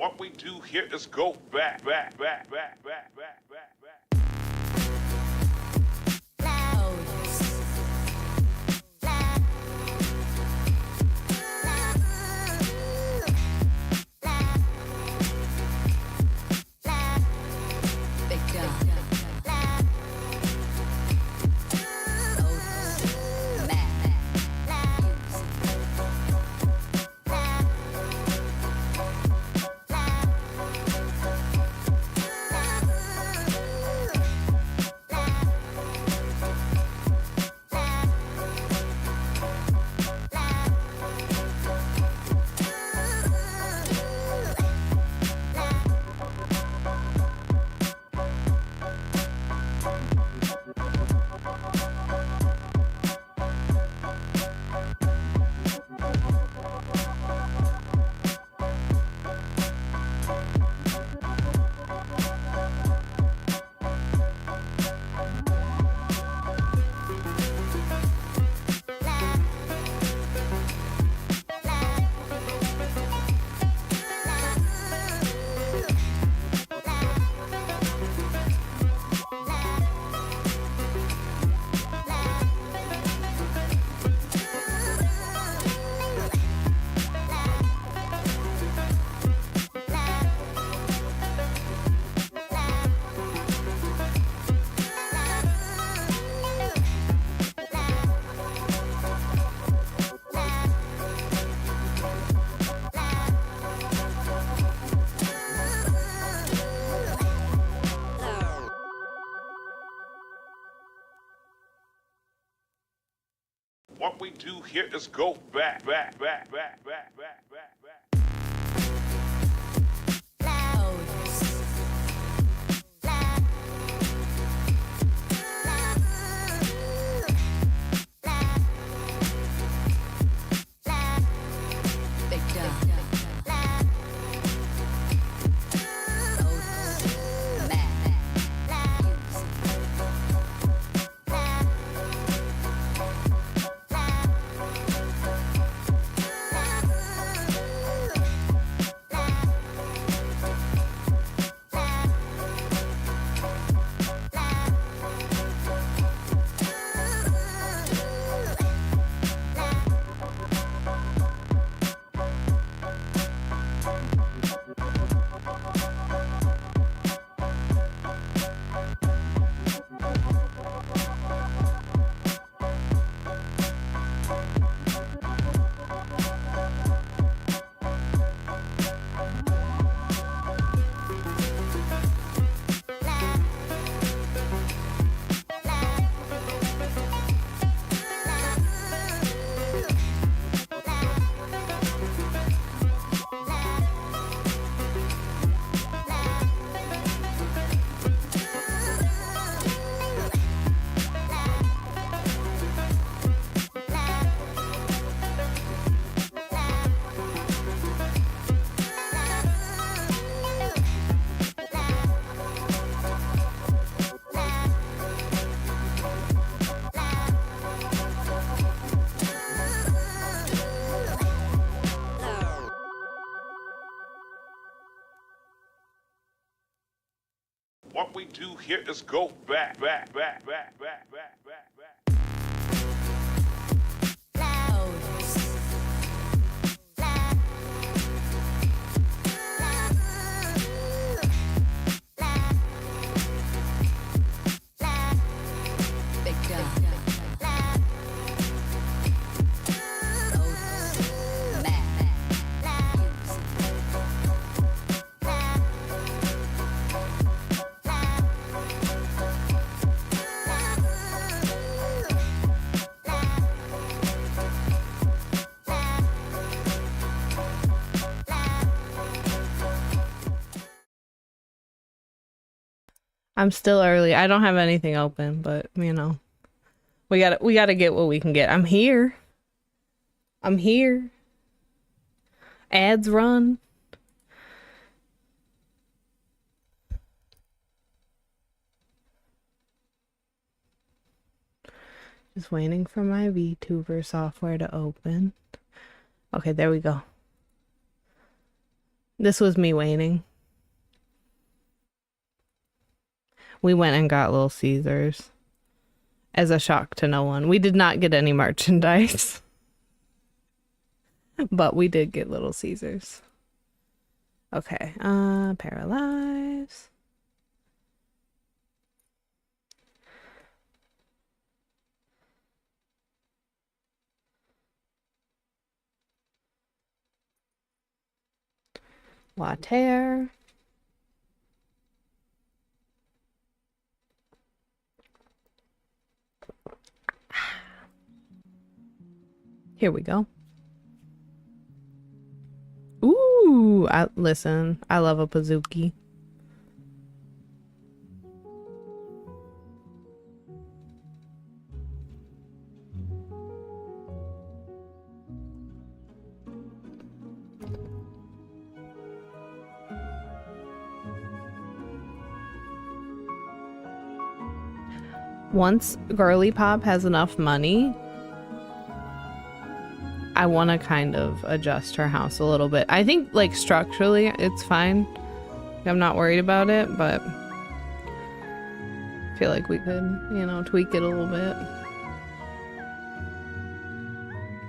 What we do here is go back. What we do here is go back. What we do here is go back. I'm still early. I don't have anything open, but you know, we gotta get what we can get. I'm here. Ads run. Just waiting for my VTuber software to open. Okay, there we go. This was me waiting. We went and got Little Caesars. As a shock to no one. We did not get any merchandise. But we did get Little Caesars. Okay, Paralives. Water. Here we go. Ooh, listen, I love a Pizookie. Once Girly Pop has enough money, I want to kind of adjust her house a little bit. I think, like, structurally, it's fine. I'm not worried about it, but I feel like we could, you know, tweak it a little bit.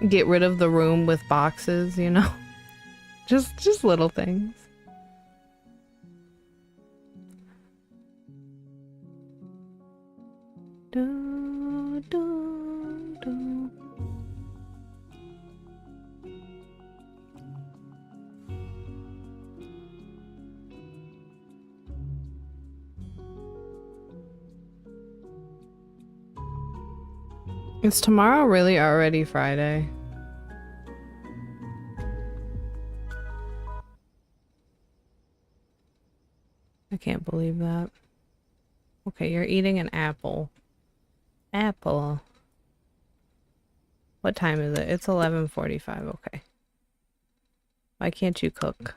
Get rid of the room with boxes, you know? Just little things. Do, do, do. Is tomorrow really already Friday? I can't believe that. Okay, you're eating an apple. Apple. What time is it? It's 11:45. Okay. Why can't you cook?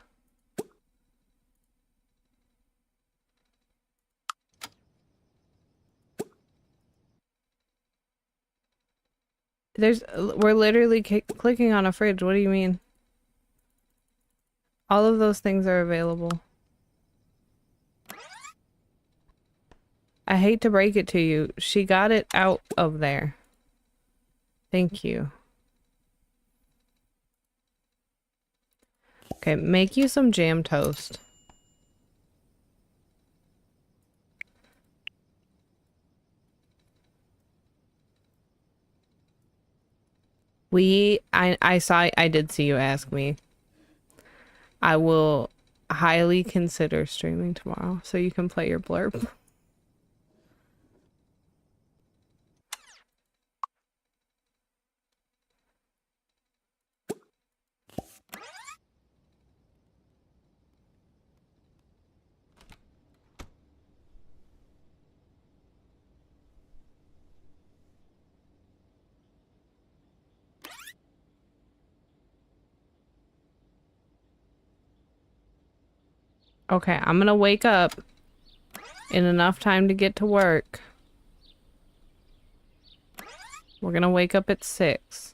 We're literally clicking on a fridge. What do you mean? All of those things are available. I hate to break it to you. She got it out of there. Thank you. Okay, make you some jam toast. I did see you ask me. I will highly consider streaming tomorrow so you can play your blurb. Okay, I'm gonna wake up in enough time to get to work. We're gonna wake up at 6.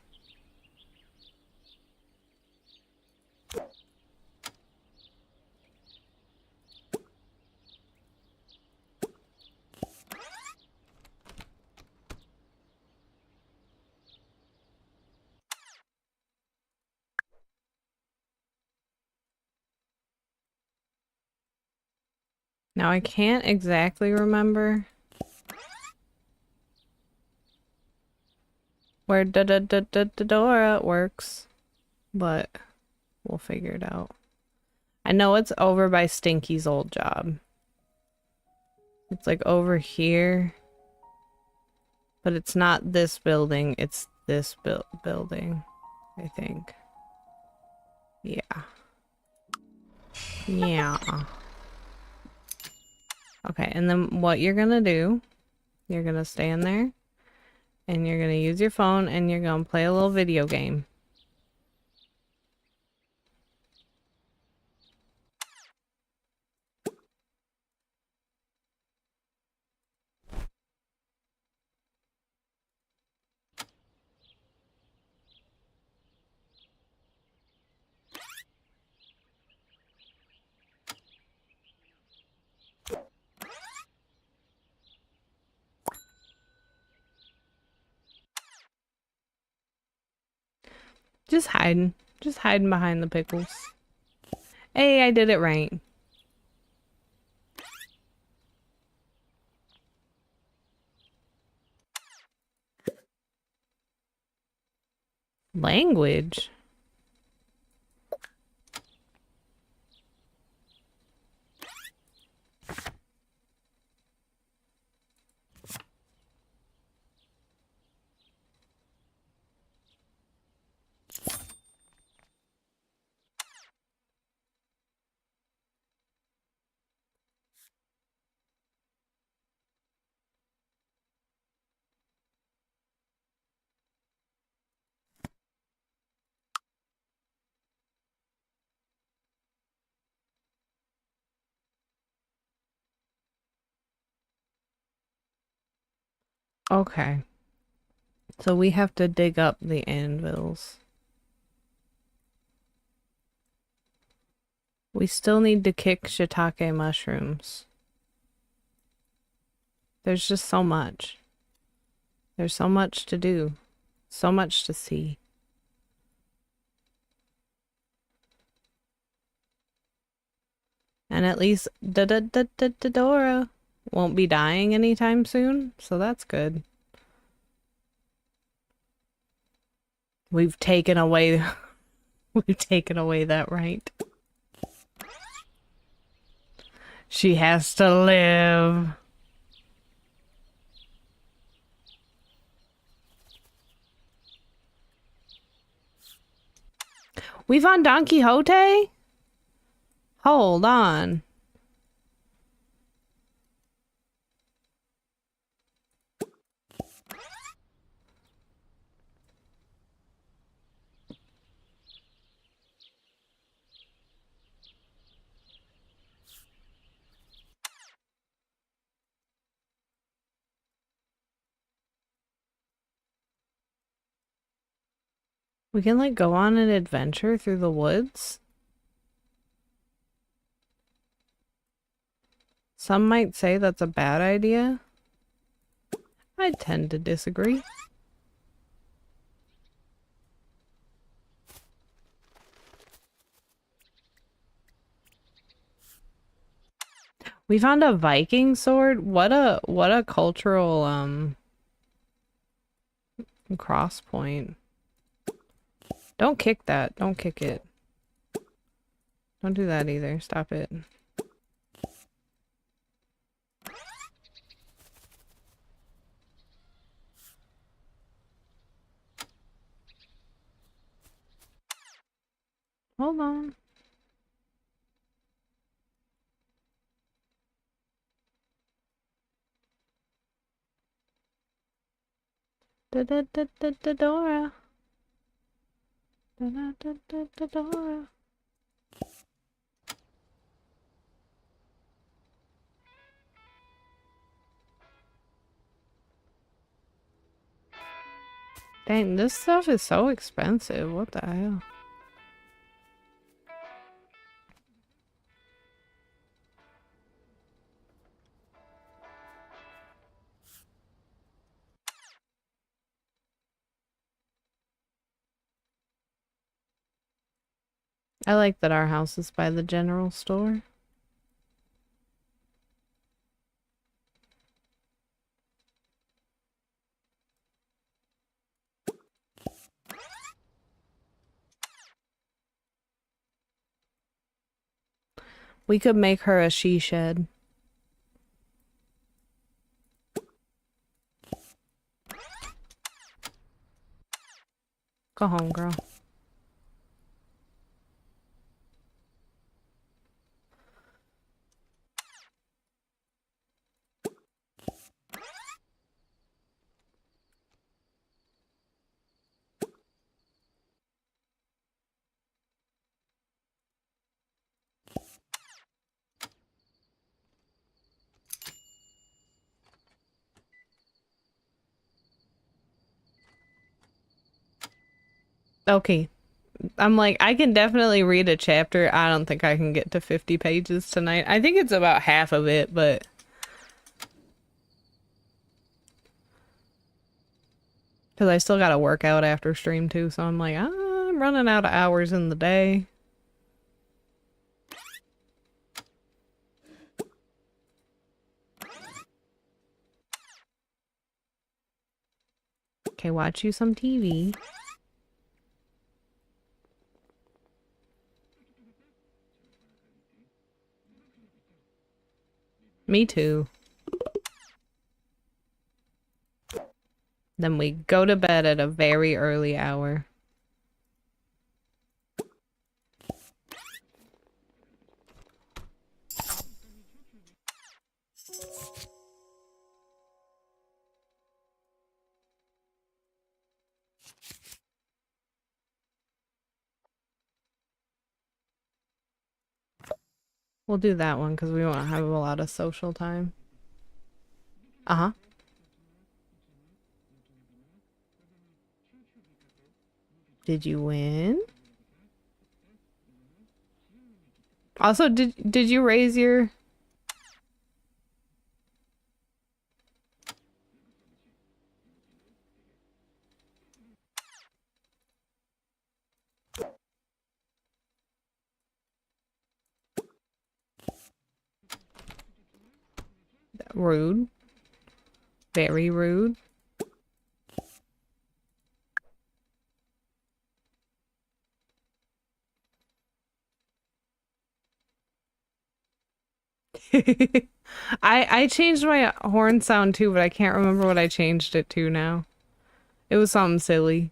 Now I can't exactly remember where Dora works, but we'll figure it out. I know it's over by Stinky's old job. It's like over here, but it's not this building, it's this building, I think. Yeah. Yeah. Okay, and then what you're gonna do, you're gonna stand there, and you're gonna use your phone, and you're gonna play a little video game. Just hiding. Just hiding behind the pickles. Hey, I did it right. Language? Okay. So we have to dig up the anvils. We still need to kick shiitake mushrooms. There's just so much. There's so much to do. So much to see. And at least Dora won't be dying anytime soon, so that's good. We've taken away that right. She has to live. We found Don Quixote? Hold on. We can like go on an adventure through the woods. Some might say that's a bad idea. I tend to disagree. We found a Viking sword. What a cultural cross point. Don't kick that. Don't kick it. Don't do that either. Stop it. Hold on. Dora. Dora. Dang, this stuff is so expensive. What the hell? I like that our house is by the general store. We could make her a she shed. Go home, girl. Okay. I'm like, I can definitely read a chapter. I don't think I can get to 50 pages tonight. I think it's about half of it, but... Because I still gotta work out after stream too, so I'm like, I'm I'm running out of hours in the day. Okay, watch you some TV. Me too. Then we go to bed at a very early hour. We'll do that one because we won't have a lot of social time. Uh-huh. Did you win? Also, did you raise your... Rude. Very rude. I changed my horn sound too, but I can't remember what I changed it to now. It was something silly.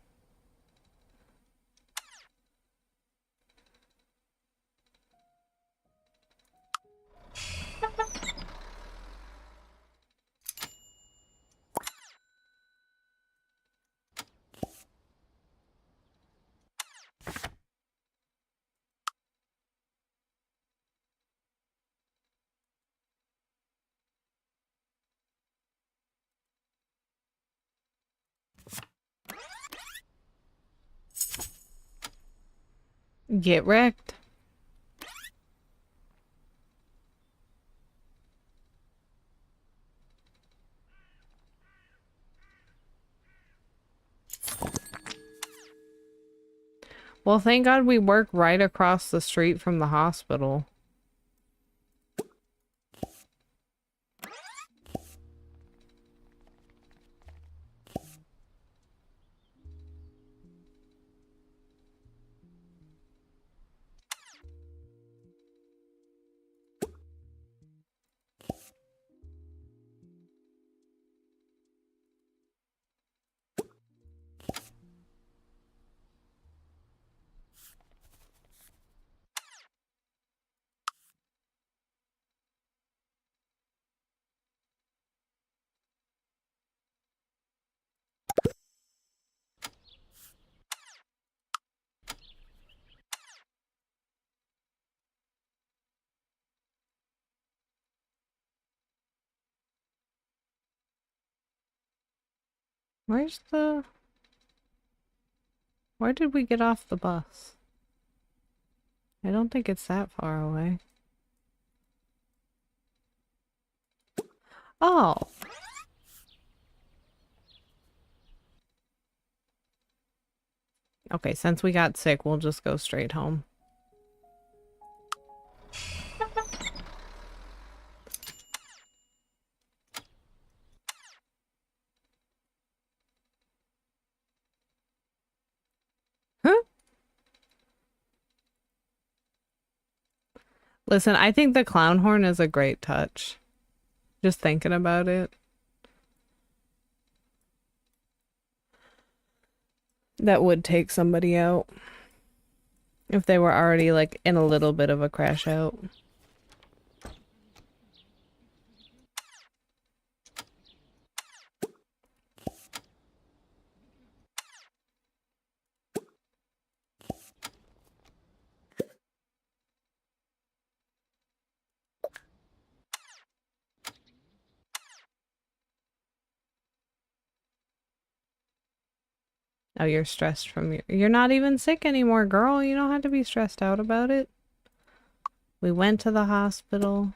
Get wrecked. Well, thank God we work right across the street from the hospital. Where's the... Where did we get off the bus? I don't think it's that far away. Oh. Okay, since we got sick, we'll just go straight home. Huh? Listen, I think the clown horn is a great touch. Just thinking about it. That would take somebody out. If they were already, like, in a little bit of a crash out. Oh, you're stressed from your... You're not even sick anymore, girl. You don't have to be stressed out about it. We went to the hospital.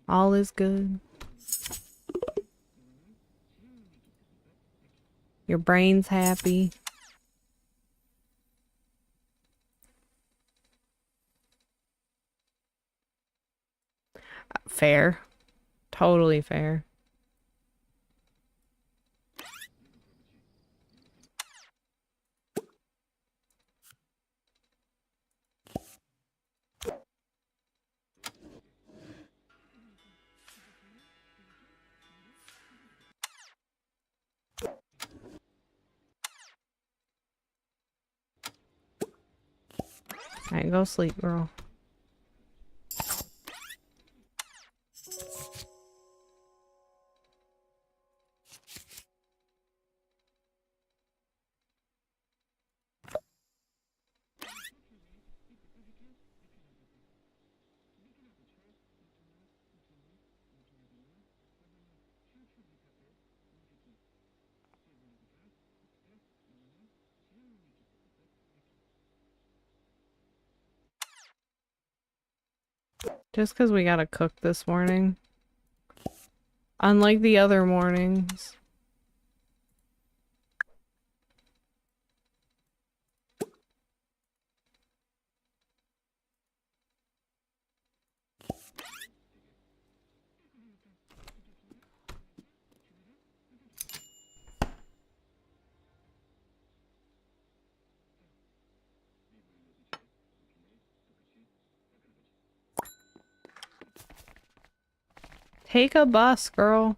All is good. Your brain's happy. Fair. Totally fair. Alright, go sleep, girl. Just because we gotta cook this morning. Unlike the other mornings. Take a bus, girl.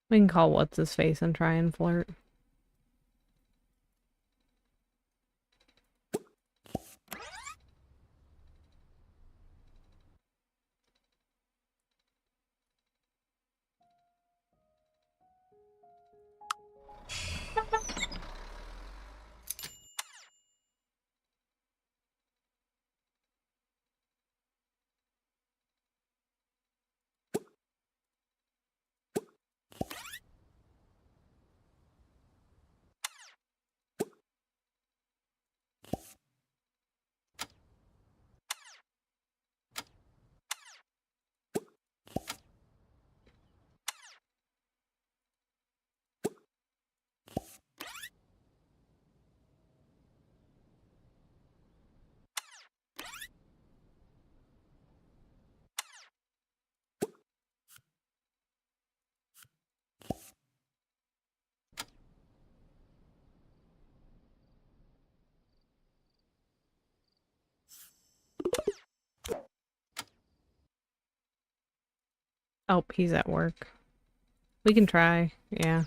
We can call what's his face and try and flirt. Oh, he's at work. We can try, yeah.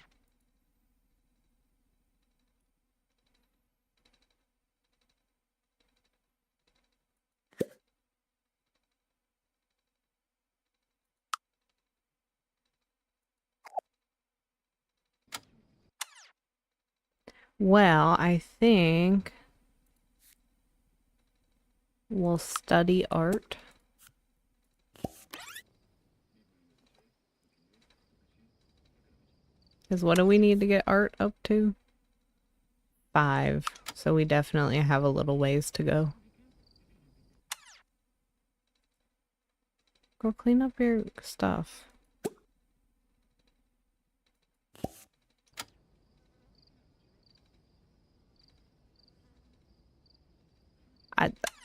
Well, I think we'll study art. Because what do we need to get art up to? 5. So we definitely have a little ways to go. Go clean up your stuff.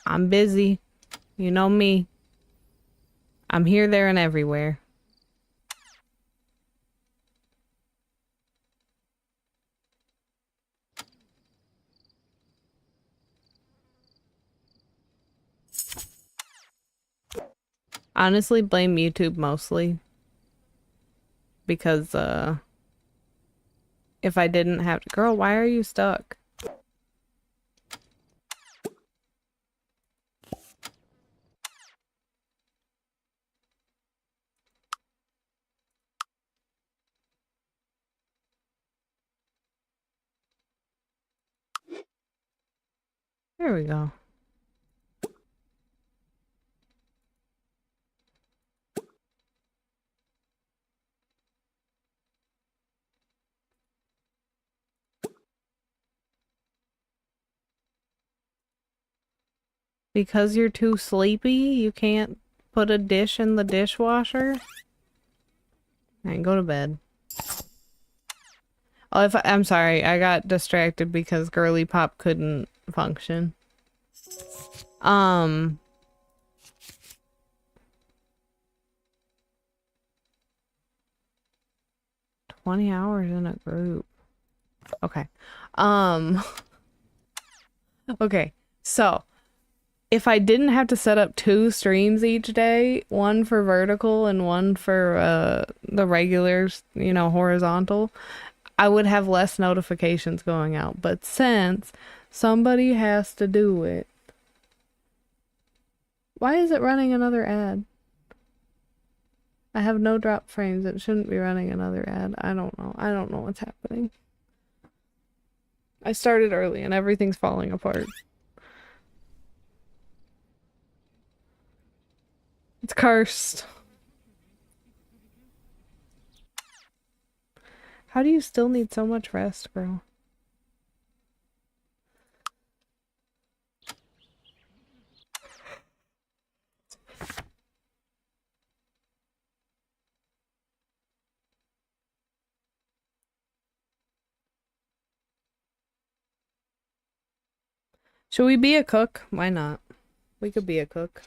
I'm busy. You know me. I'm here, there, and everywhere. Honestly, blame YouTube mostly. Because, if I didn't have to... Girl, why are you stuck? There we go. Because you're too sleepy, you can't put a dish in the dishwasher? Alright, go to bed. Oh, I'm sorry, I got distracted because Girly Pop couldn't function. 20 hours in a group. Okay. Okay, so if I didn't have to set up 2 streams each day, one for vertical and one for the regular, you know, horizontal, I would have less notifications going out. But since somebody has to do it, why is it running another ad? I have no drop frames. It shouldn't be running another ad. I don't know. I don't know what's happening. I started early and everything's falling apart. It's cursed. How do you still need so much rest, girl? Should we be a cook? Why not? We could be a cook.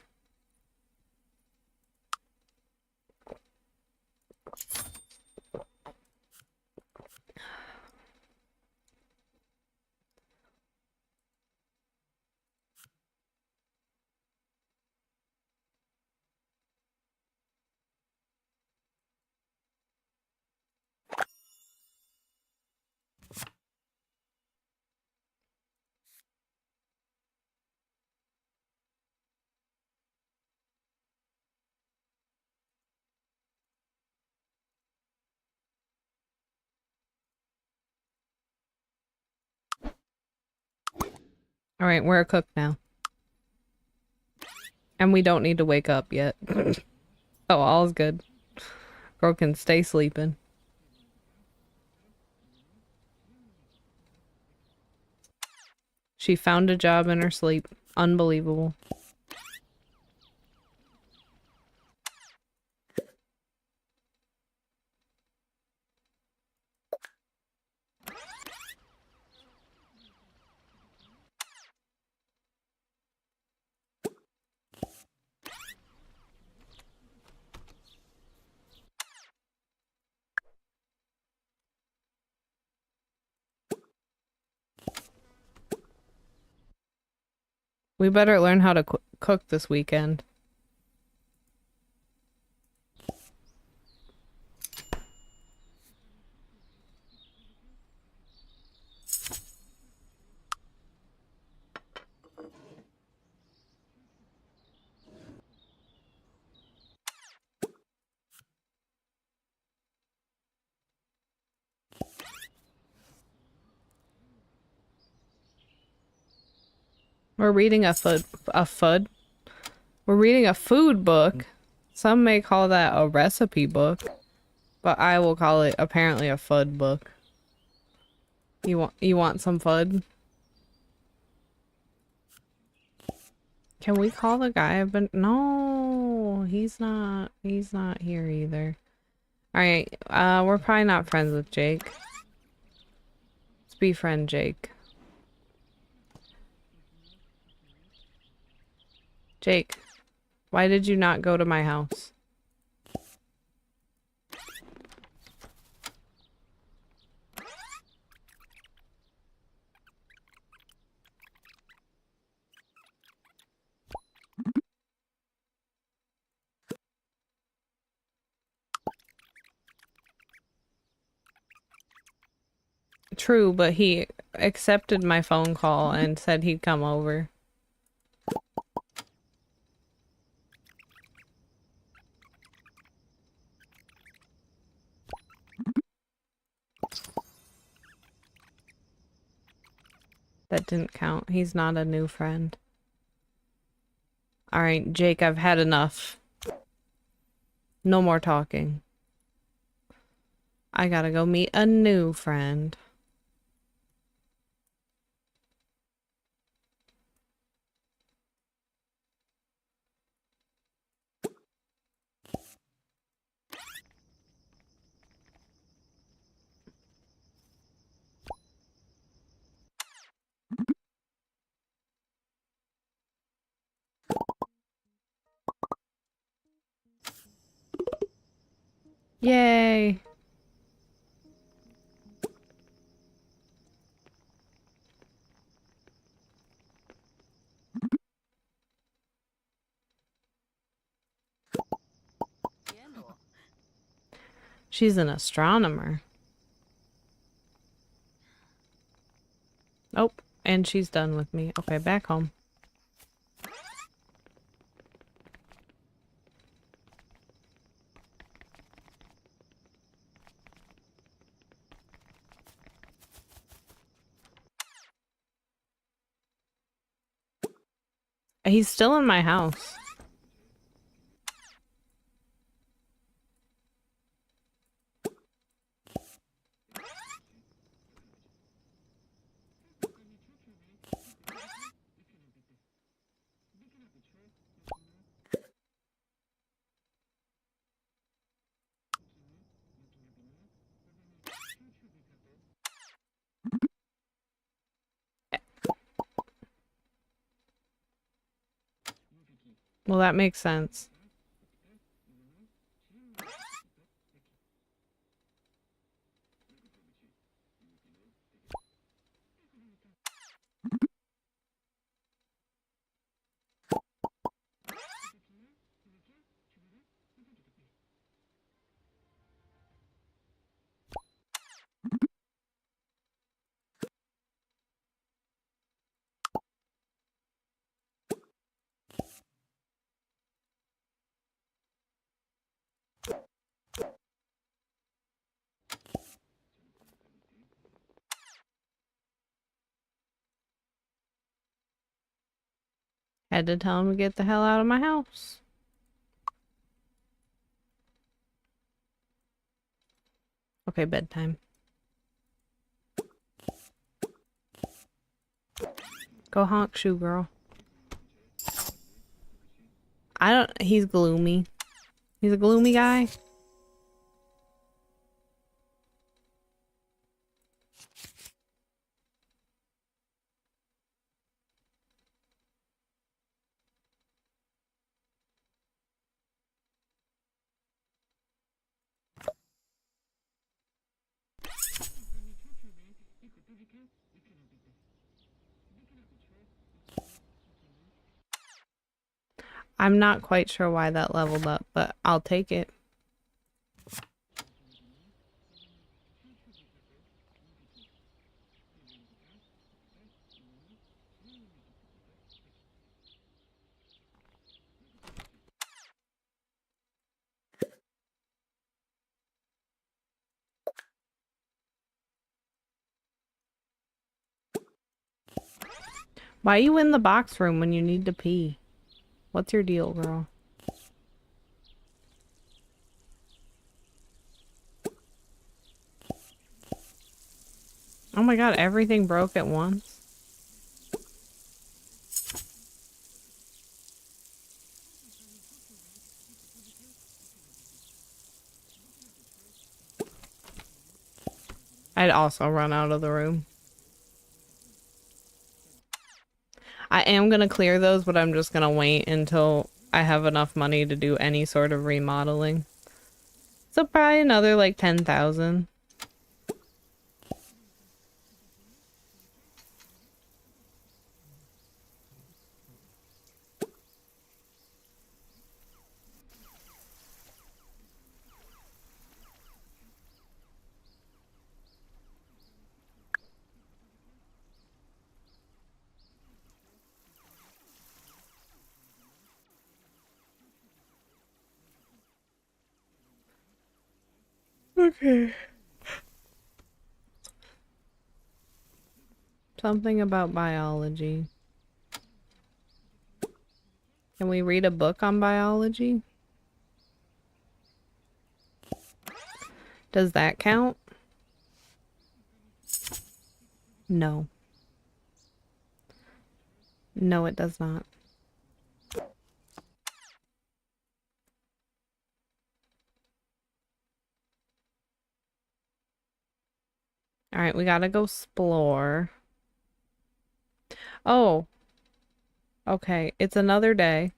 Alright, we're a cook now. And we don't need to wake up yet. Oh, all's good. Girl can stay sleeping. She found a job in her sleep. Unbelievable. We better learn how to cook this weekend. We're reading a We're reading a food book. Some may call that a recipe book, but I will call it apparently a FUD book. You want some FUD? Can we call the guy I've been— No, he's not here either. Alright, we're probably not friends with Jake. Let's befriend Jake. Jake, why did you not go to my house? True, but he accepted my phone call and said he'd come over. That didn't count. He's not a new friend. Alright, Jake, I've had enough. No more talking. I gotta go meet a new friend. Yay! She's an astronomer. Oh, and she's done with me. Okay, back home. He's still in my house. Well, that makes sense. Had to tell him to get the hell out of my house. Okay, bedtime. Go honk shoe, girl. He's gloomy. He's a gloomy guy. I'm not quite sure why that leveled up, but I'll take it. Why are you in the box room when you need to pee? What's your deal, girl? Oh my god, everything broke at once. I'd also run out of the room. I am gonna clear those, but I'm just gonna wait until I have enough money to do any sort of remodeling. So probably another like 10,000. Okay. Something about biology. Can we read a book on biology? Does that count? No. No, it does not. Alright, we gotta go explore. Oh. Okay, it's another day.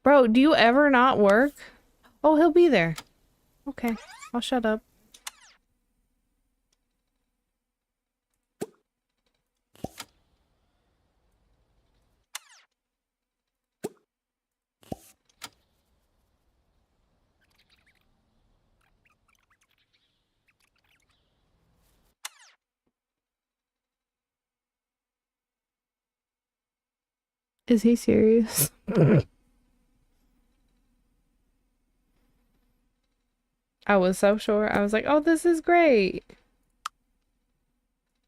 Bro, do you ever not work? Oh, he'll be there. Okay, I'll shut up. Is he serious? I was so sure. I was like, oh, this is great.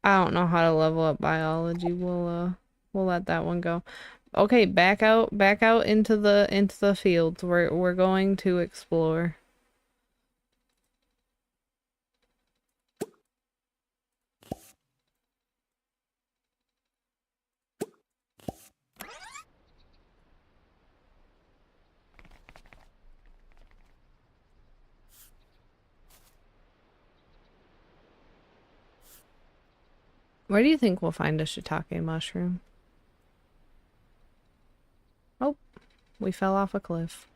I don't know how to level up biology. We'll let that one go. Okay, back out into the fields. We're going to explore. Where do you think we'll find a shiitake mushroom? Oh, we fell off a cliff.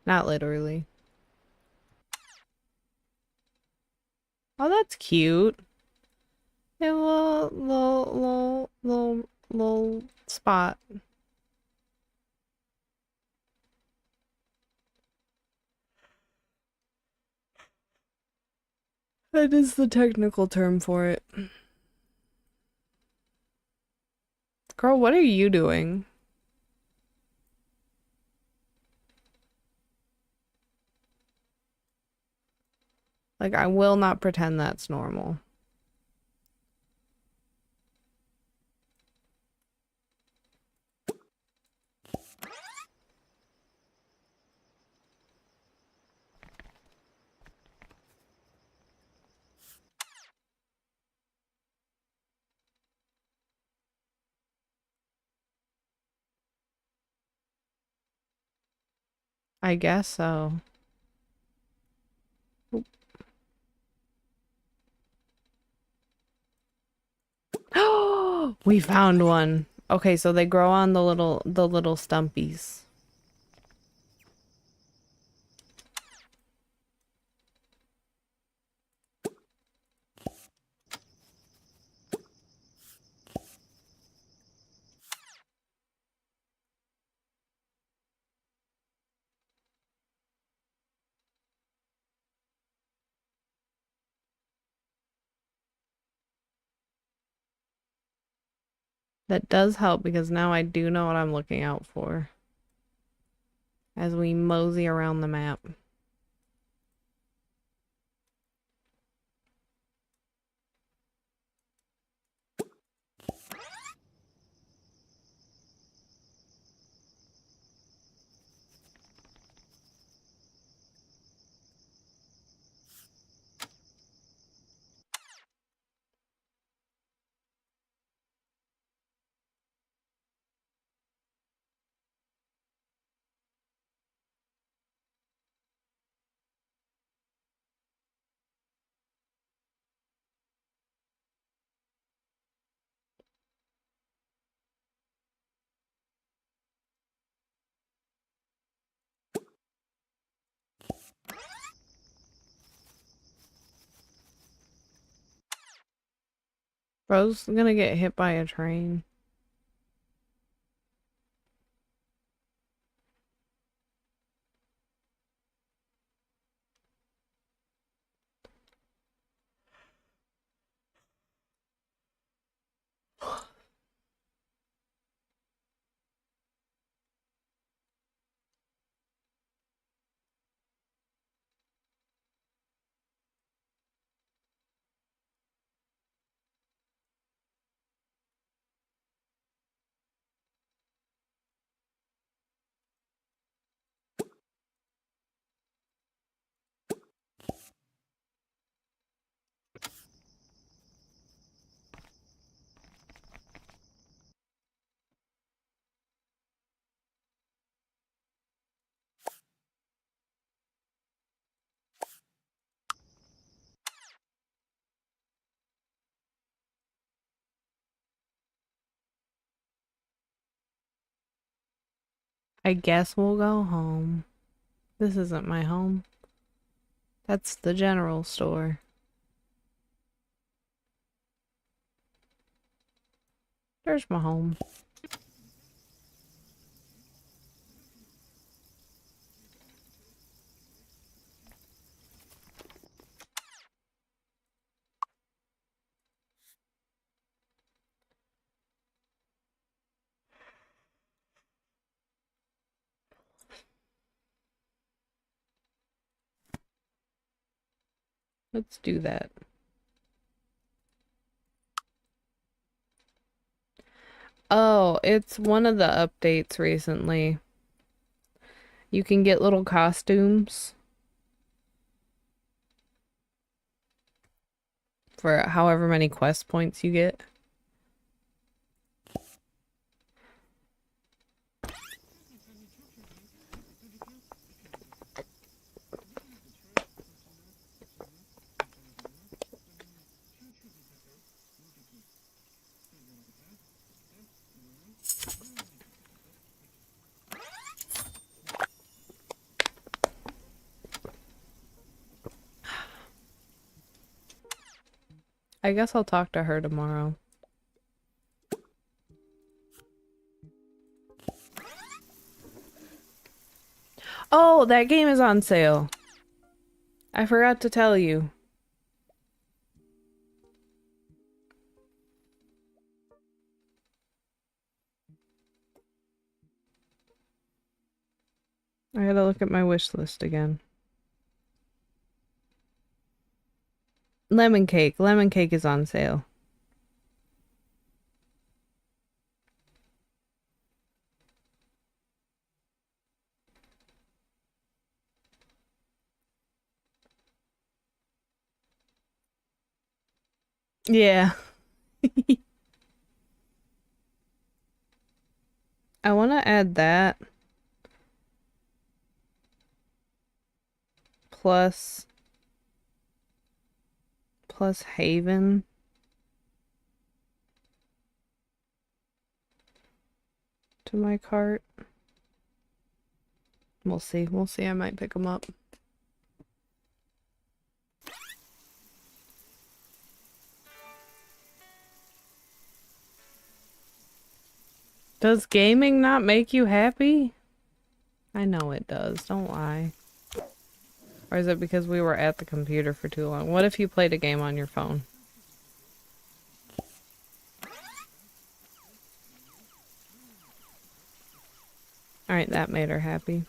Not literally. Oh, that's cute. A little spot. That is the technical term for it. Girl, what are you doing? Like, I will not pretend that's normal. I guess so. Oh, we found one. Okay, so they grow on the little stumpies. That does help because now I do know what I'm looking out for as we mosey around the map. Bro's gonna get hit by a train. I guess we'll go home. This isn't my home. That's the general store. There's my home. Let's do that. Oh, it's one of the updates recently. You can get little costumes for however many quest points you get. I guess I'll talk to her tomorrow. Oh, that game is on sale. I forgot to tell you. I gotta look at my wish list again. Lemon cake. Lemon cake is on sale. Yeah. I want to add that. Plus Haven. To my cart. We'll see. We'll see. I might pick them up. Does gaming not make you happy? I know it does. Don't lie. Or is it because we were at the computer for too long? What if you played a game on your phone? Alright, that made her happy.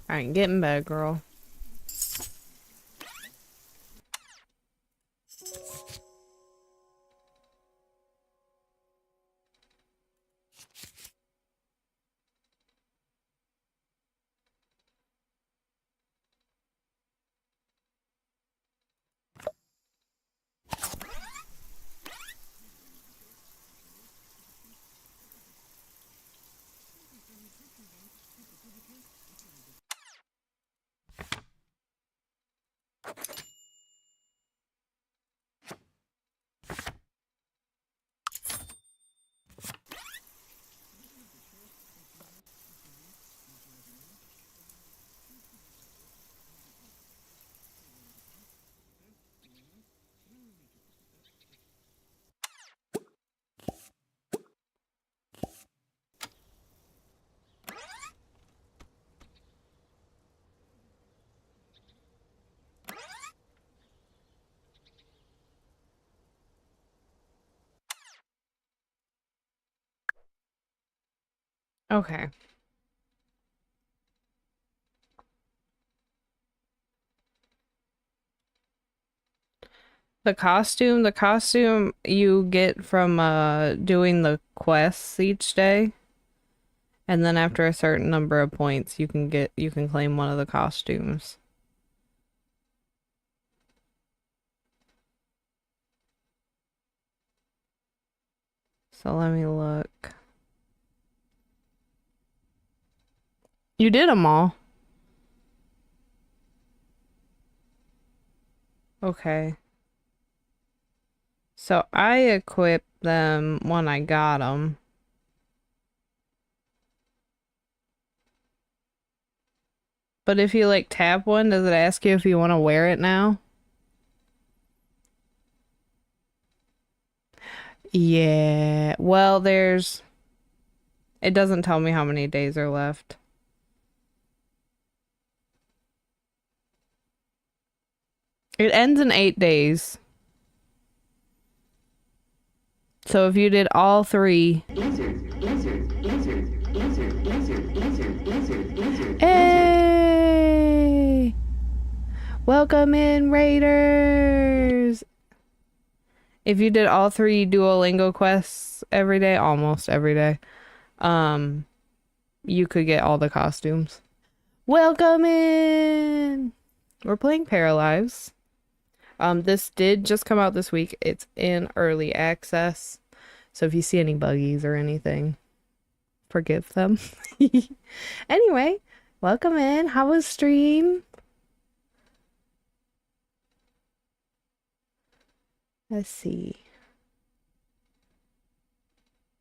Alright, get in bed, girl. Okay. The costume you get from doing the quests each day. And then after a certain number of points, you can claim one of the costumes. So let me look. You did them all. Okay. So I equipped them when I got them. But if you like tap one, does it ask you if you want to wear it now? Yeah. Well, it doesn't tell me how many days are left. It ends in 8 days. So if you did all 3. Hey! Welcome in, Raiders! If you did all 3 Duolingo quests every day, almost every day, you could get all the costumes. Welcome in! We're playing Paralives. This did just come out this week. It's in early access. So if you see any buggies or anything, forgive them. Anyway, welcome in. How was stream? Let's see.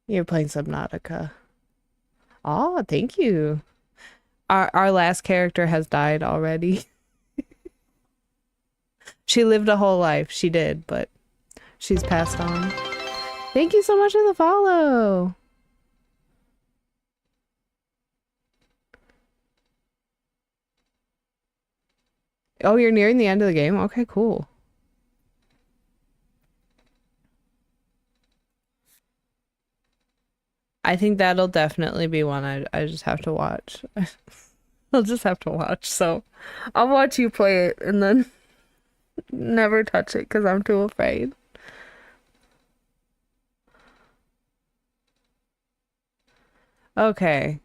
You're playing Subnautica. Oh, thank you. Our last character has died already. She lived a whole life. She did, but she's passed on. Thank you so much for the follow. Oh, you're nearing the end of the game? Okay, cool. I think that'll definitely be one I just have to watch. I'll just have to watch. So I'll watch you play it and then never touch it because I'm too afraid. Okay.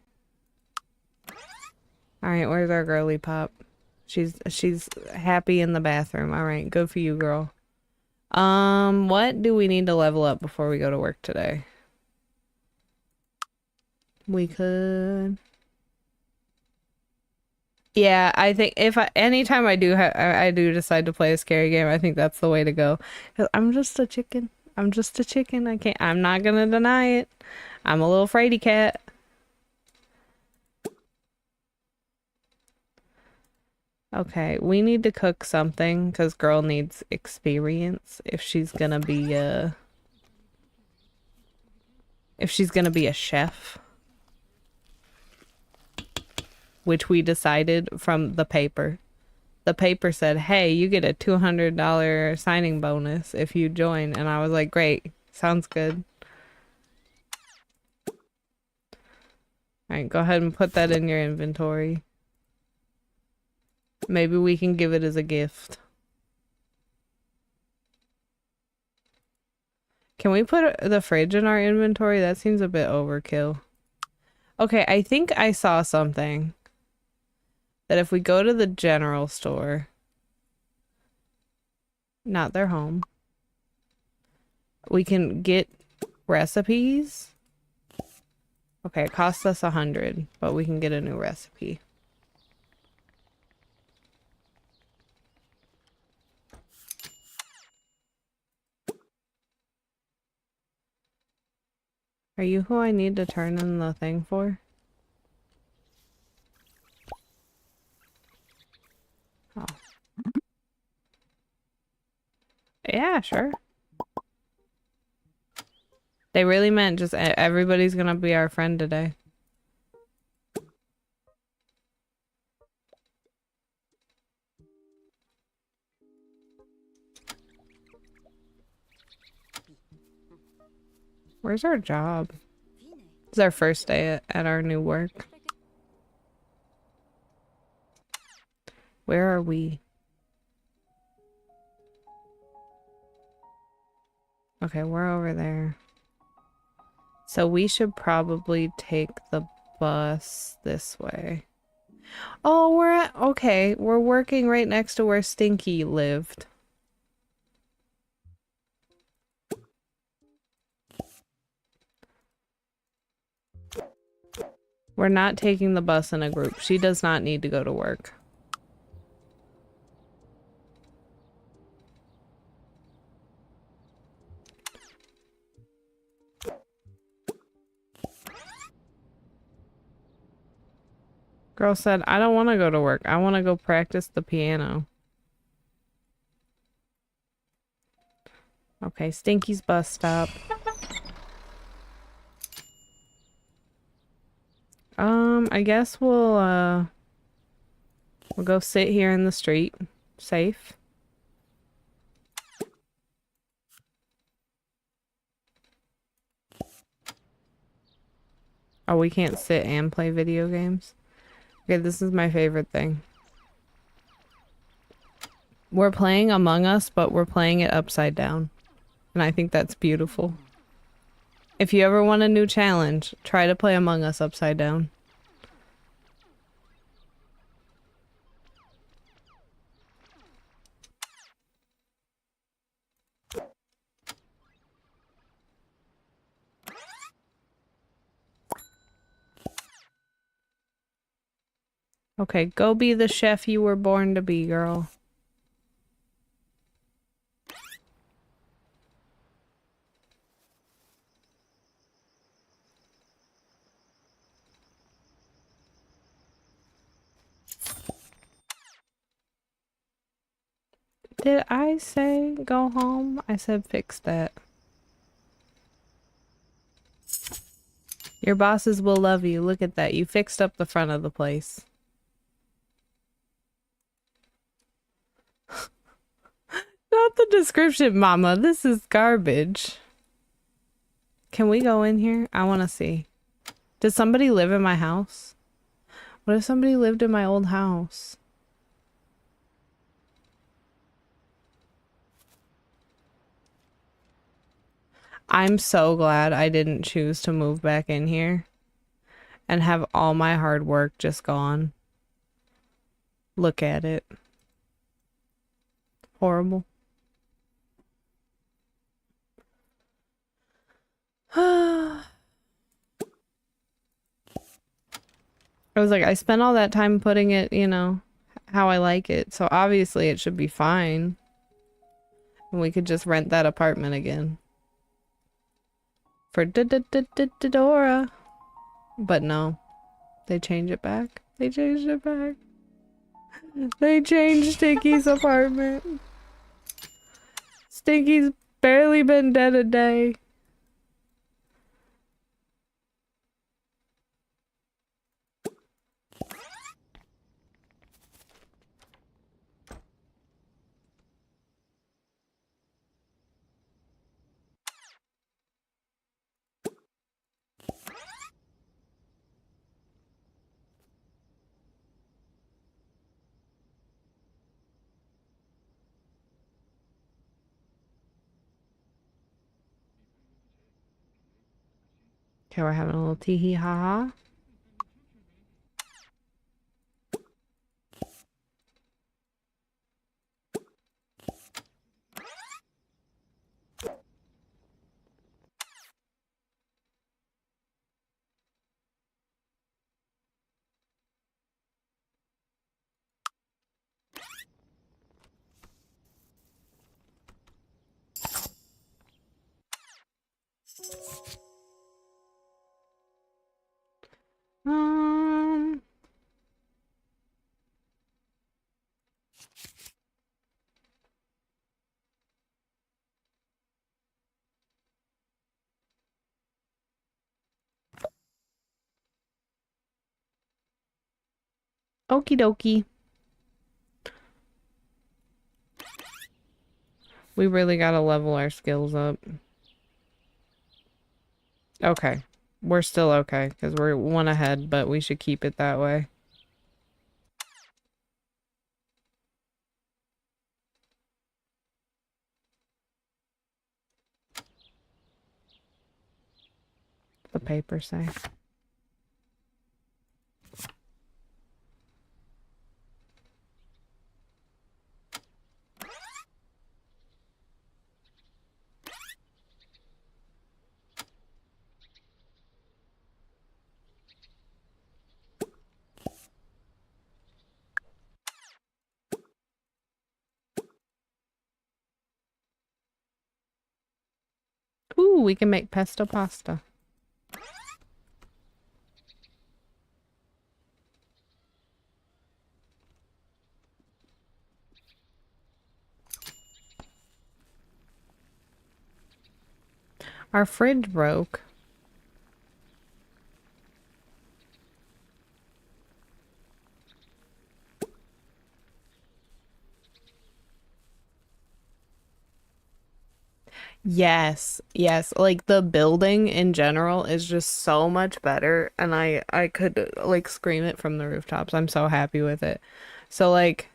All right, where's our girly pop? She's happy in the bathroom. All right, good for you, girl. What do we need to level up before we go to work today? We could. Yeah, I think anytime I do decide to play a scary game, I think that's the way to go. 'Cause I'm just a chicken. I'm just a chicken. I'm not gonna deny it. I'm a little fraidy cat. Okay, we need to cook something because girl needs experience if she's gonna be a chef. Which we decided from the paper. The paper said, hey, you get a $200 signing bonus if you join. And I was like, great, sounds good. All right, go ahead and put that in your inventory. Maybe we can give it as a gift. Can we put the fridge in our inventory? That seems a bit overkill. Okay, I think I saw something. That if we go to the general store, not their home, we can get recipes. Okay, it costs us 100, but we can get a new recipe. Are you who I need to turn in the thing for? Oh. Yeah, sure. They really meant just everybody's gonna be our friend today. Where's our job? It's our first day at our new work. Where are we? Okay, we're over there. So we should probably take the bus this way. Oh, okay, we're working right next to where Stinky lived. We're not taking the bus in a group. She does not need to go to work. Girl said, I don't want to go to work. I want to go practice the piano. Okay, Stinky's bus stop. I guess we'll go sit here in the street. Safe. Oh, we can't sit and play video games? Okay, this is my favorite thing. We're playing Among Us, but we're playing it upside down. And I think that's beautiful. If you ever want a new challenge, try to play Among Us upside down. Okay, go be the chef you were born to be, girl. Did I say go home? I said fix that. Your bosses will love you. Look at that. You fixed up the front of the place. Not the description, mama. This is garbage. Can we go in here? I want to see. Does somebody live in my house? What if somebody lived in my old house? I'm so glad I didn't choose to move back in here and have all my hard work just gone. Look at it. Horrible. I was like, I spent all that time putting it, you know, how I like it. So obviously it should be fine. And we could just rent that apartment again. For Dora. But no. They changed it back. They changed it back. They changed Stinky's apartment. Stinky's barely been dead a day. Okay, we're having a little tee-hee ha-ha. Um... Okie dokie. We really gotta level our skills up. Okay. We're still okay, because we're one ahead, but we should keep it that way. The paper say. Ooh, we can make pesto pasta. Our fridge broke. Yes, yes. Like the building in general is just so much better, and I could like scream it from the rooftops. I'm so happy with it. So like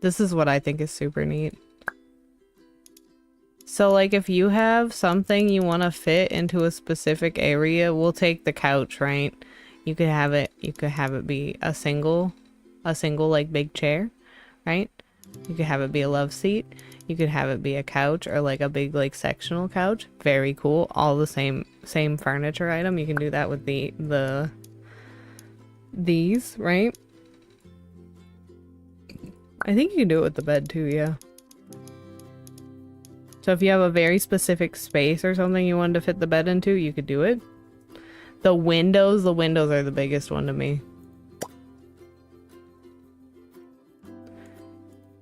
this is what I think is super neat. So like if you have something you want to fit into a specific area, we'll take the couch, right? You could have it be a single like big chair, right? You could have it be a love seat. You could have it be a couch or like a big like sectional couch. Very cool. All the same furniture item. You can do that with these, right? I think you can do it with the bed too, yeah. So if you have a very specific space or something you wanted to fit the bed into, you could do it. The windows are the biggest one to me.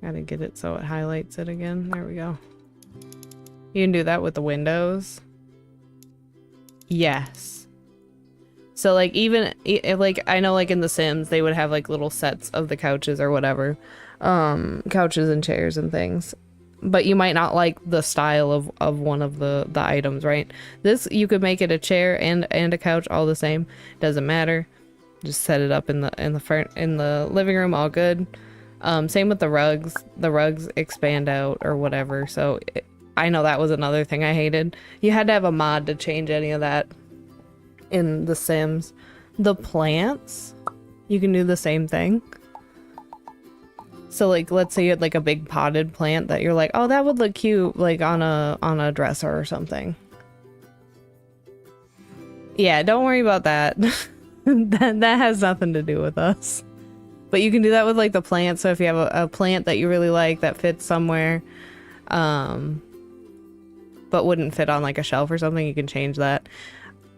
Gotta get it so it highlights it again. There we go. You can do that with the windows. Yes. So like even like I know like in The Sims they would have like little sets of the couches or whatever. Couches and chairs and things. But you might not like the style of one of the items, right? This you could make it a chair and a couch all the same. Doesn't matter. Just set it up in the living room, all good. Same with the rugs. The rugs expand out or whatever. So I know that was another thing I hated. You had to have a mod to change any of that in The Sims. The plants, you can do the same thing. So like let's say you had like a big potted plant that you're like, oh, that would look cute like on a dresser or something. Yeah, don't worry about that. that has nothing to do with us. But you can do that with like the plant. So if you have a plant that you really like that fits somewhere, but wouldn't fit on like a shelf or something, you can change that.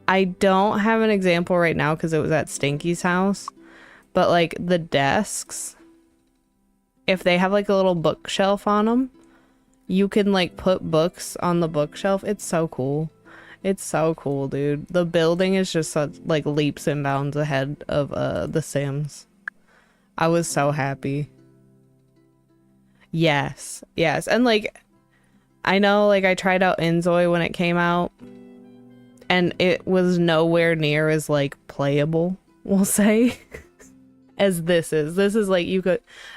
I don't have an example right now because it was at Stinky's house, but like the desks, if they have like a little bookshelf on them, you can like put books on the bookshelf. It's so cool. It's so cool, dude. The building is just such like leaps and bounds ahead of The Sims. I was so happy. Yes, yes. And like I know like I tried out Inzoi when it came out and it was nowhere near as like playable, we'll say. As this is. This is like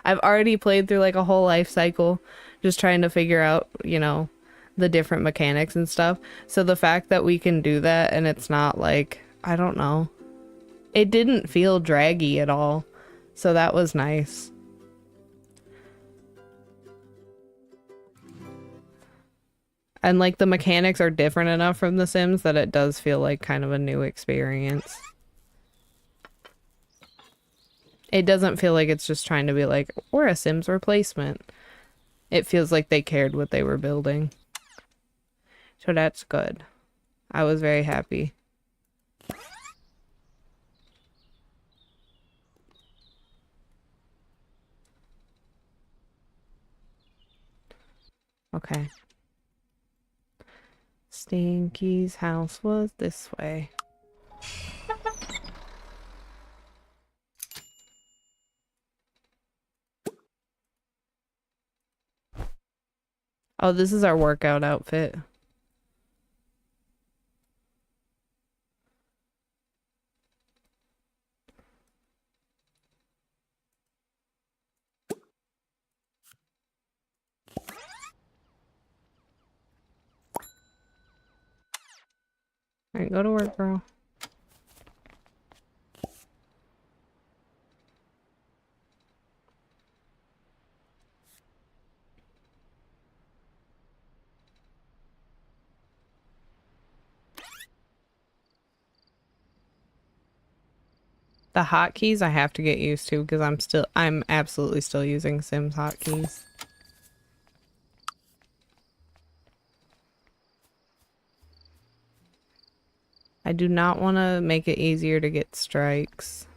I've already played through like a whole life cycle just trying to figure out, you know, the different mechanics and stuff. So the fact that we can do that and it's not like, I don't know. It didn't feel draggy at all. So that was nice. And like the mechanics are different enough from The Sims that it does feel like kind of a new experience. It doesn't feel like it's just trying to be like, we're a Sims replacement. It feels like they cared what they were building. So that's good. I was very happy. Okay. Stinky's house was this way. Oh, this is our workout outfit. Alright, go to work, girl. The hotkeys I have to get used to because I'm absolutely still using Sims hotkeys. I do not want to make it easier to get strikes.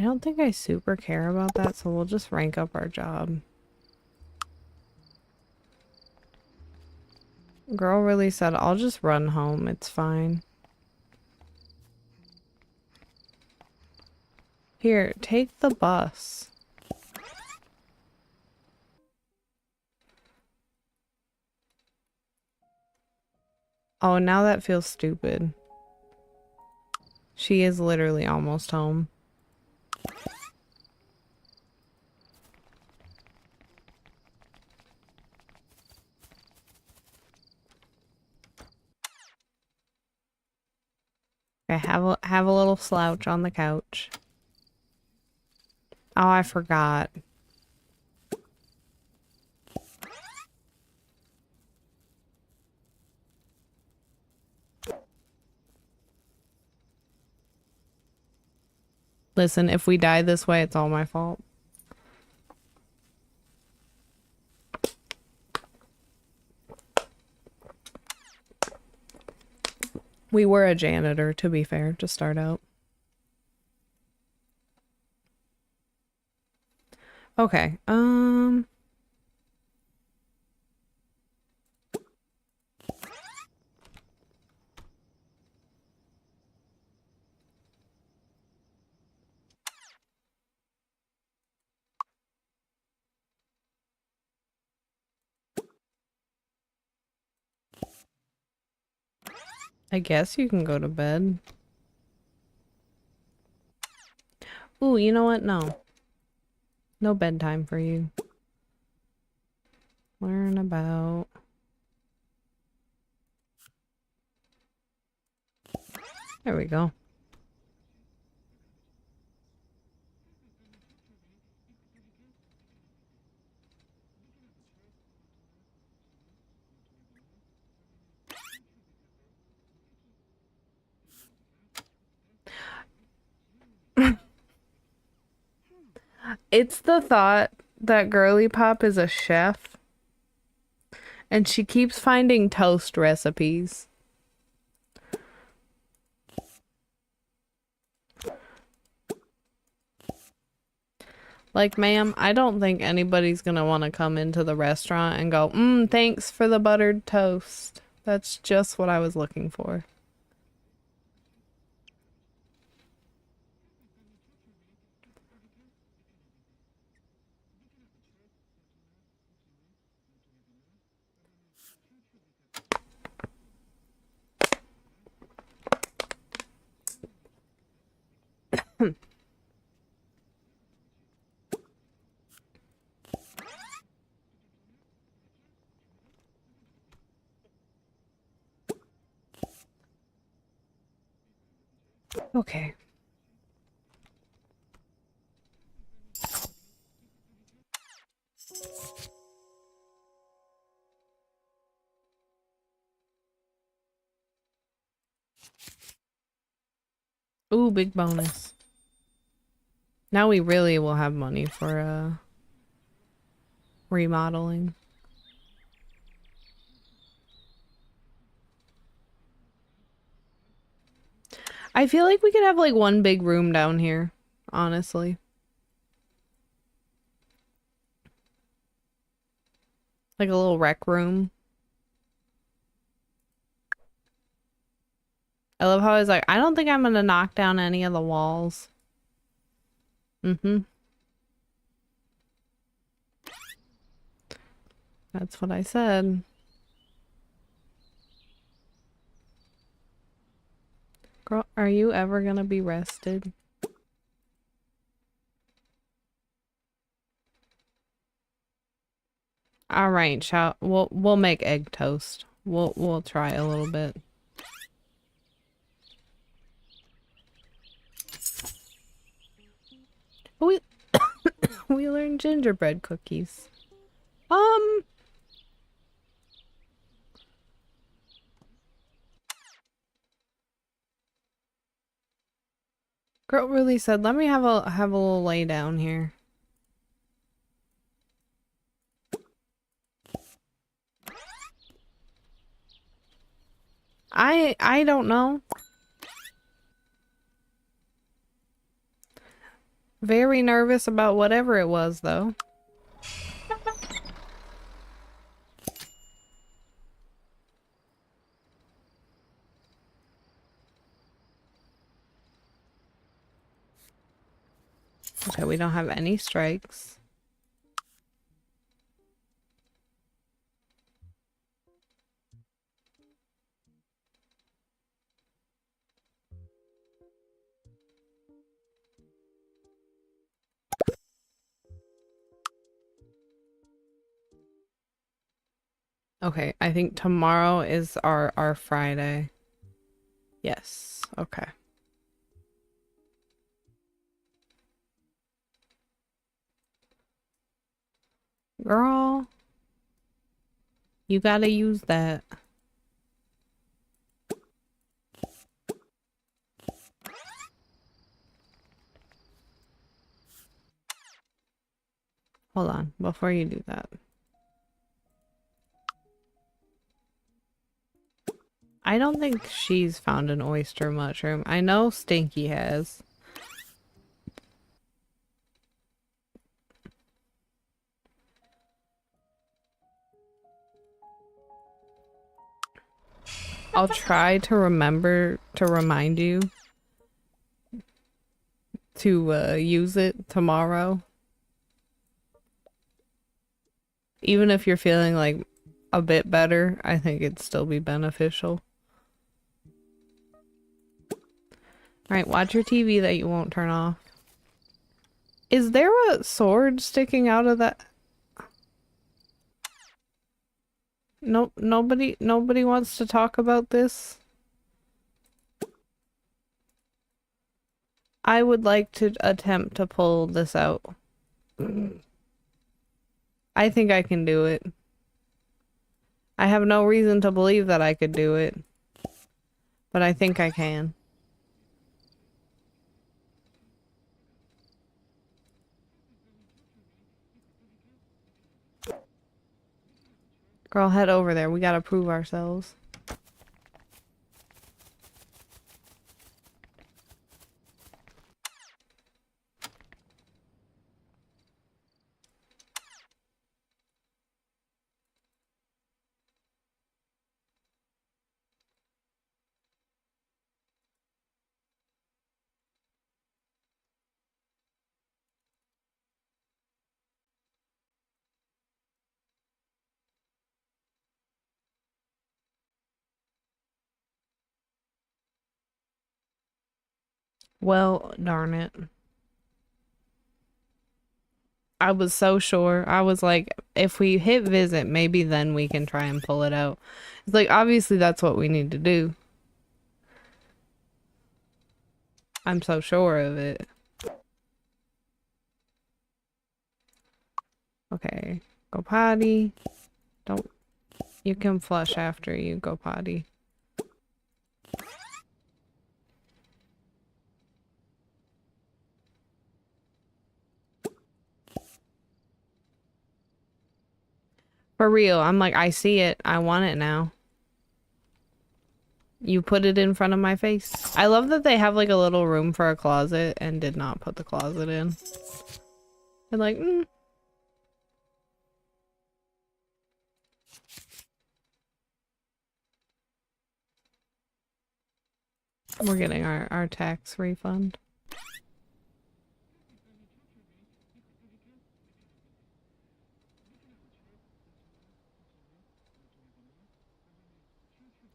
I don't think I super care about that, so we'll just rank up our job. Girl really said, I'll just run home, it's fine. Here, take the bus. Oh, now that feels stupid. She is literally almost home. Okay, have a little slouch on the couch. Oh, I forgot. Listen, if we die this way, it's all my fault. We were a janitor, to be fair, to start out. Okay, I guess you can go to bed. Ooh, you know what? No. No bedtime for you. Learn about... There we go. It's the thought that Girly Pop is a chef and she keeps finding toast recipes. Like, ma'am, I don't think anybody's gonna want to come into the restaurant and go, thanks for the buttered toast. That's just what I was looking for. Okay. Ooh, big bonus. Now we really will have money for, remodeling. I feel like we could have, like, one big room down here, honestly. Like a little rec room. I love how he's like, I don't think I'm gonna knock down any of the walls. Mm-hmm. That's what I said. Girl, are you ever gonna be rested? All right, we'll make egg toast. We'll try a little bit. We we learned gingerbread cookies. Girl really said, let me have a little lay down here. I don't know. Very nervous about whatever it was, though. Okay, we don't have any strikes. Okay, I think tomorrow is our Friday. Yes, okay. Girl, you gotta use that. Hold on, before you do that. I don't think she's found an oyster mushroom. I know Stinky has. I'll try to remember to remind you to use it tomorrow. Even if you're feeling like a bit better, I think it'd still be beneficial. Alright, watch your TV that you won't turn off. Is there a sword sticking out of that? Nope, nobody wants to talk about this. I would like to attempt to pull this out. I think I can do it. I have no reason to believe that I could do it, but I think I can. Girl, head over there. We gotta prove ourselves. Well, darn it. I was so sure. I was like, if we hit visit, maybe then we can try and pull it out. It's like, obviously that's what we need to do. I'm so sure of it. Okay, go potty. Don't, you can flush after you go potty. For real, I'm like, I see it. I want it now. You put it in front of my face. I love that they have like a little room for a closet and did not put the closet in. And like, we're getting our tax refund.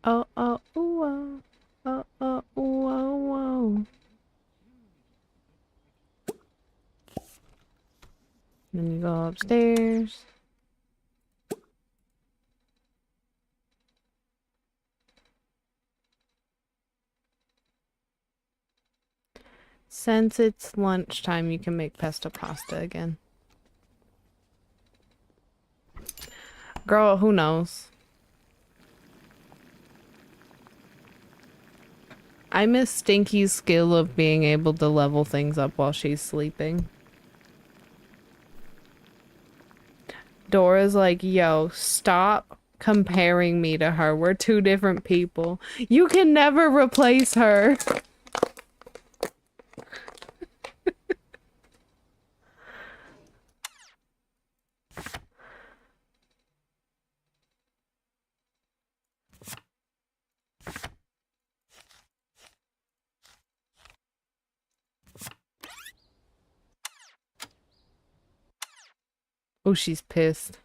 Oh, oh, ooh, oh, oh, oh, ooh, oh, oh. Then you go upstairs. Since it's lunchtime, you can make pesto pasta again. Girl, who knows? I miss Stinky's skill of being able to level things up while she's sleeping. Dora's like, yo, stop comparing me to her. We're two different people. You can never replace her. Oh, she's pissed.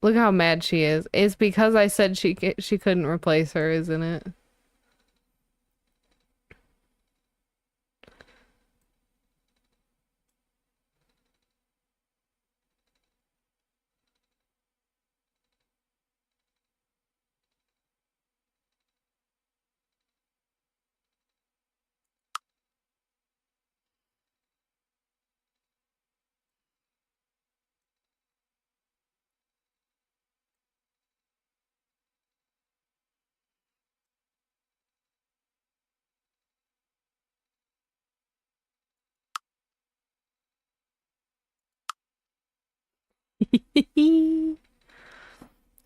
Look how mad she is. It's because I said she couldn't replace her, isn't it?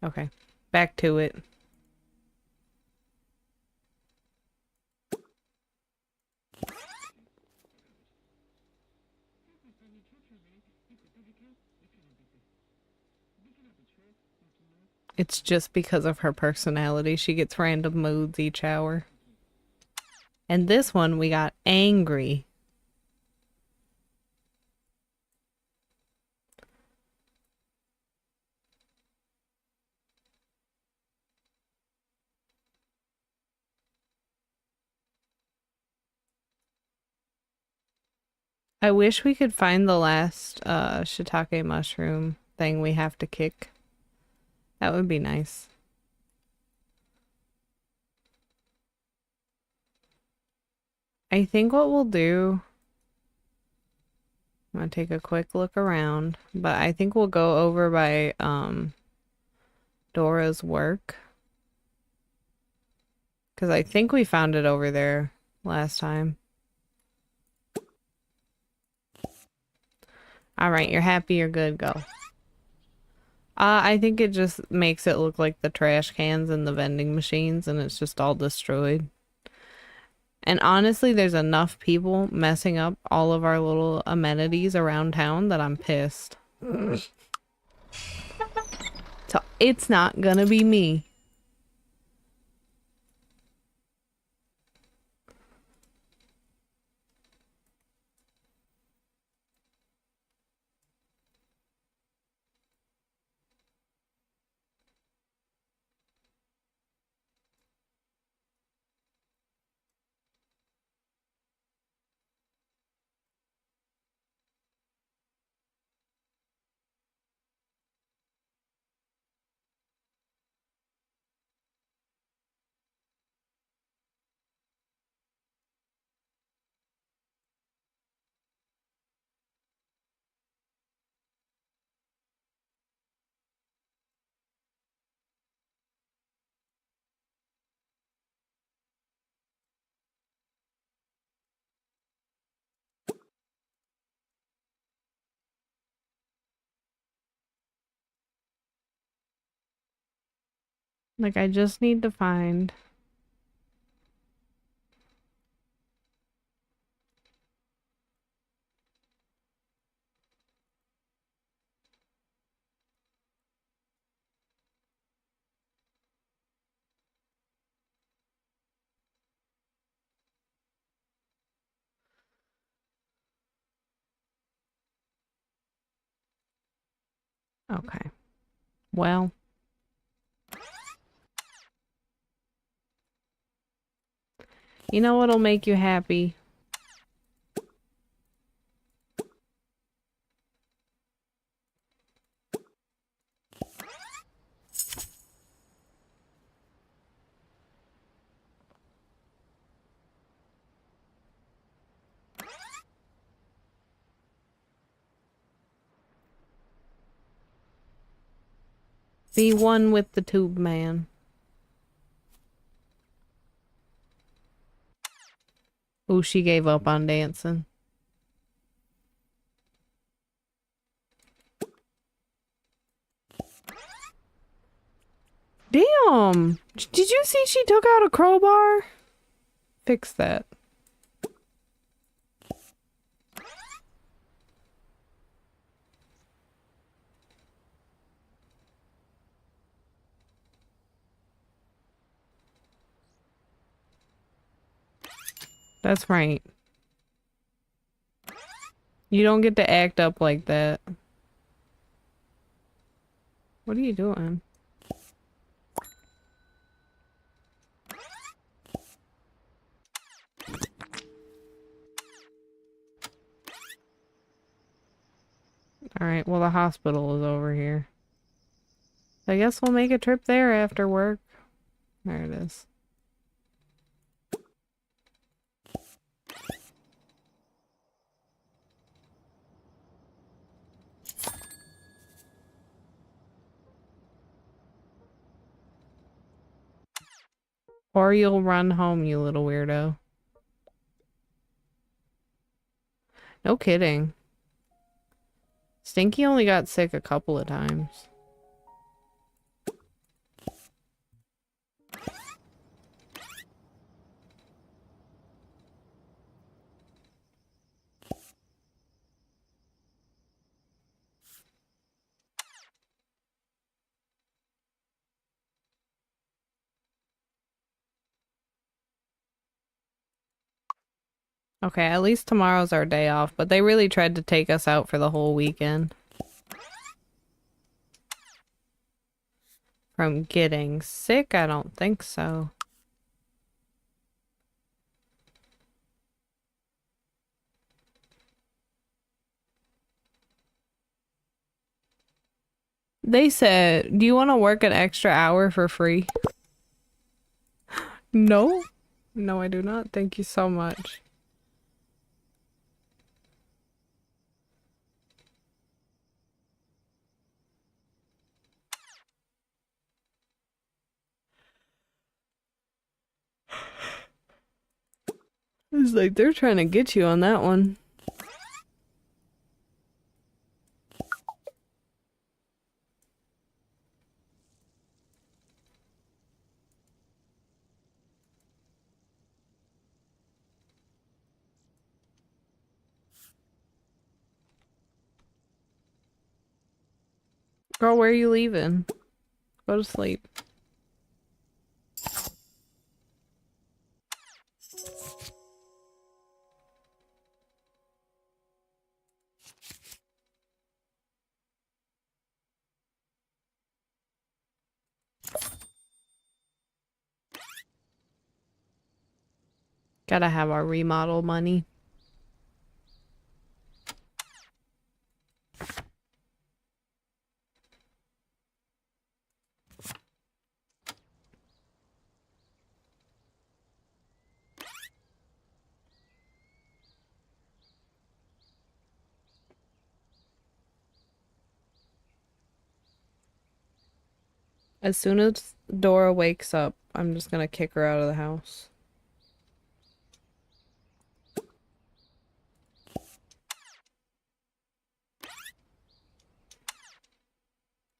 Okay, back to it. It's just because of her personality. She gets random moods each hour. And this one, we got angry. I wish we could find the last shiitake mushroom thing we have to kick. That would be nice. I think what we'll do, I'm gonna take a quick look around, but I think we'll go over by Dora's work. Because I think we found it over there last time. Alright, you're happy, you're good, go. I think it just makes it look like the trash cans and the vending machines and it's just all destroyed. And honestly, there's enough people messing up all of our little amenities around town that I'm pissed. So it's not gonna be me. Like, I just need to find... Okay. Well... You know what'll make you happy? Be one with the tube man. Ooh, she gave up on dancing. Damn! Did you see she took out a crowbar? Fix that. That's right. You don't get to act up like that. What are you doing? Alright, well the hospital is over here. I guess we'll make a trip there after work. There it is. Or you'll run home, you little weirdo. No kidding. Stinky only got sick a couple of times. Okay, at least tomorrow's our day off, but they really tried to take us out for the whole weekend. From getting sick? I don't think so. They said, do you want to work an extra hour for free? No? No, I do not. Thank you so much. It's like they're trying to get you on that one. Girl, where are you leaving? Go to sleep. Gotta have our remodel money. As soon as Dora wakes up, I'm just gonna kick her out of the house.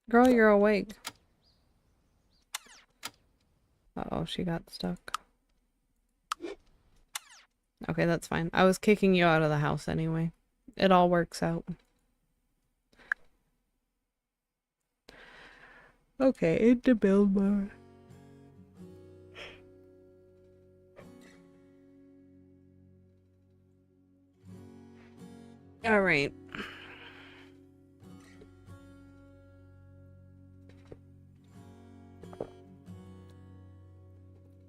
Girl, you're awake. Uh-oh, she got stuck. Okay, that's fine. I was kicking you out of the house anyway. It all works out. Okay, into build mode. Alright.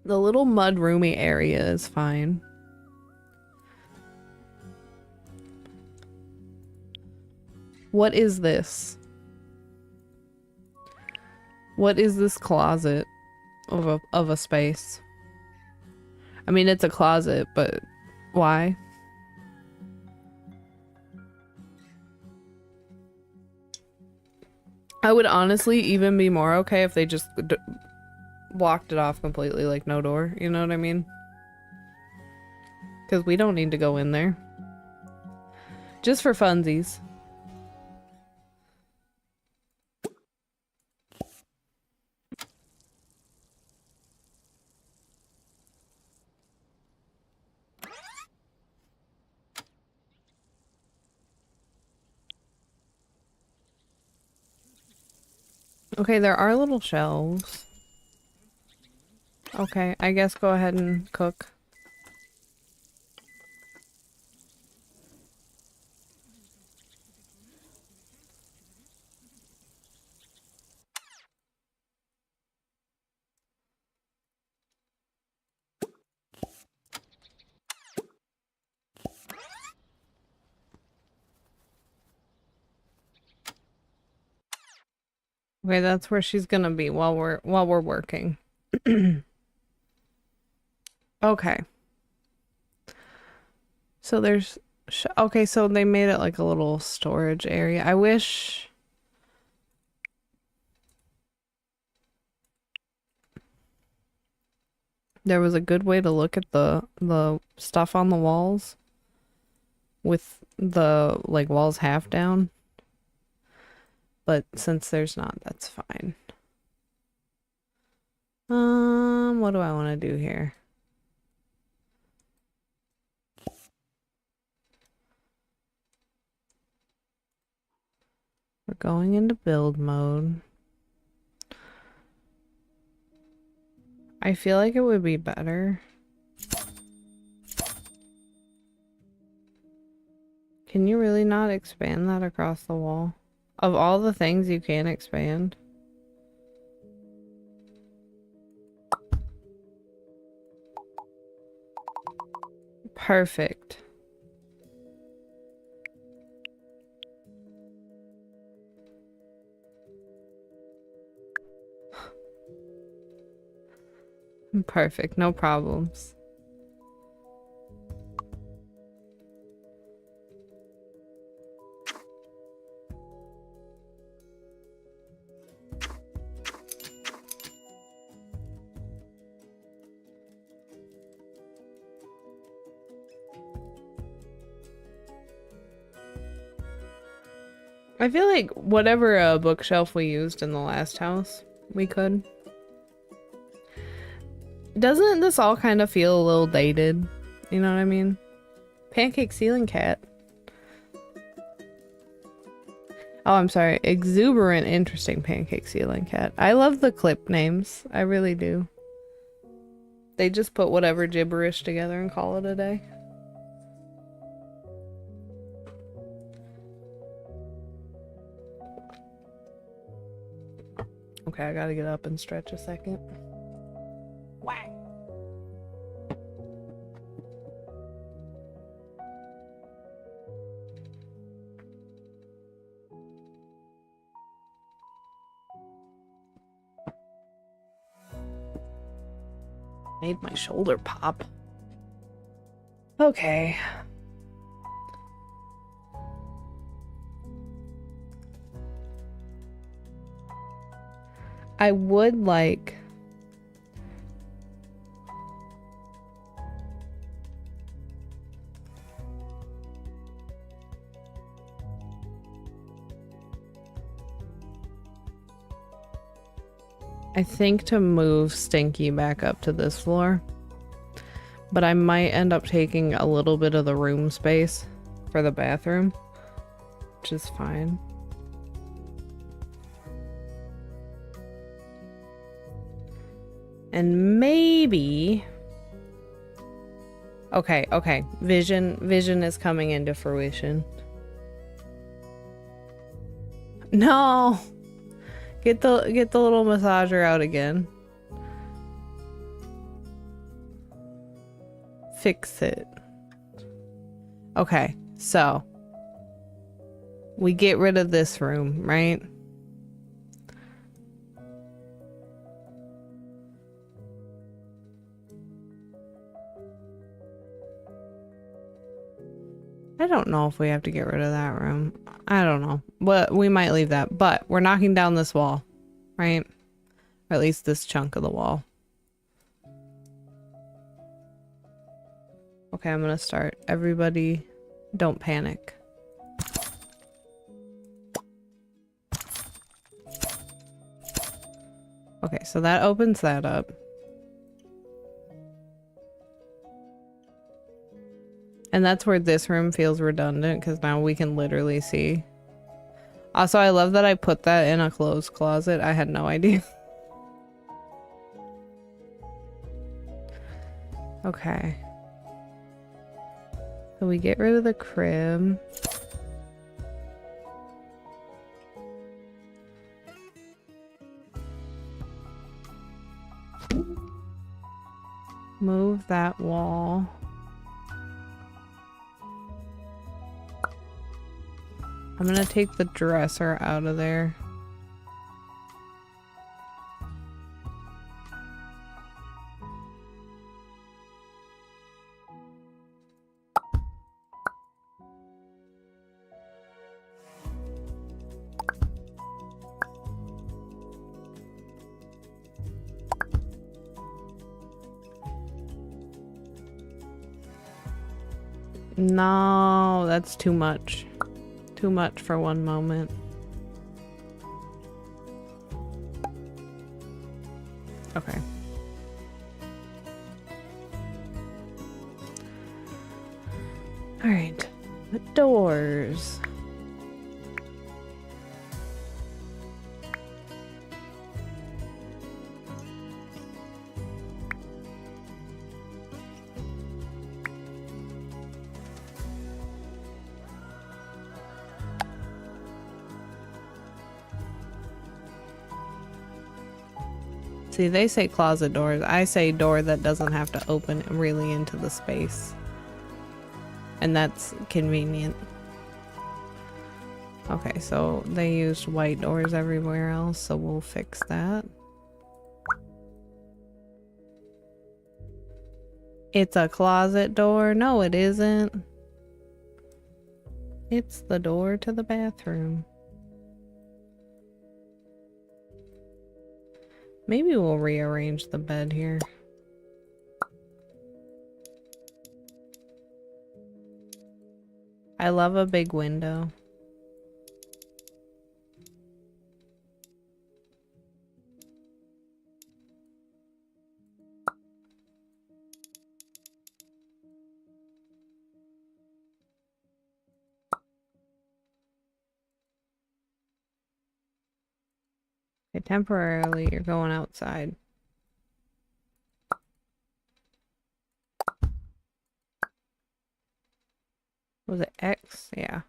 The little mud roomy area is fine. What is this? What is this closet of a space? I mean, it's a closet, but why? I would honestly even be more okay if they just blocked it off completely, like no door, you know what I mean? Because we don't need to go in there. Just for funsies. Okay, there are little shelves. Okay, I guess go ahead and cook. Okay, that's where she's gonna be while we're working. Okay. So there's okay, so they made it like a little storage area. I wish there was a good way to look at the stuff on the walls with the like walls half down. But since there's not, that's fine. What do I want to do here? We're going into build mode. I feel like it would be better. Can you really not expand that across the wall? Of all the things you can expand. Perfect. Perfect, no problems. I feel like whatever bookshelf we used in the last house, we could. Doesn't this all kind of feel a little dated? You know what I mean? Pancake ceiling cat. Oh, I'm sorry. Exuberant, interesting pancake ceiling cat. I love the clip names. I really do. They just put whatever gibberish together and call it a day. Okay, I gotta get up and stretch a second. Whack. Made my shoulder pop. Okay. I would like I think to move Stinky back up to this floor, but I might end up taking a little bit of the room space for the bathroom, which is fine. And maybe... Okay. Vision is coming into fruition. No! Get the little massager out again. Fix it. Okay, so we get rid of this room, right? I don't know if we have to get rid of that room. I don't know. But we might leave that. But we're knocking down this wall, right? Or at least this chunk of the wall. Okay, I'm gonna start. Everybody, don't panic. Okay, so that opens that up. And that's where this room feels redundant, because now we can literally see. Also, I love that I put that in a clothes closet. I had no idea. Okay. So we get rid of the crib. Move that wall. I'm gonna take the dresser out of there. No, that's too much. Too much for one moment. Okay. Alright. The doors. See, they say closet doors. I say door that doesn't have to open really into the space. And that's convenient. Okay, so they used white doors everywhere else, so we'll fix that. It's a closet door. No, it isn't. It's the door to the bathroom. Maybe we'll rearrange the bed here. I love a big window. Okay, temporarily, you're going outside. Was it X? Yeah.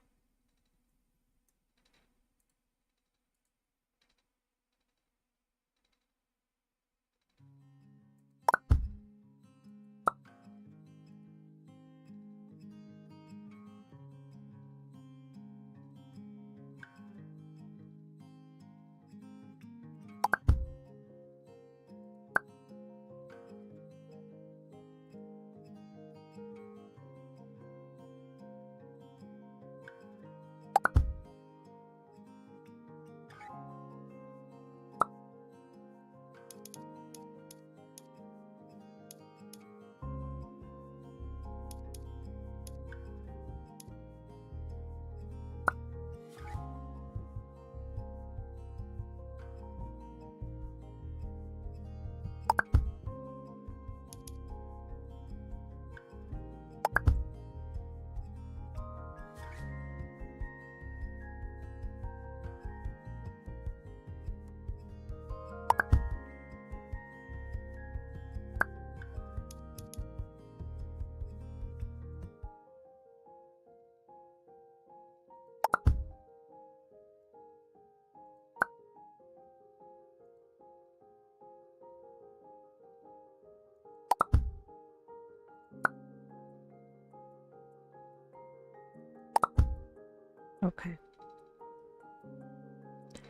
Okay.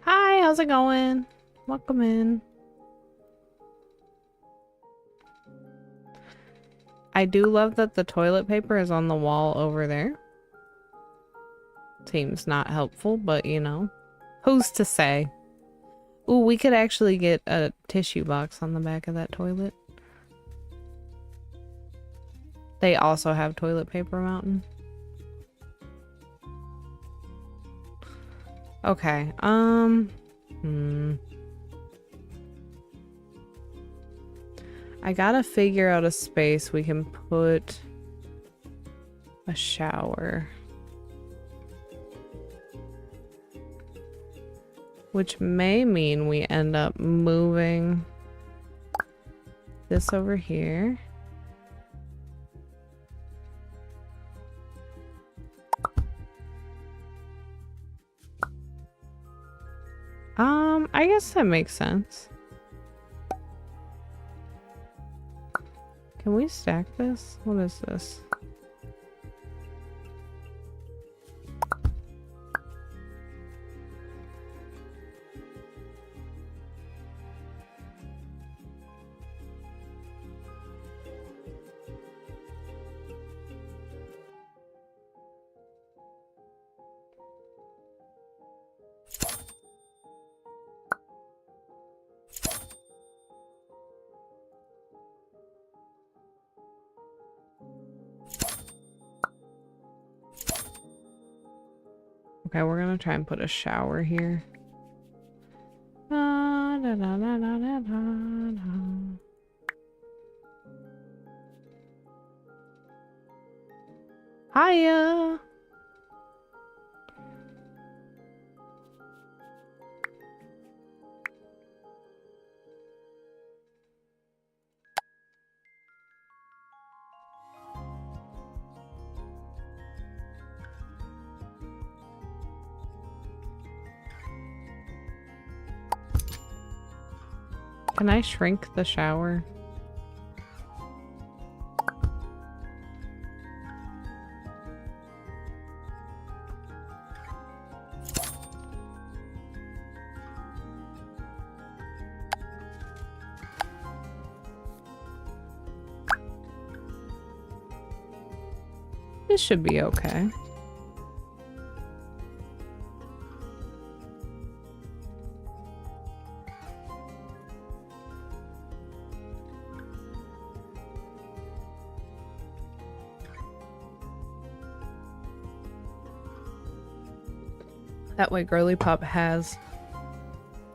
Hi, how's it going? Welcome in. I do love that the toilet paper is on the wall over there. Seems not helpful, but you know. Who's to say? Ooh, we could actually get a tissue box on the back of that toilet. They also have toilet paper mountain. Okay, I gotta figure out a space we can put a shower. Which may mean we end up moving this over here. I guess that makes sense. Can we stack this? What is this? Okay, we're gonna try and put a shower here. Da, da, da, da, da, da, da. Hiya! Can I shrink the shower? This should be okay. That way Girly Pop has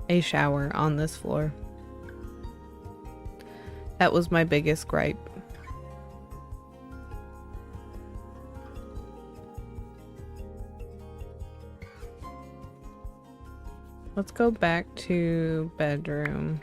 a shower on this floor. That was my biggest gripe. Let's go back to bedroom.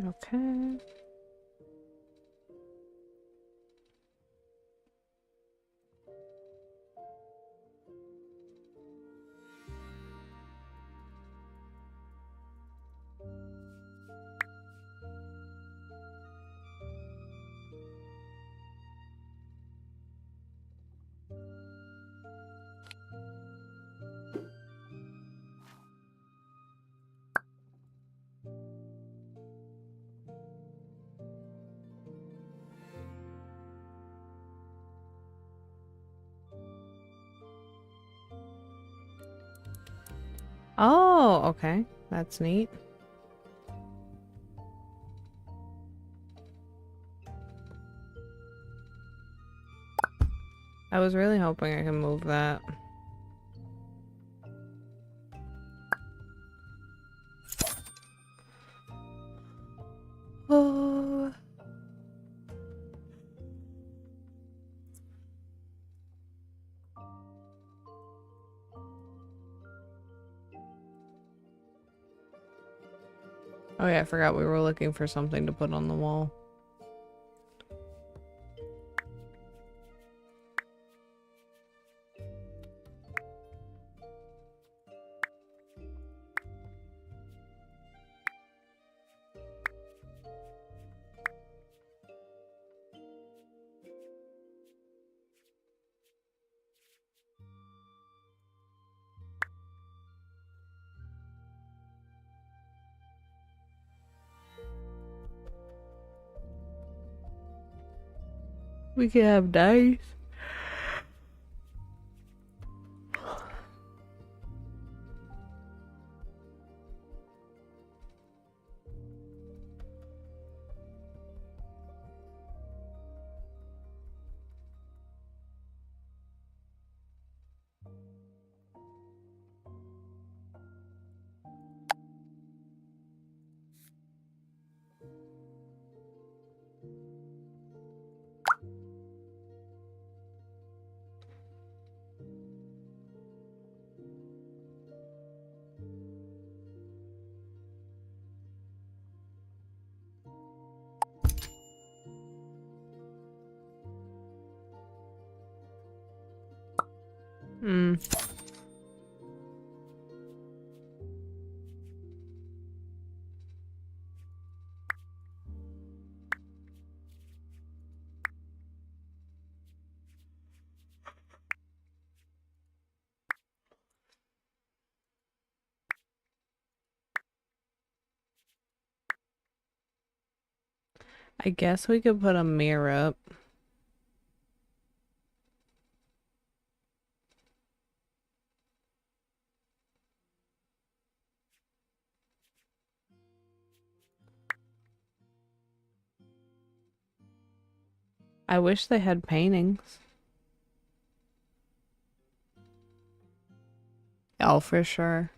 Okay. Oh, okay. That's neat. I was really hoping I could move that. Oh. Oh yeah, I forgot we were looking for something to put on the wall. We could have dice. Hmm. I guess we could put a mirror up. I wish they had paintings. Oh, for sure.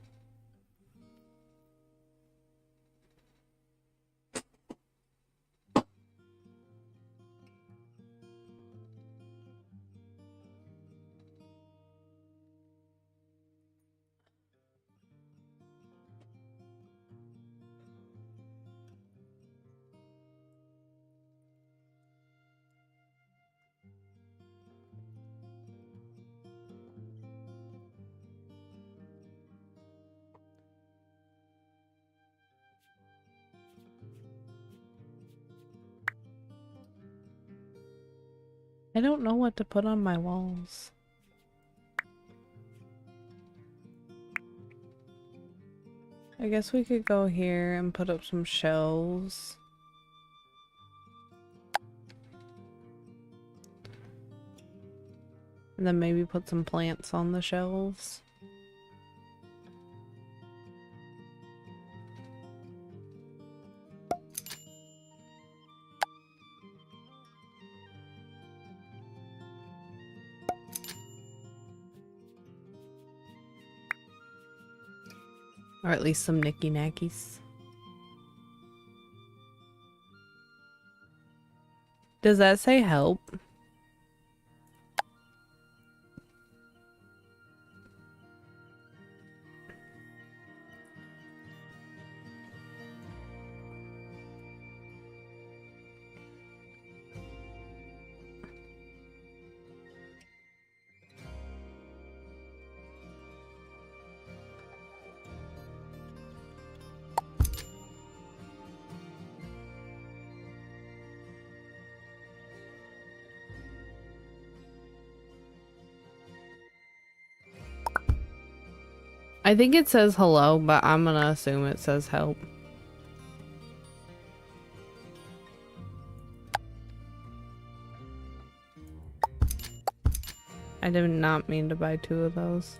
I don't know what to put on my walls. I guess we could go here and put up some shelves. And then maybe put some plants on the shelves. Or at least some knicky knackies. Does that say help? I think it says hello, but I'm gonna assume it says help. I did not mean to buy 2 of those.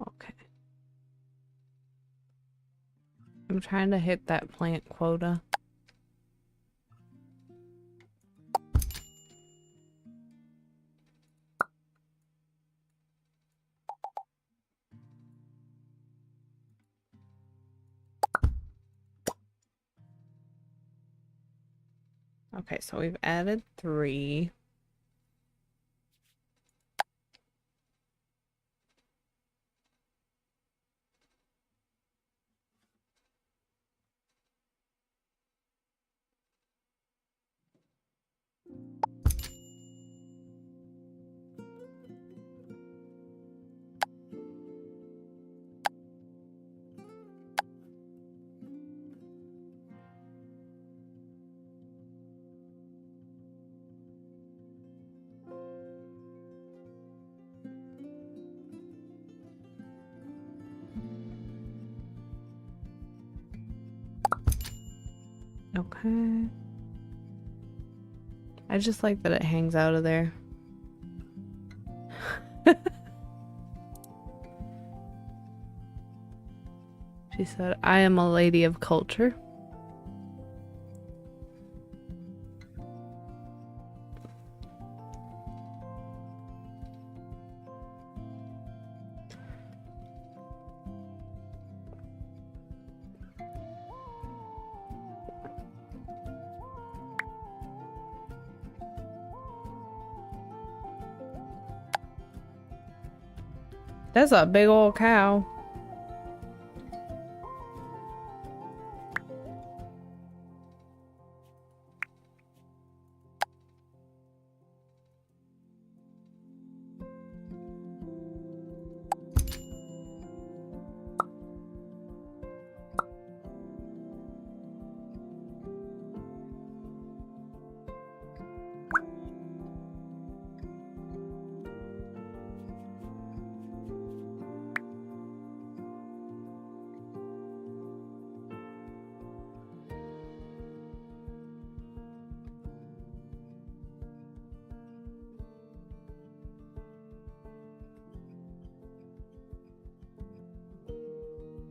Okay. I'm trying to hit that plant quota. Okay, so we've added 3. Okay. I just like that it hangs out of there. She said, I am a lady of culture. That's a big old cow.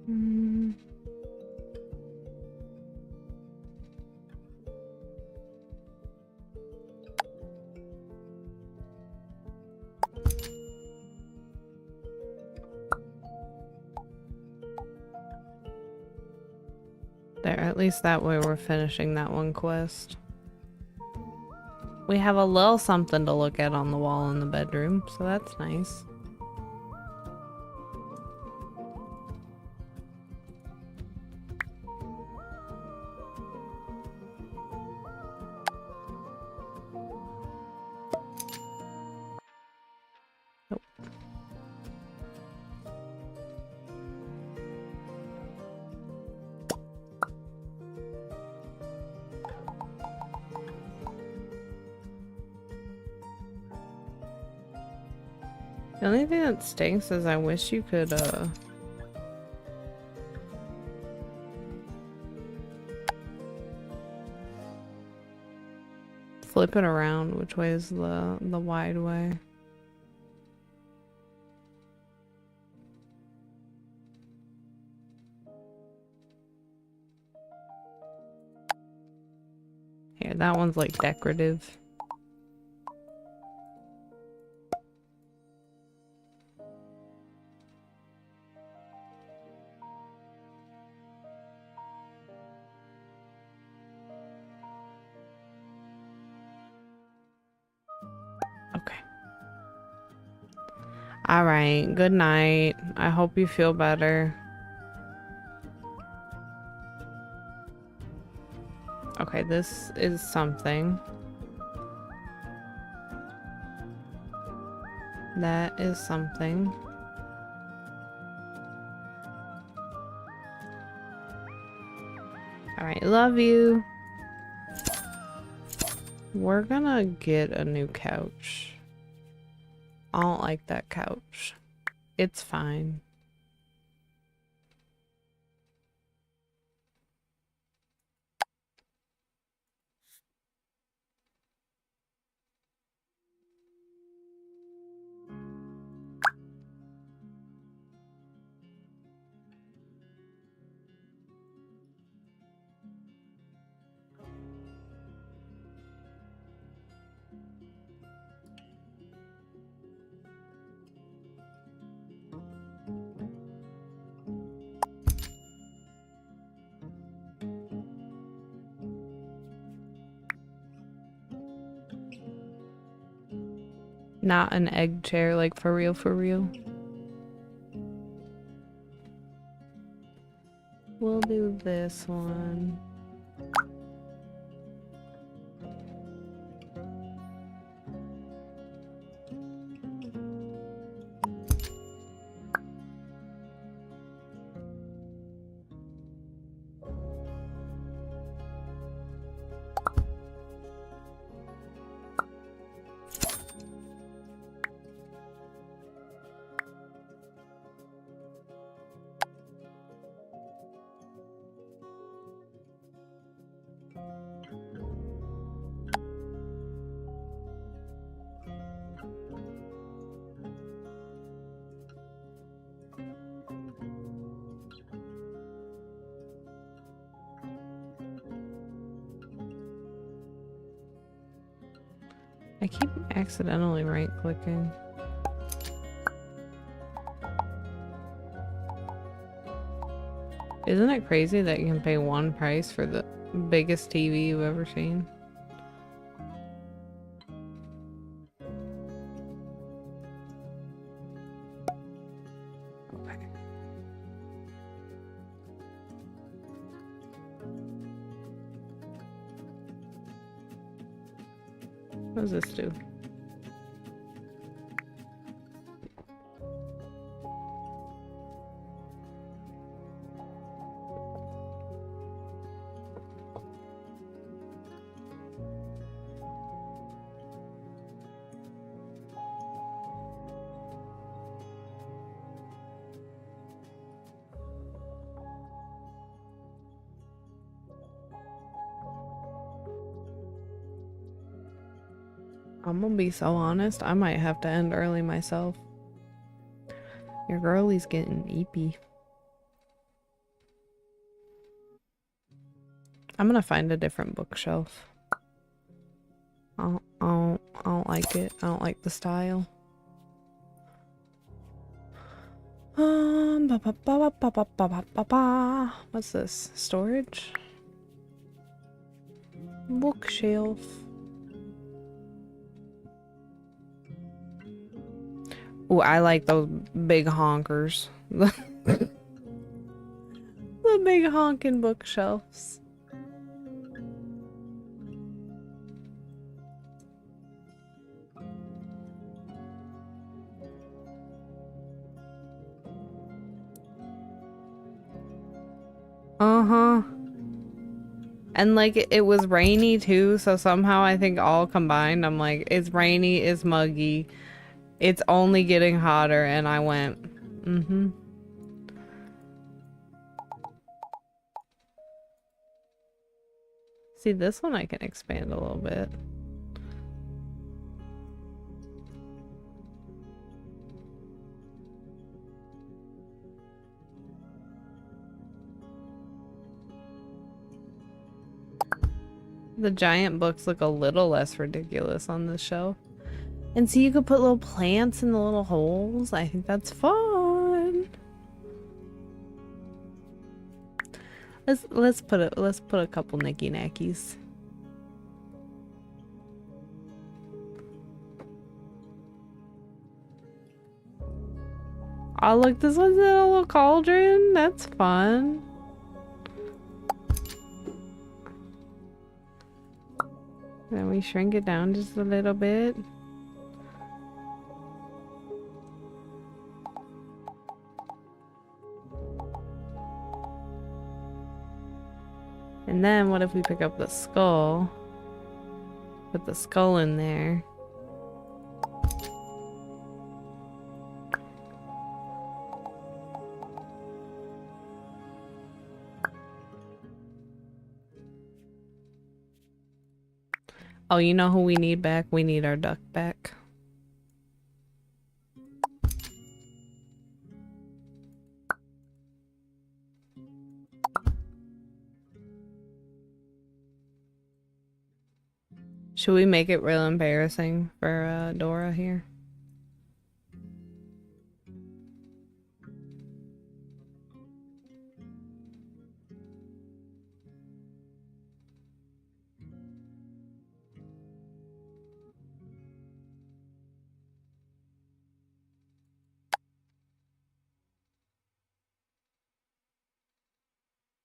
Mm. There, at least that way we're finishing that one quest. We have a little something to look at on the wall in the bedroom, so that's nice. Nope. The only thing that stinks is I wish you could, flip it around. Which way is the wide way? Here, that one's like decorative. Okay. All right. Good night. I hope you feel better. Okay, this is something. That is something. All right, love you. We're gonna get a new couch. I don't like that couch. It's fine. Not an egg chair, like for real, for real. We'll do this one. I keep accidentally right-clicking. Isn't it crazy that you can pay one price for the biggest TV you've ever seen? What does this do? I'm gonna be so honest, I might have to end early myself. Your girlie's getting eepy. I'm gonna find a different bookshelf. I don't like it. I don't like the style. What's this? Storage? Bookshelf. Oh, I like those big honkers. The big honking bookshelves. Uh-huh. And like it was rainy too, so somehow I think all combined, I'm like, it's rainy, it's muggy, it's only getting hotter, and I went, mm-hmm. See, this one I can expand a little bit. The giant books look a little less ridiculous on this shelf. And see, you could put little plants in the little holes. I think that's fun. Let's put a couple nicky nackies. Oh look, this one's in a little cauldron. That's fun. Then we shrink it down just a little bit. And then what if we pick up the skull? Put the skull in there. Oh, you know who we need back? We need our duck back. Should we make it real embarrassing for Dora here?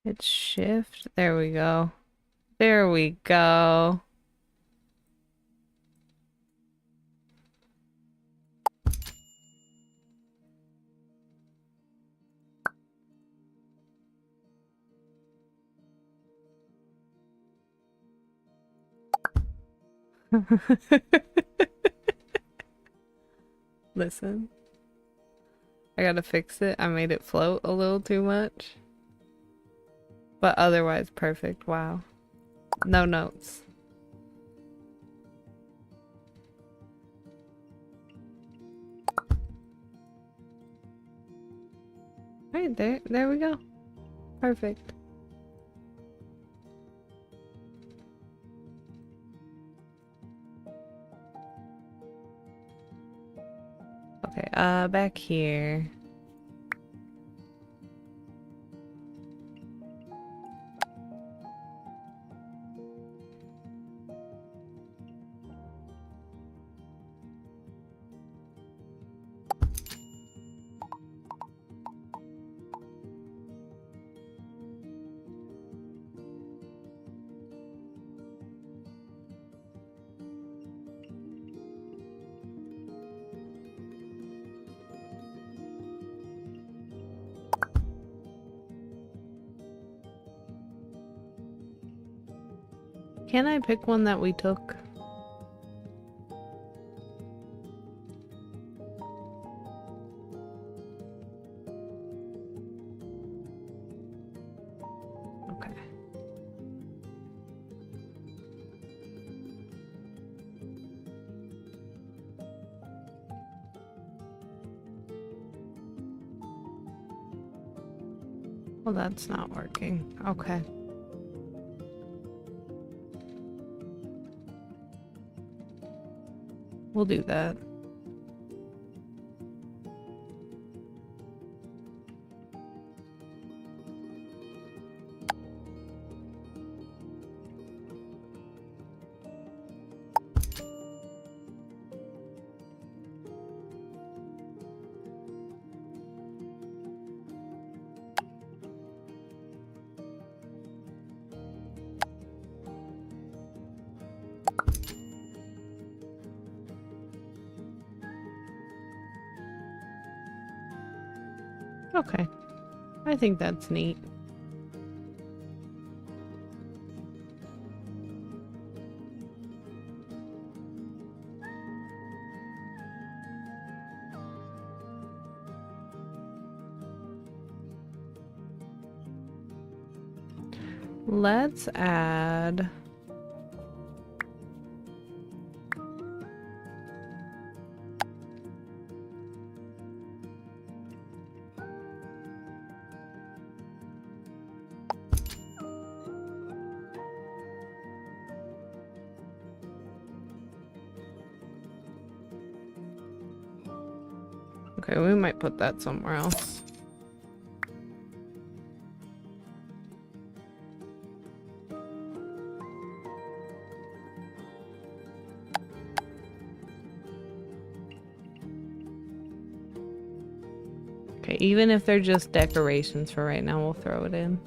It's shift. There we go. There we go. Listen. I gotta fix it. I made it float a little too much. But otherwise perfect. Wow. No notes. Alright, there we go. Perfect. Okay, back here. Can I pick one that we took? Okay. Well, that's not working. Okay. We'll do that. Okay. I think that's neat. Let's add okay, we might put that somewhere else. Okay, even if they're just decorations for right now, we'll throw it in.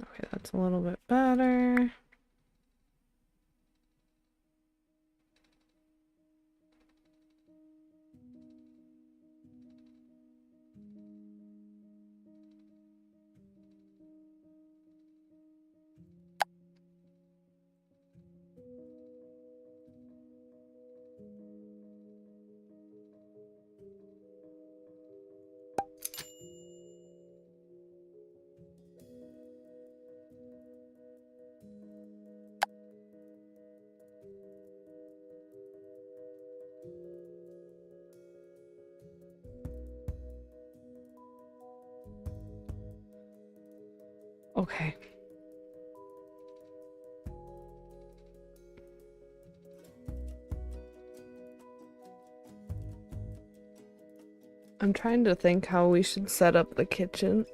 Okay, that's a little bit better. Okay. I'm trying to think how we should set up the kitchen.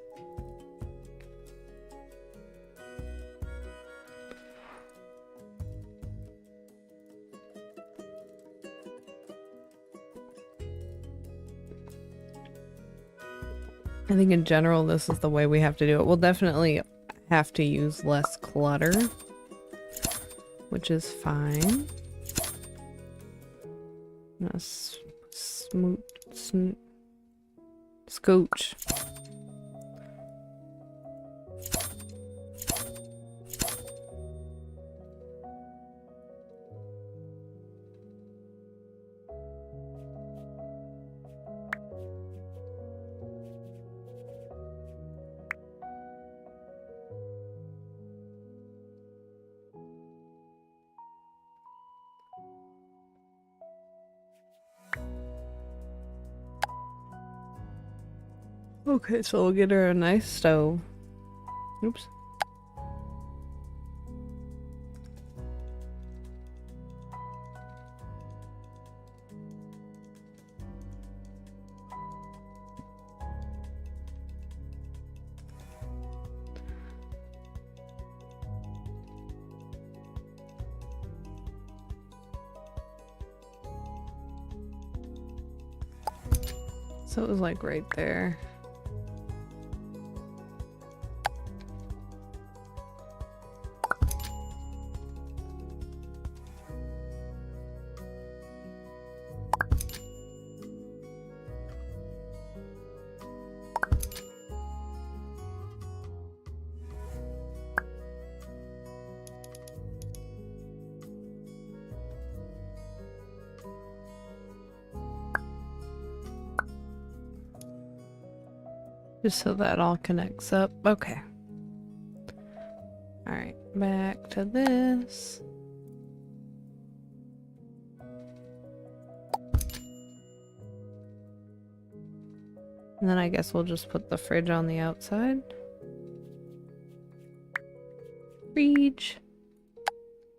I think in general this is the way we have to do it. We'll definitely have to use less clutter, which is fine. Scooch. Okay, so we'll get her a nice stove. Oops. So it was like right there. Just so that all connects up. Okay. Alright, back to this. And then I guess we'll just put the fridge on the outside. Fridge.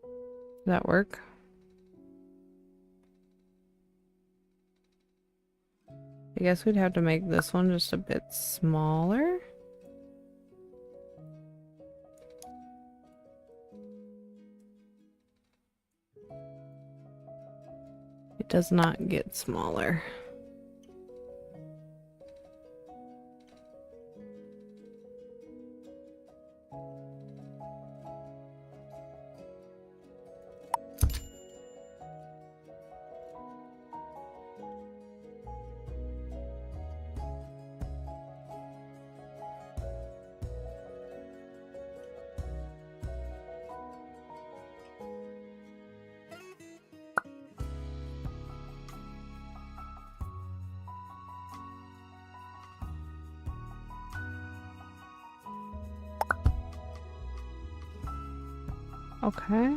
Does that work? I guess we'd have to make this one just a bit smaller. It does not get smaller. Okay.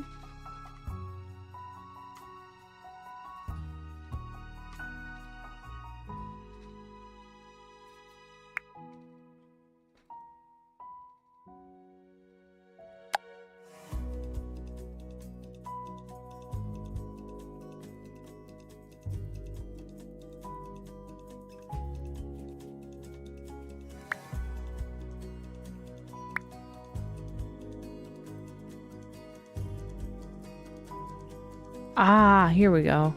Ah, here we go.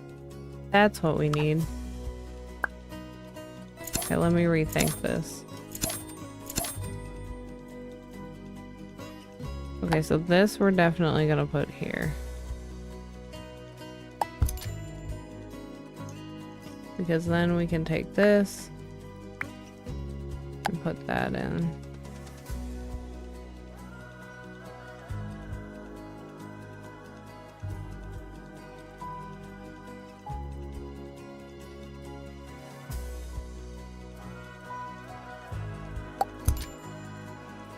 That's what we need. Okay, let me rethink this. Okay, so this we're definitely gonna put here. Because then we can take this and put that in.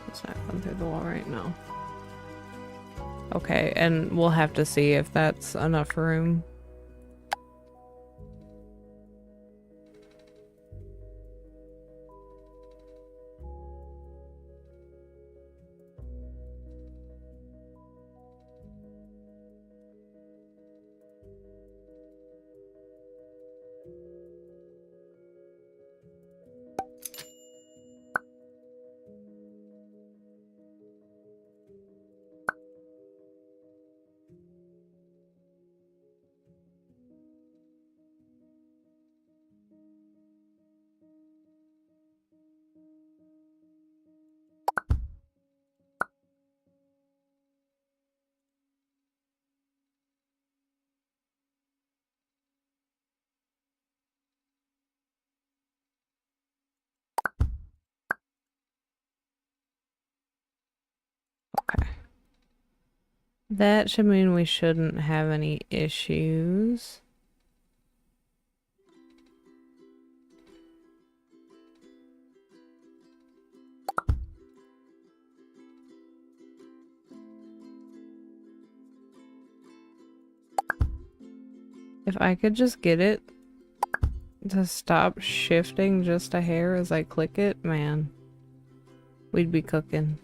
It's not going through the wall right now. Okay, and we'll have to see if that's enough room. Okay. That should mean we shouldn't have any issues. If I could just get it to stop shifting just a hair as I click it, man, we'd be cooking.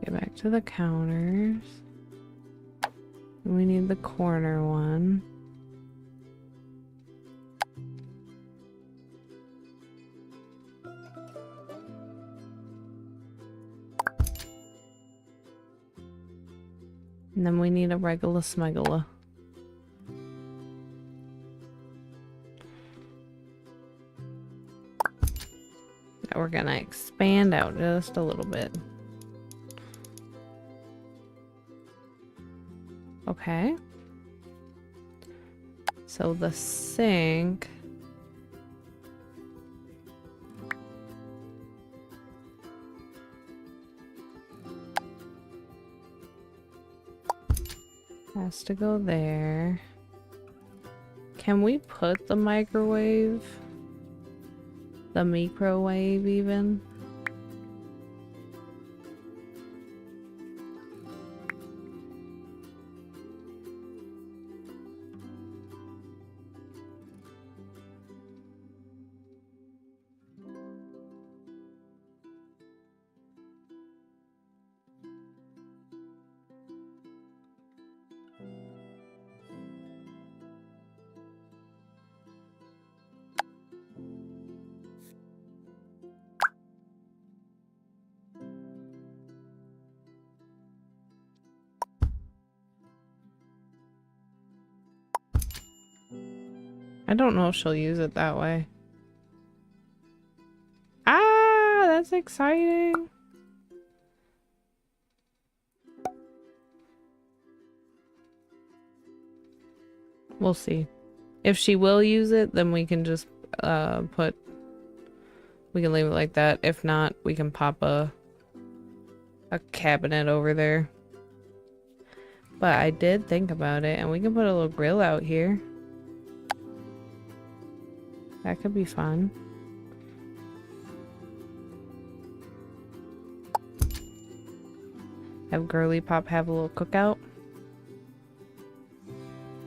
Okay, back to the counters. We need the corner one. And then we need a regular smegula. That we're gonna expand out just a little bit. Okay. So the sink. Has to go there. Can we put the microwave? The microwave even? I don't know if she'll use it that way. Ah, that's exciting. We'll see. If she will use it, then we can just we can leave it like that. If not, we can pop a cabinet over there. But I did think about it, and we can put a little grill out here. That could be fun. Have Girly Pop have a little cookout.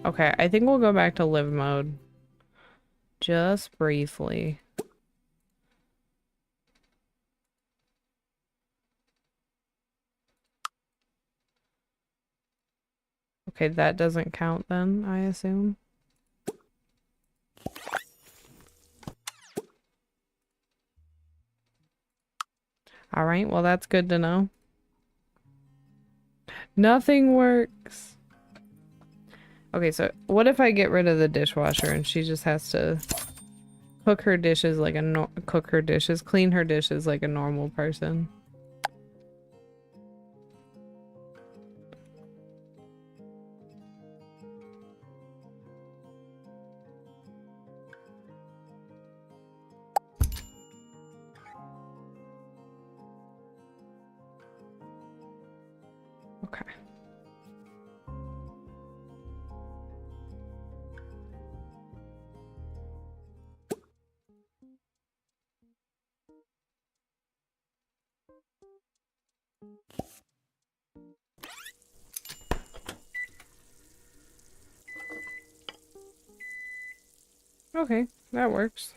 Okay, I think we'll go back to live mode. Just briefly. Okay, that doesn't count then, I assume. Alright, well that's good to know. Nothing works. Okay, so what if I get rid of the dishwasher and she just has to cook her dishes like a clean her dishes like a normal person? Okay. Okay, that works.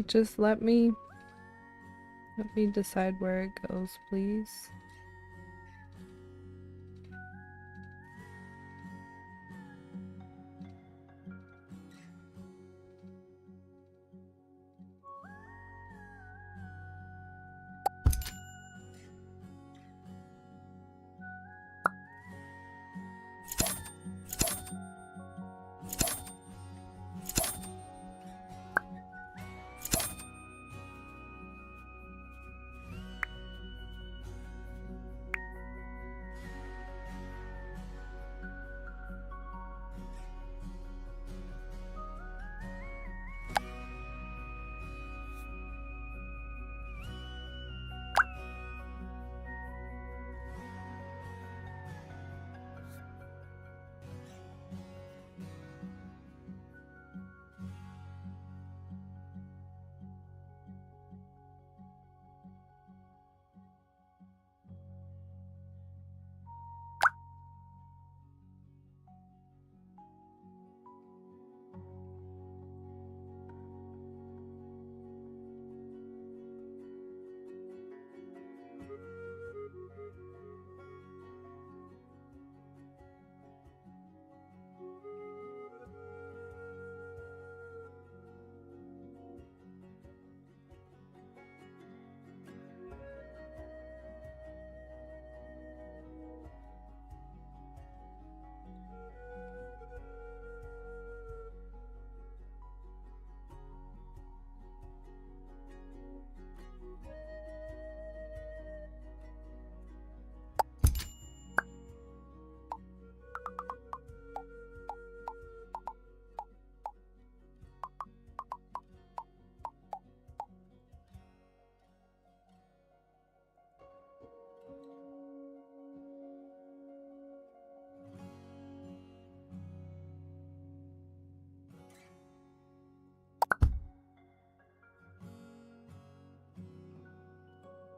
Just let me decide where it goes, please.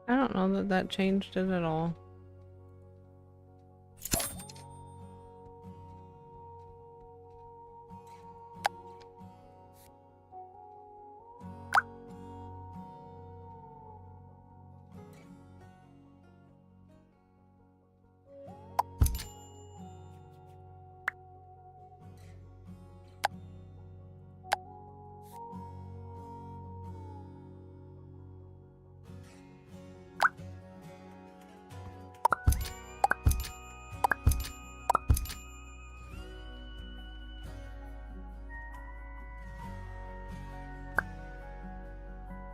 I don't know that that changed it at all.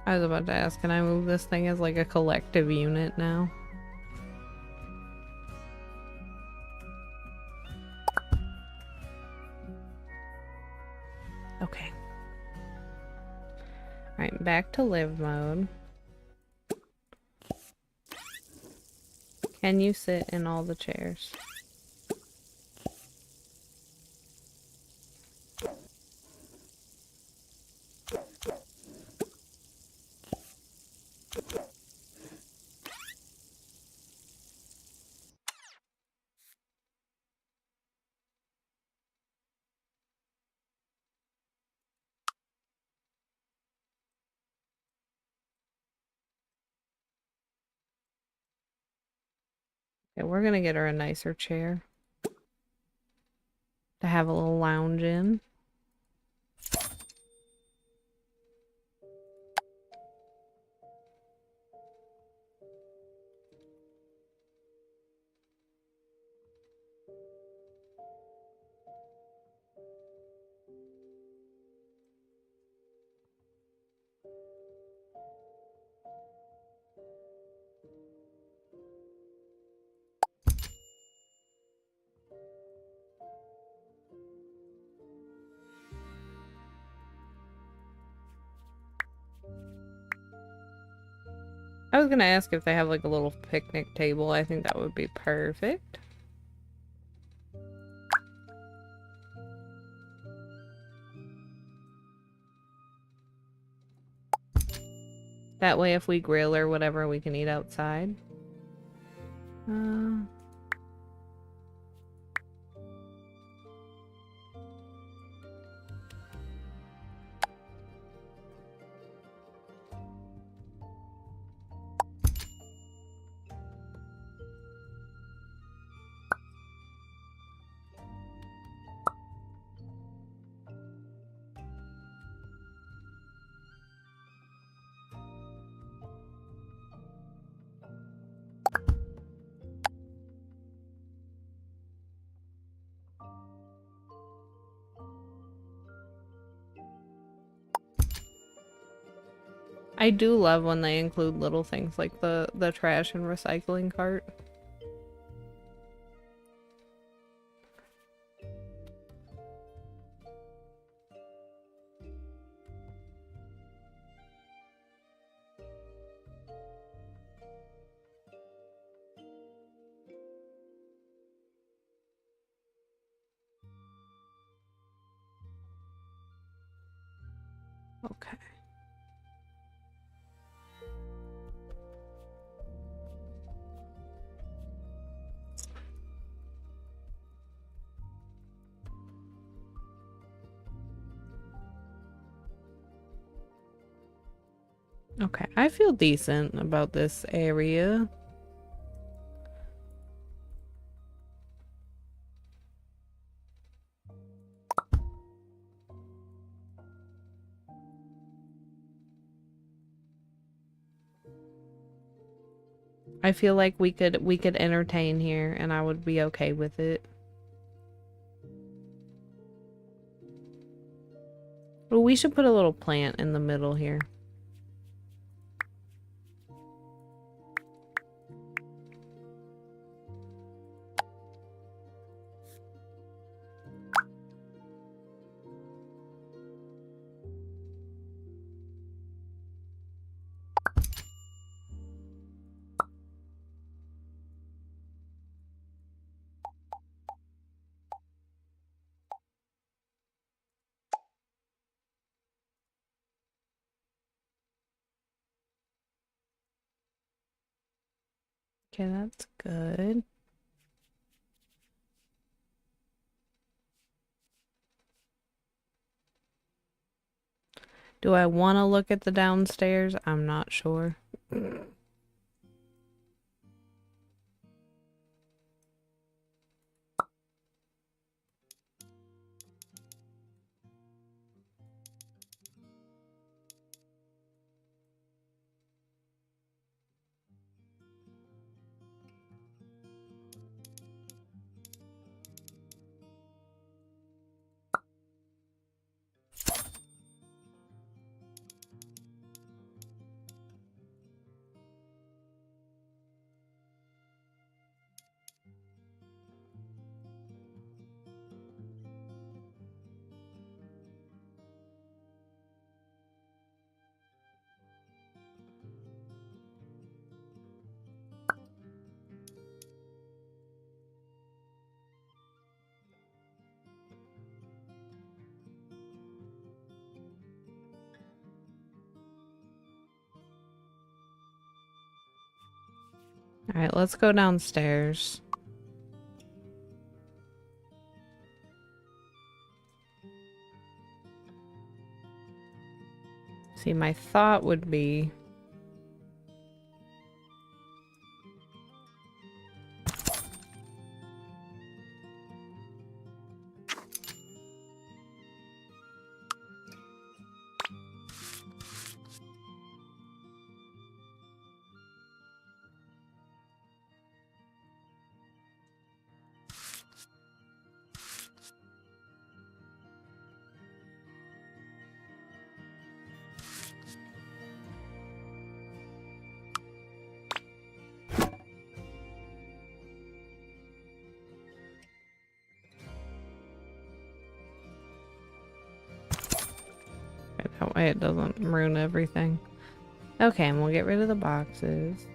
I was about to ask, can I move this thing as like a collective unit now? Okay. Alright, back to live mode. Can you sit in all the chairs? Okay, we're gonna get her a nicer chair to have a little lounge in. I was gonna ask if they have like a little picnic table. I think that would be perfect. That way if we grill or whatever, we can eat outside. Uh, I do love when they include little things like the trash and recycling cart. Okay. Okay, I feel decent about this area. I feel like we could entertain here and I would be okay with it. Well, we should put a little plant in the middle here. Okay, that's good. Do I want to look at the downstairs? I'm not sure. All right, let's go downstairs. See, my thought would be that way it doesn't ruin everything. Okay, and we'll get rid of the boxes.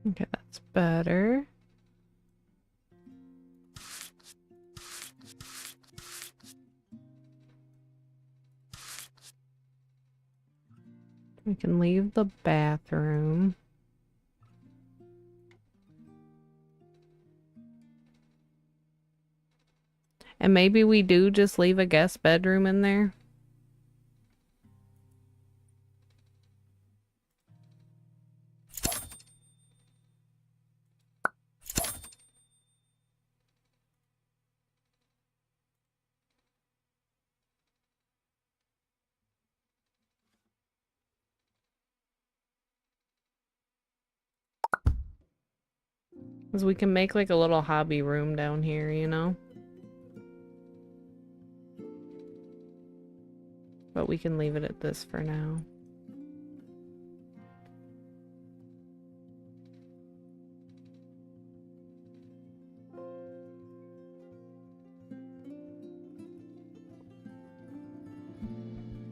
Okay, that's better. We can leave the bathroom. And maybe we do just leave a guest bedroom in there. Because we can make like a little hobby room down here, you know? But we can leave it at this for now.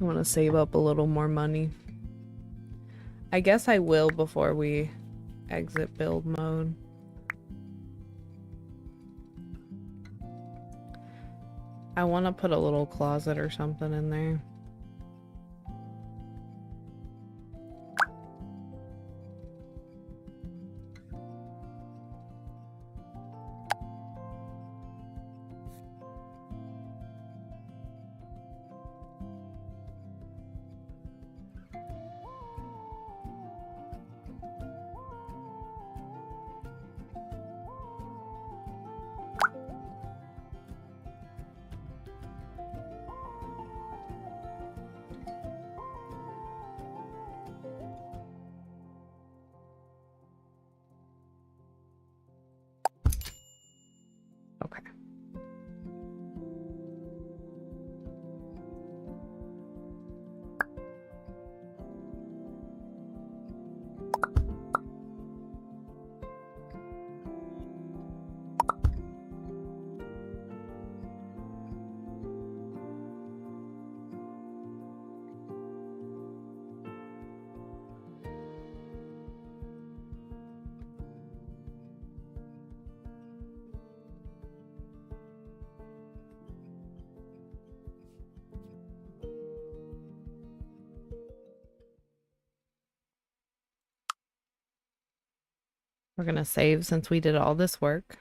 I want to save up a little more money. I guess I will before we exit build mode. I want to put a little closet or something in there. We're gonna save since we did all this work.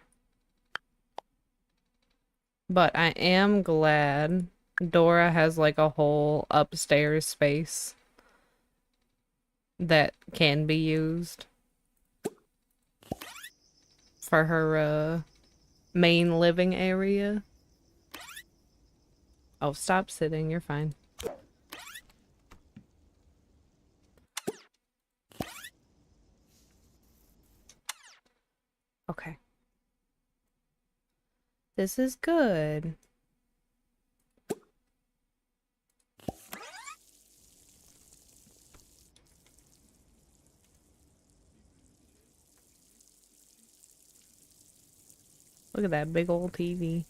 But I am glad Dora has like a whole upstairs space that can be used for her main living area. Oh, stop sitting, you're fine. Okay. This is good. Look at that big old TV.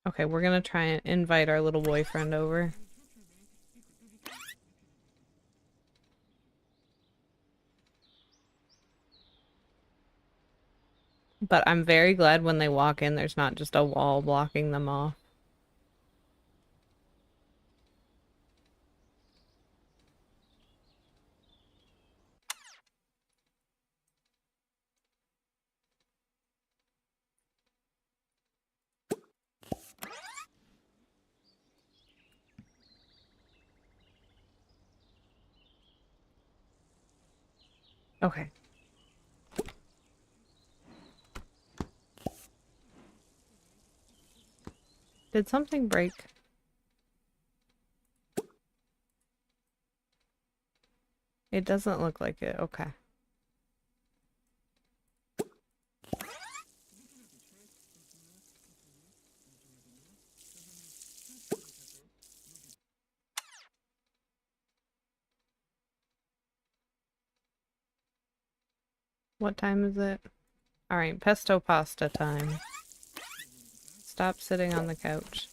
Okay, we're gonna try and invite our little boyfriend over. But I'm very glad when they walk in, there's not just a wall blocking them off. Okay. Did something break? It doesn't look like it. Okay. What time is it? Alright, pesto pasta time. Stop sitting on the couch.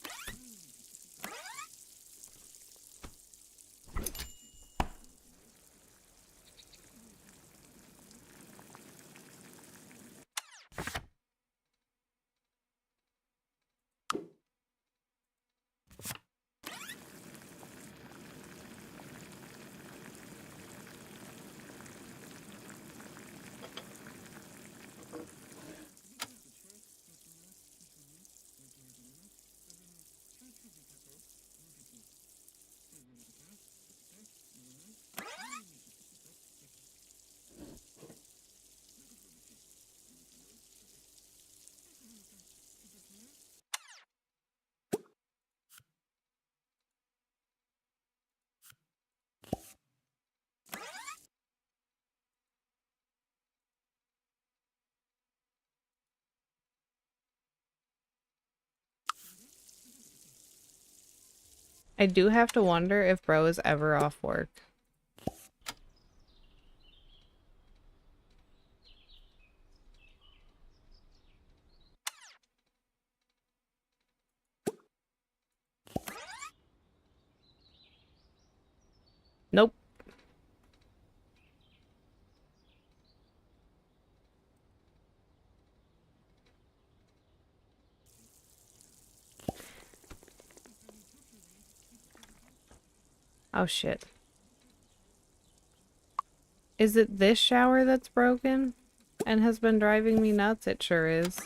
I do have to wonder if Bro is ever off work. Nope. Oh shit. Is it this shower that's broken and has been driving me nuts? It sure is.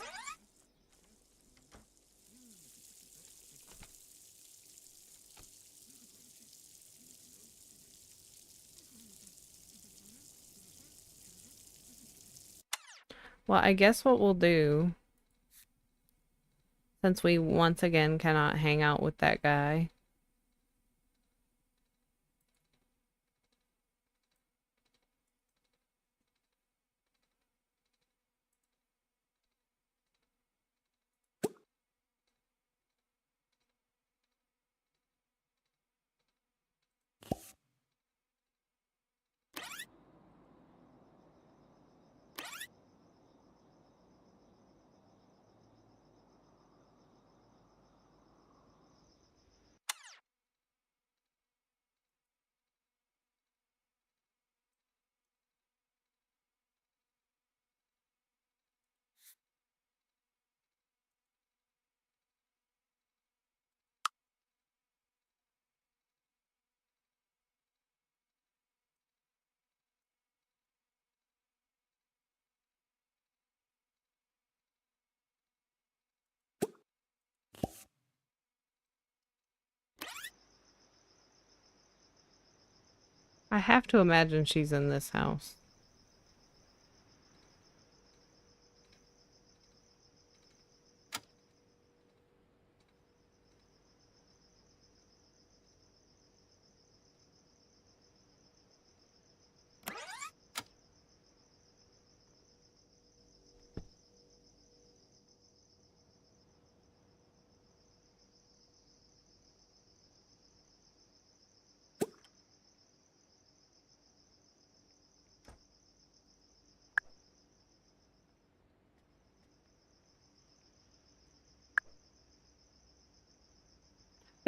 Well, I guess what we'll do, since we once again cannot hang out with that guy, I have to imagine she's in this house.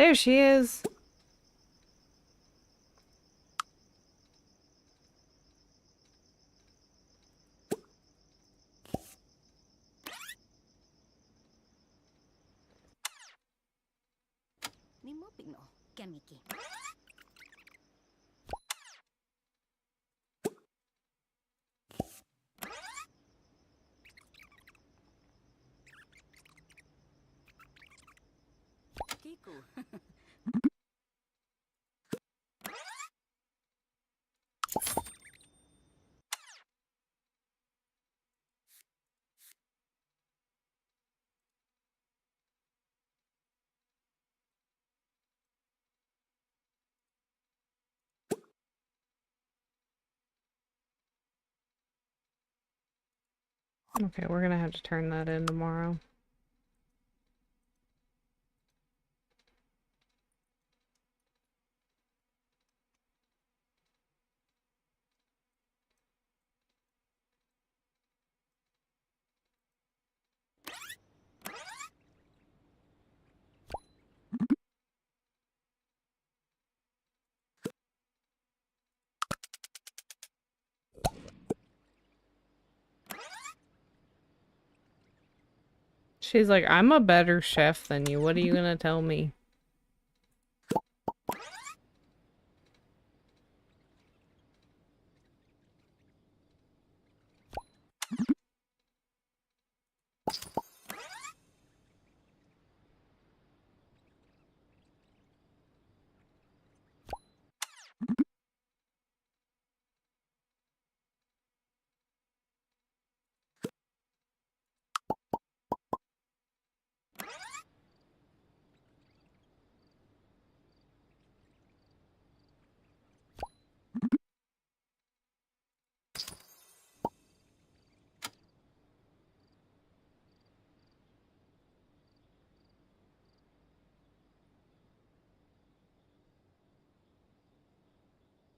There she is. Okay, we're gonna have to turn that in tomorrow. She's like, I'm a better chef than you. What are you gonna tell me?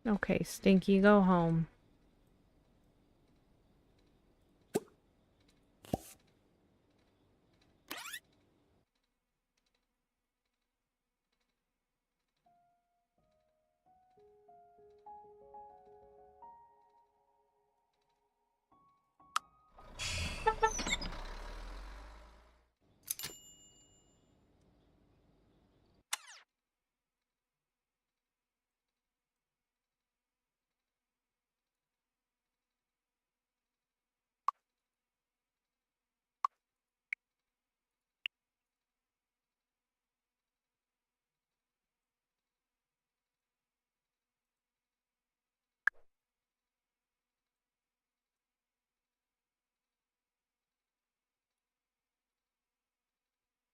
Okay, Stinky, go home.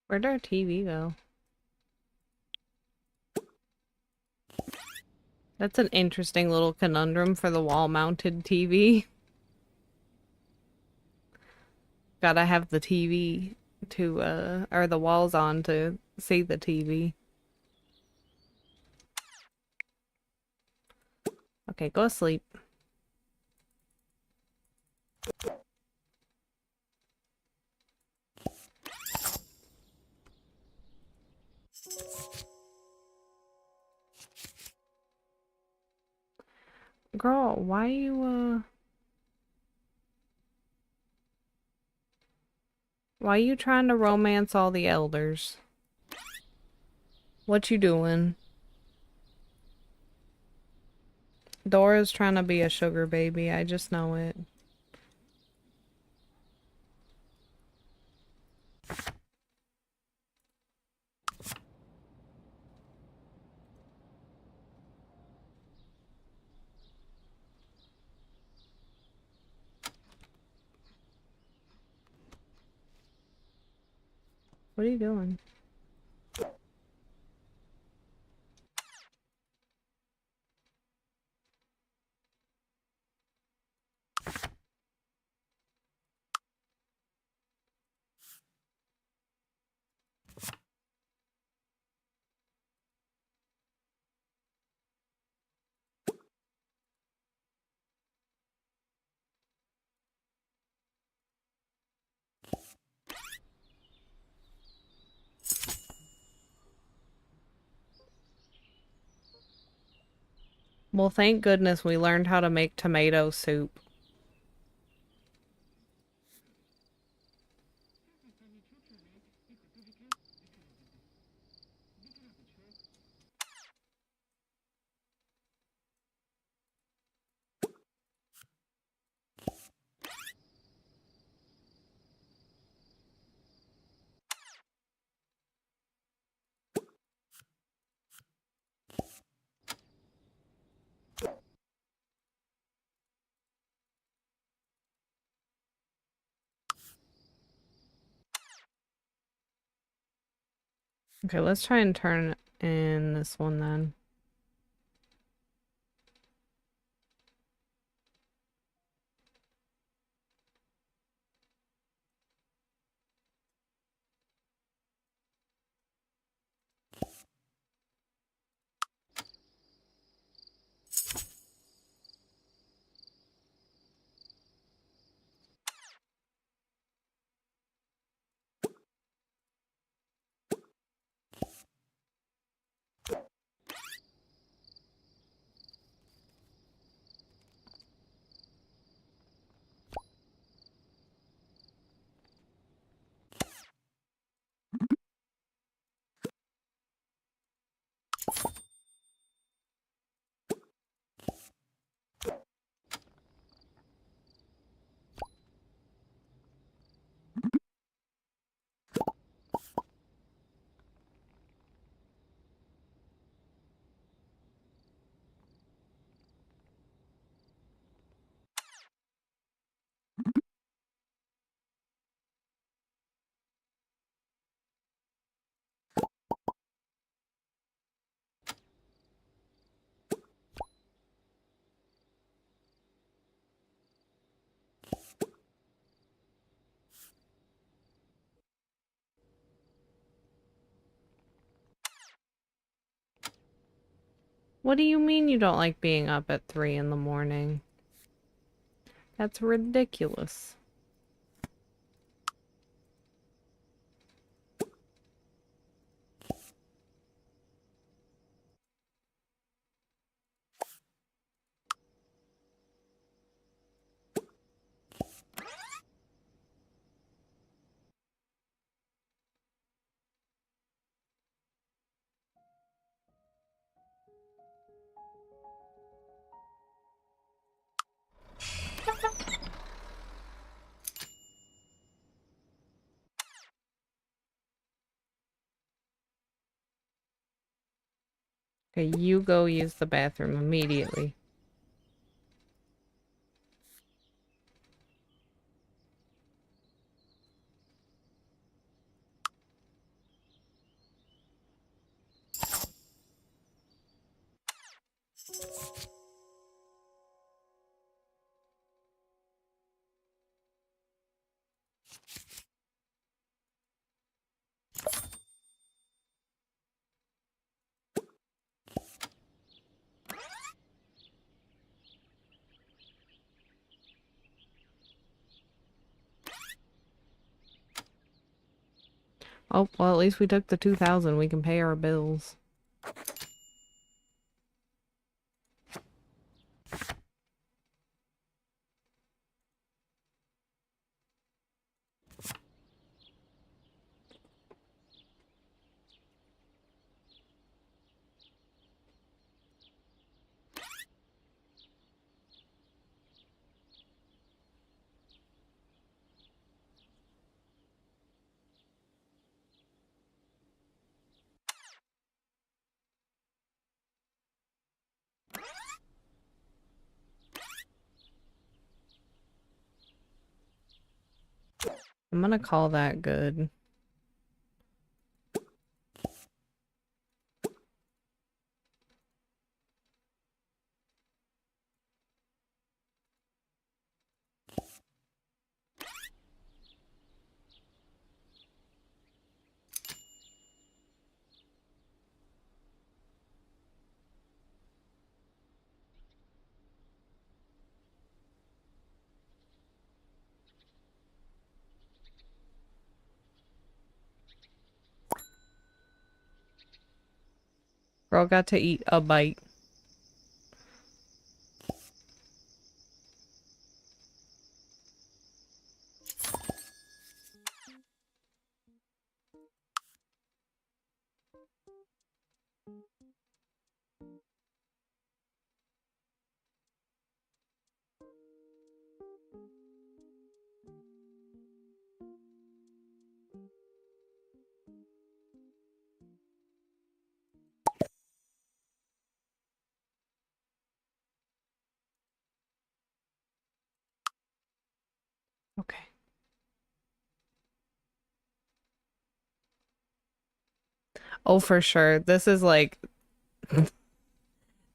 Where'd our TV go? That's an interesting little conundrum for the wall-mounted TV. Gotta have the TV to, or the walls on to see the TV. Okay, go to sleep. Girl, why you trying to romance all the elders? What you doing? Dora's trying to be a sugar baby, I just know it. What are you doing? Well, thank goodness we learned how to make tomato soup. Okay, let's try and turn in this one then. What do you mean you don't like being up at 3 in the morning? That's ridiculous. Okay, you go use the bathroom immediately. Oh, well, at least we took the 2,000. We can pay our bills. I'm gonna call that good. Girl got to eat a bite. Okay. Oh, for sure. This is like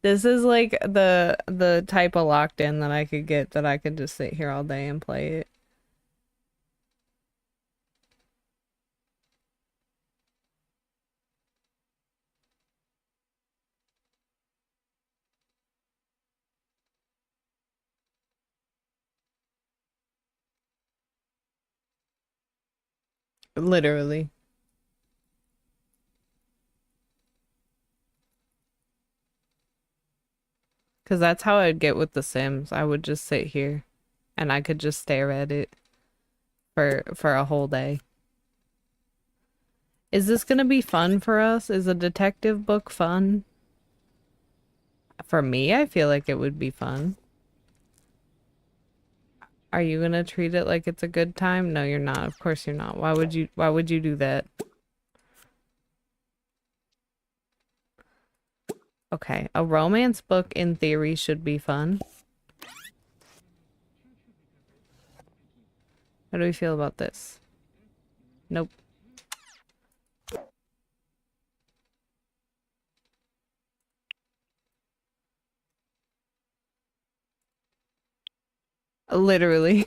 the type of locked in that I could get that I could just sit here all day and play it. Literally. Because that's how I'd get with The Sims. I would just sit here and I could just stare at it for a whole day. Is this gonna be fun for us? Is a detective book fun? For me, I feel like it would be fun. Are you gonna treat it like it's a good time? No, you're not. Of course you're not. Why would you do that? Okay, a romance book in theory should be fun. How do we feel about this? Nope. Literally.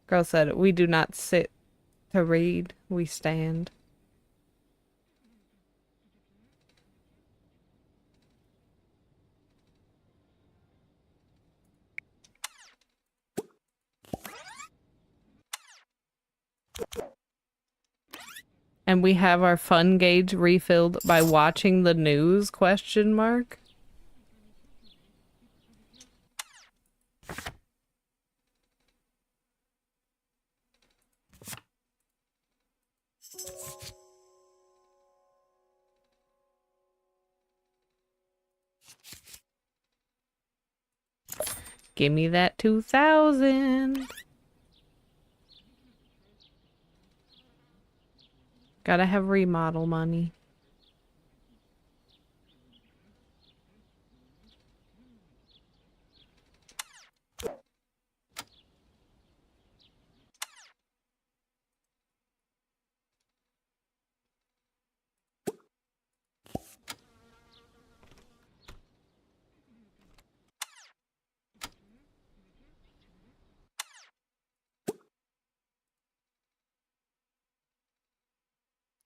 Girl said, we do not sit to read, we stand. And we have our fun gauge refilled by watching the news, question mark? Give me that 2,000. Gotta have remodel money.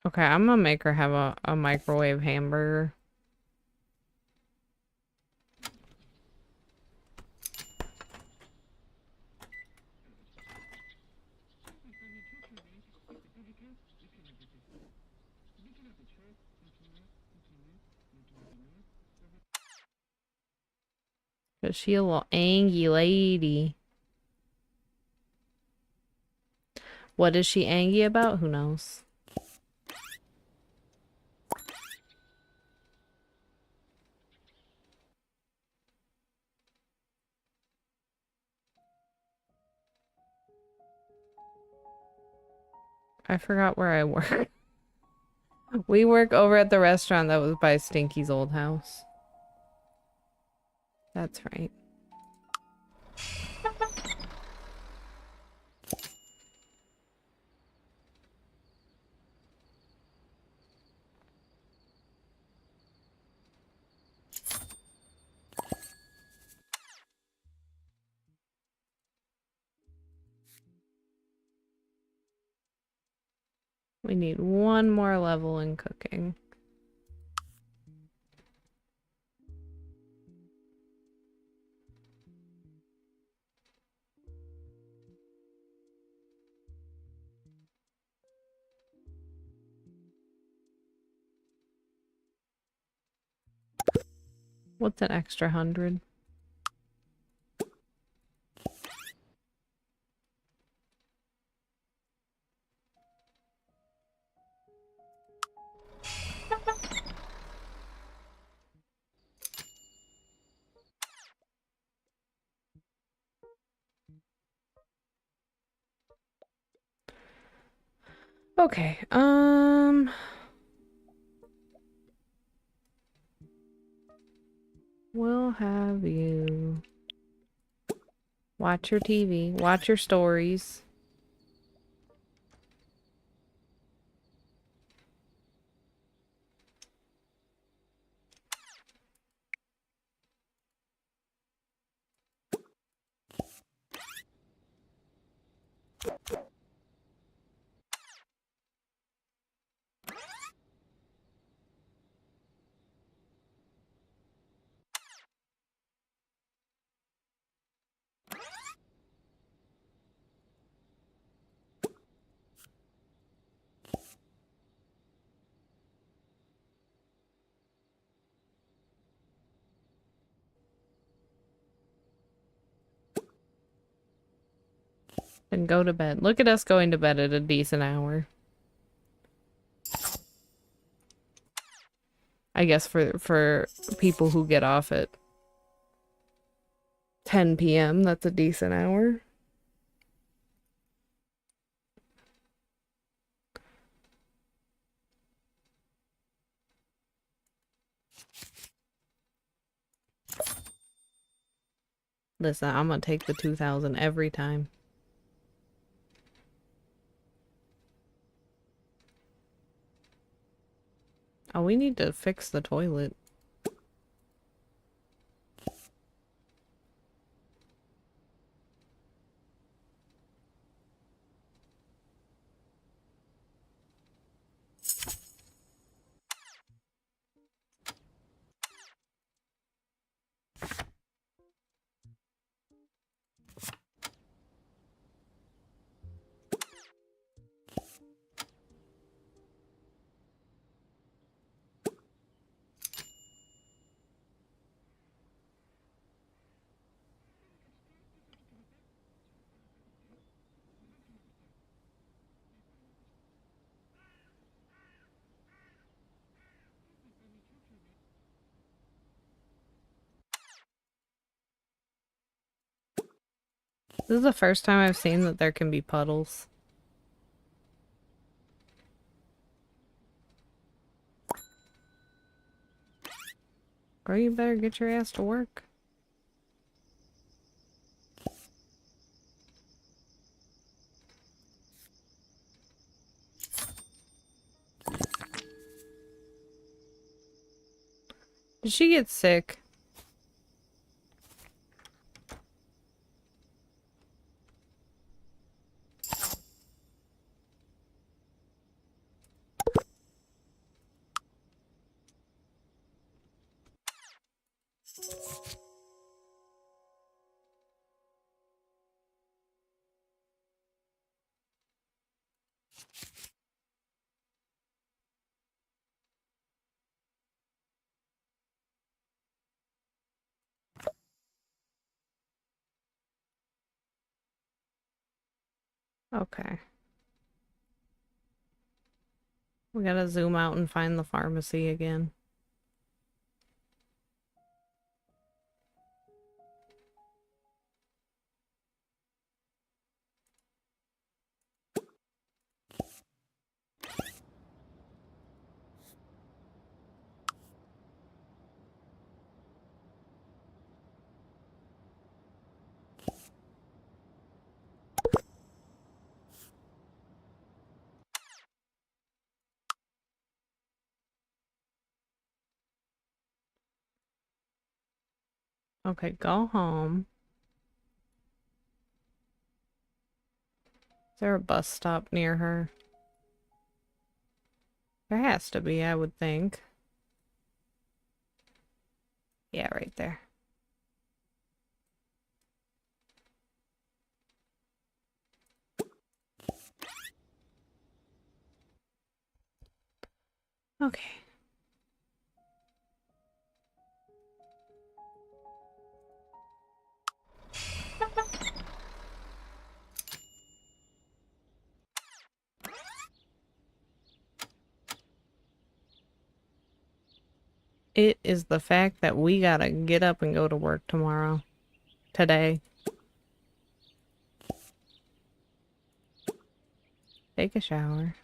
Okay, I'm gonna make her have a microwave hamburger. Cause she a little angry lady. What is she angry about? Who knows? I forgot where I work. We work over at the restaurant that was by Stinky's old house. That's right. We need one more level in cooking. What's an extra 100? Okay, we'll have you watch your TV, watch your stories. And go to bed. Look at us going to bed at a decent hour. I guess for people who get off at 10 p.m., that's a decent hour. Listen, I'm gonna take the 2,000 every time. Oh, we need to fix the toilet. This is the first time I've seen that there can be puddles. Girl, you better get your ass to work. Did she get sick? Okay. We gotta zoom out and find the pharmacy again. Okay, go home. Is there a bus stop near her? There has to be, I would think. Yeah, right there. Okay. It is the fact that we gotta get up and go to work tomorrow. Today. Take a shower.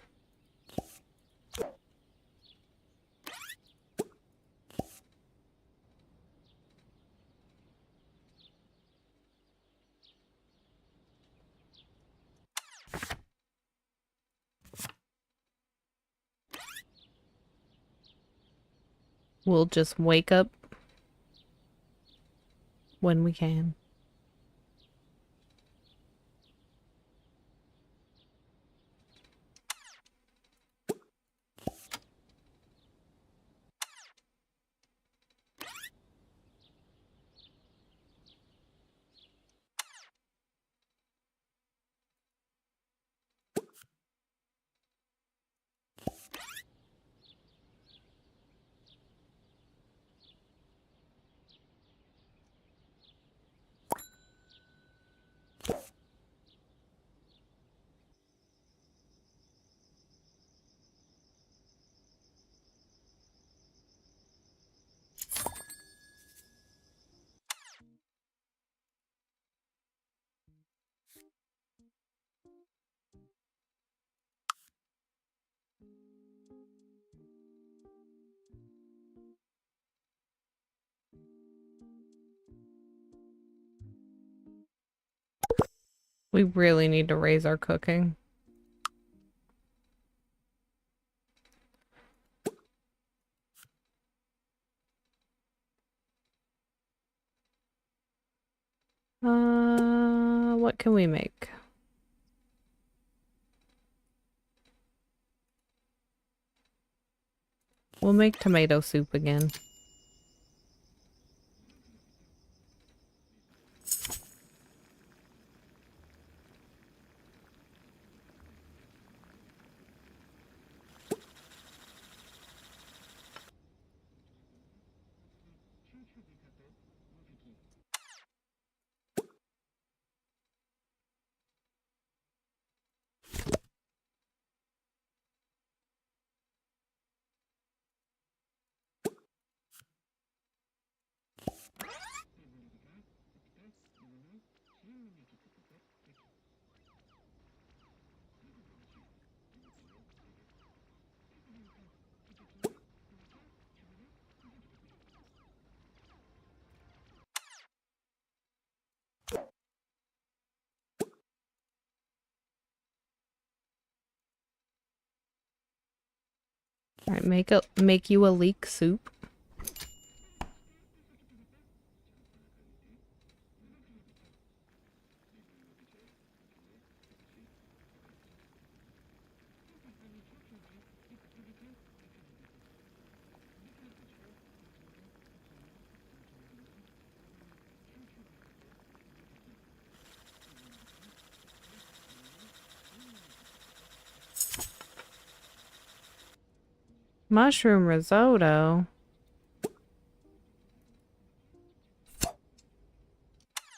We'll just wake up when we can. We really need to raise our cooking. What can we make? We'll make tomato soup again. Alright, make you a leek soup. Mushroom risotto.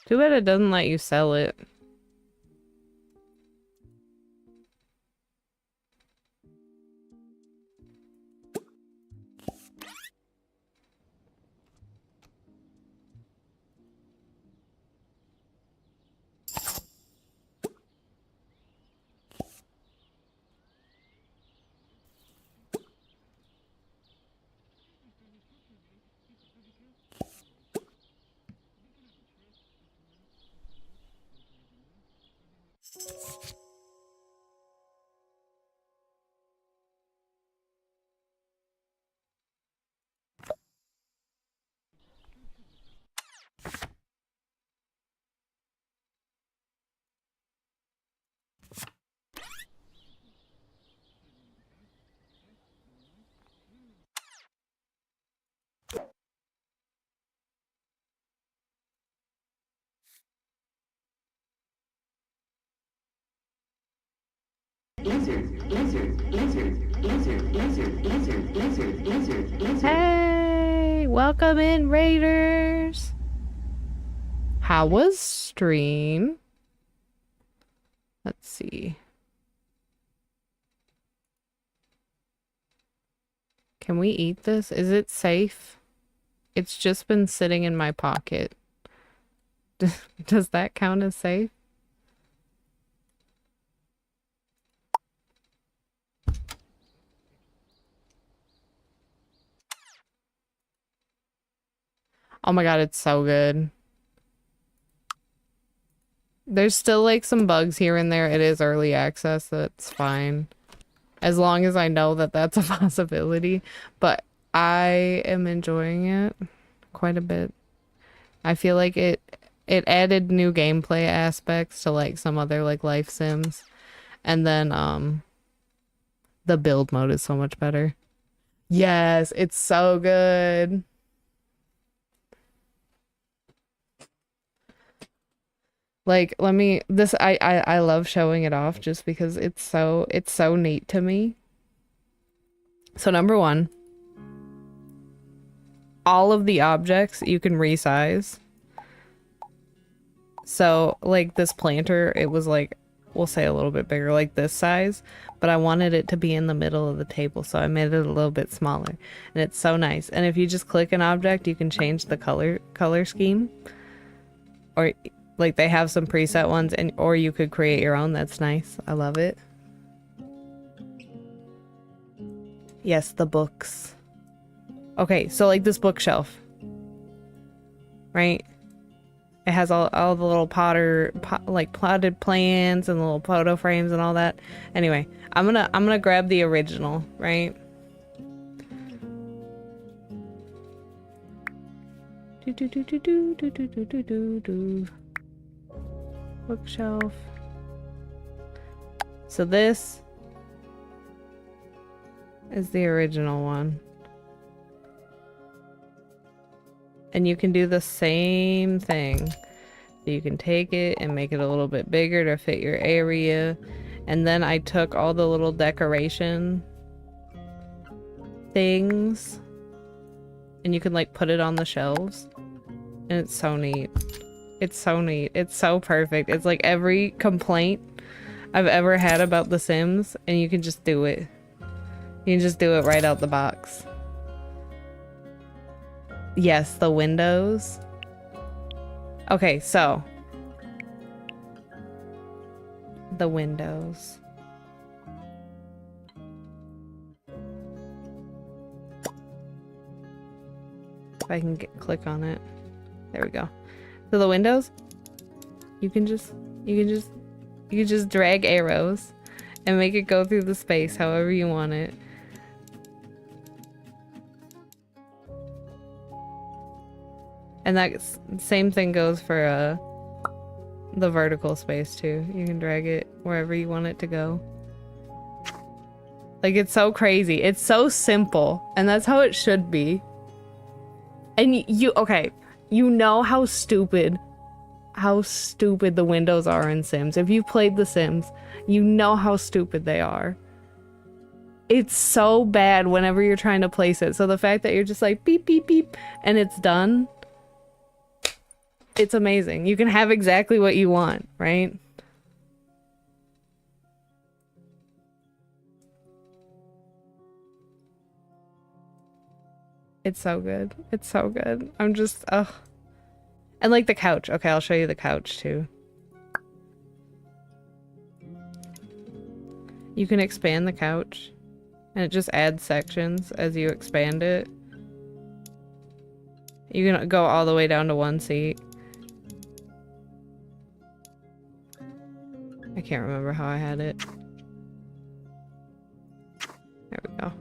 Too bad it doesn't let you sell it. Hey, welcome in, Raiders. How was stream? Let's see. Can we eat this? Is it safe? It's just been sitting in my pocket. Does that count as safe? Oh my god, it's so good. There's still like some bugs here and there. It is early access, that's fine. As long as I know that that's a possibility. But I am enjoying it quite a bit. I feel like it added new gameplay aspects to like some other like life sims. And then the build mode is so much better. Yes, it's so good. Like, let me this I love showing it off just because it's so neat to me. So number one, all of the objects you can resize. So like this planter, it was like, we'll say a little bit bigger, like this size, but I wanted it to be in the middle of the table, so I made it a little bit smaller. And it's so nice. And if you just click an object, you can change the color scheme. Or like they have some preset ones, and or you could create your own. That's nice. I love it. Yes, the books. Okay, so like this bookshelf, right? It has all the little like potted plants and the little photo frames and all that. Anyway, I'm gonna grab the original, right? Bookshelf. So this is the original one. And you can do the same thing. So you can take it and make it a little bit bigger to fit your area. And then I took all the little decoration things and you can like put it on the shelves. And it's so neat. It's so neat. It's so perfect. It's like every complaint I've ever had about The Sims, and you can just do it. You can just do it right out the box. Yes, the windows. Okay, so the windows. If I can click on it. There we go. So the windows, you can just drag arrows and make it go through the space however you want it. And that same thing goes for the vertical space too. You can drag it wherever you want it to go. Like, it's so crazy. It's so simple, and that's how it should be. And okay, you know how stupid the windows are in Sims. If you've played The Sims, you know how stupid they are. It's so bad whenever you're trying to place it. So the fact that you're just like beep, beep, beep, and it's done, it's amazing. You can have exactly what you want, right? It's so good. It's so good. I'm just, ugh. And like the couch. Okay, I'll show you the couch too. You can expand the couch, and it just adds sections as you expand it. You can go all the way down to one seat. I can't remember how I had it. There we go.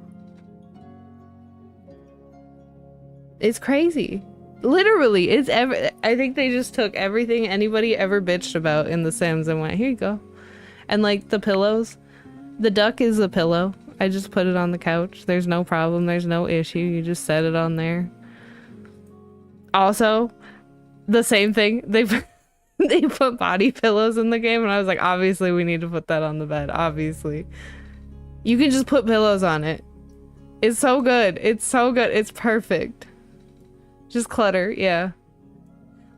It's crazy. Literally, it's I think they just took everything anybody ever bitched about in The Sims and went, here you go. And like the pillows, the duck is a pillow. I just put it on the couch. There's no problem. There's no issue. You just set it on there. Also, the same thing. They put body pillows in the game, and I was like, obviously we need to put that on the bed. Obviously. You can just put pillows on it. It's so good. It's so good. It's perfect. Just clutter, yeah.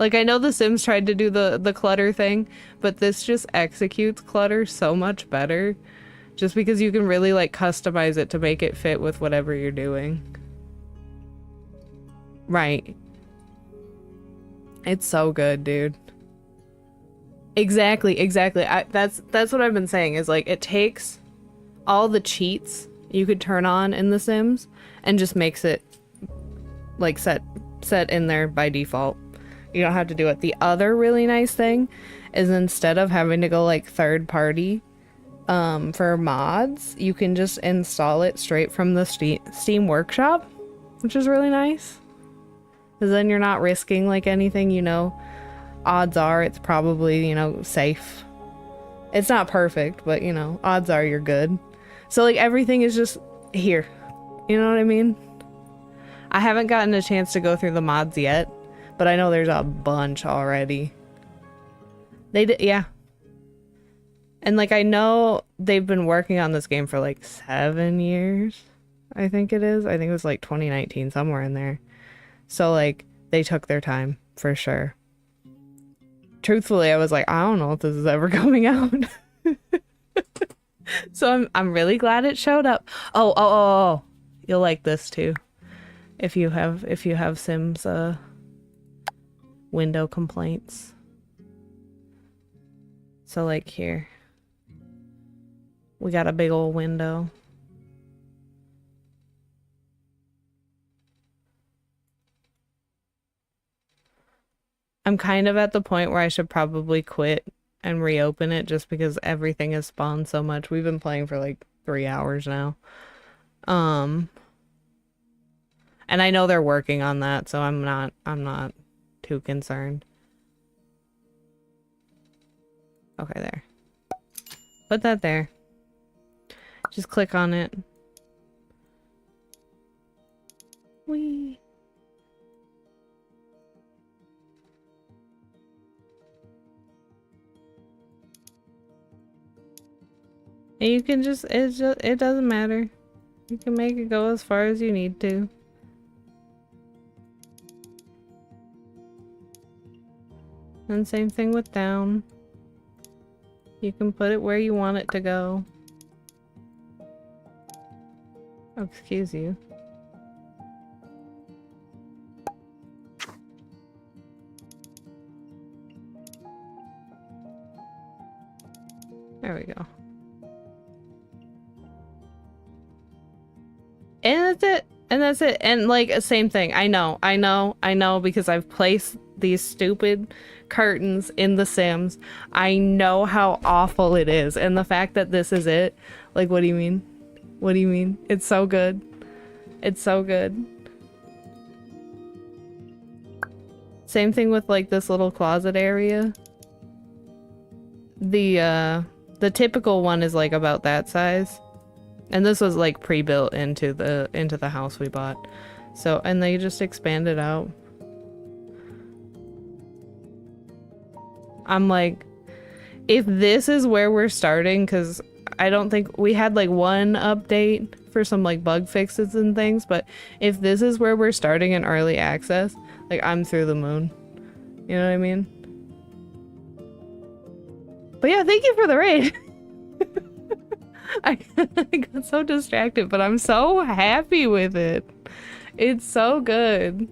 Like, I know The Sims tried to do the clutter thing, but this just executes clutter so much better. Just because you can really, like, customize it to make it fit with whatever you're doing. Right. It's so good, dude. Exactly, exactly. That's what I've been saying is like it takes all the cheats you could turn on in The Sims and just makes it like set in there by default. You don't have to do it. The other really nice thing is instead of having to go like third party for mods, you can just install it straight from the Steam Workshop, which is really nice. Because then you're not risking like anything, you know. Odds are it's probably, you know, safe. It's not perfect, but you know, odds are you're good. So like everything is just here. You know what I mean? I haven't gotten a chance to go through the mods yet, but I know there's a bunch already. They did, yeah. And like I know they've been working on this game for like 7 years. I think it is. I think it was like 2019, somewhere in there. So like they took their time for sure. Truthfully, I was like, I don't know if this is ever coming out. So I'm really glad it showed up. Oh. You'll like this too. If you have Sims window complaints. So like here. We got a big old window. I'm kind of at the point where I should probably quit and reopen it just because everything has spawned so much. We've been playing for like 3 hours now. And I know they're working on that, so I'm not too concerned. Okay, there. Put that there. Just click on it. Whee! And you can just, it doesn't matter. You can make it go as far as you need to. And same thing with down. You can put it where you want it to go. Oh, excuse you. There we go. And that's it. And that's it. And like, same thing. I know, because I've placed these stupid curtains in The Sims. I know how awful it is. And the fact that this is it, like, what do you mean? What do you mean? It's so good. It's so good. Same thing with like this little closet area. The typical one is like about that size. And this was like pre-built into the house we bought. So, and they just expanded out. I'm like, if this is where we're starting, because I don't think we had like one update for some like bug fixes and things, but if this is where we're starting in early access, like I'm through the moon. You know what I mean? But yeah, thank you for the raid. I got so distracted, but I'm so happy with it. It's so good.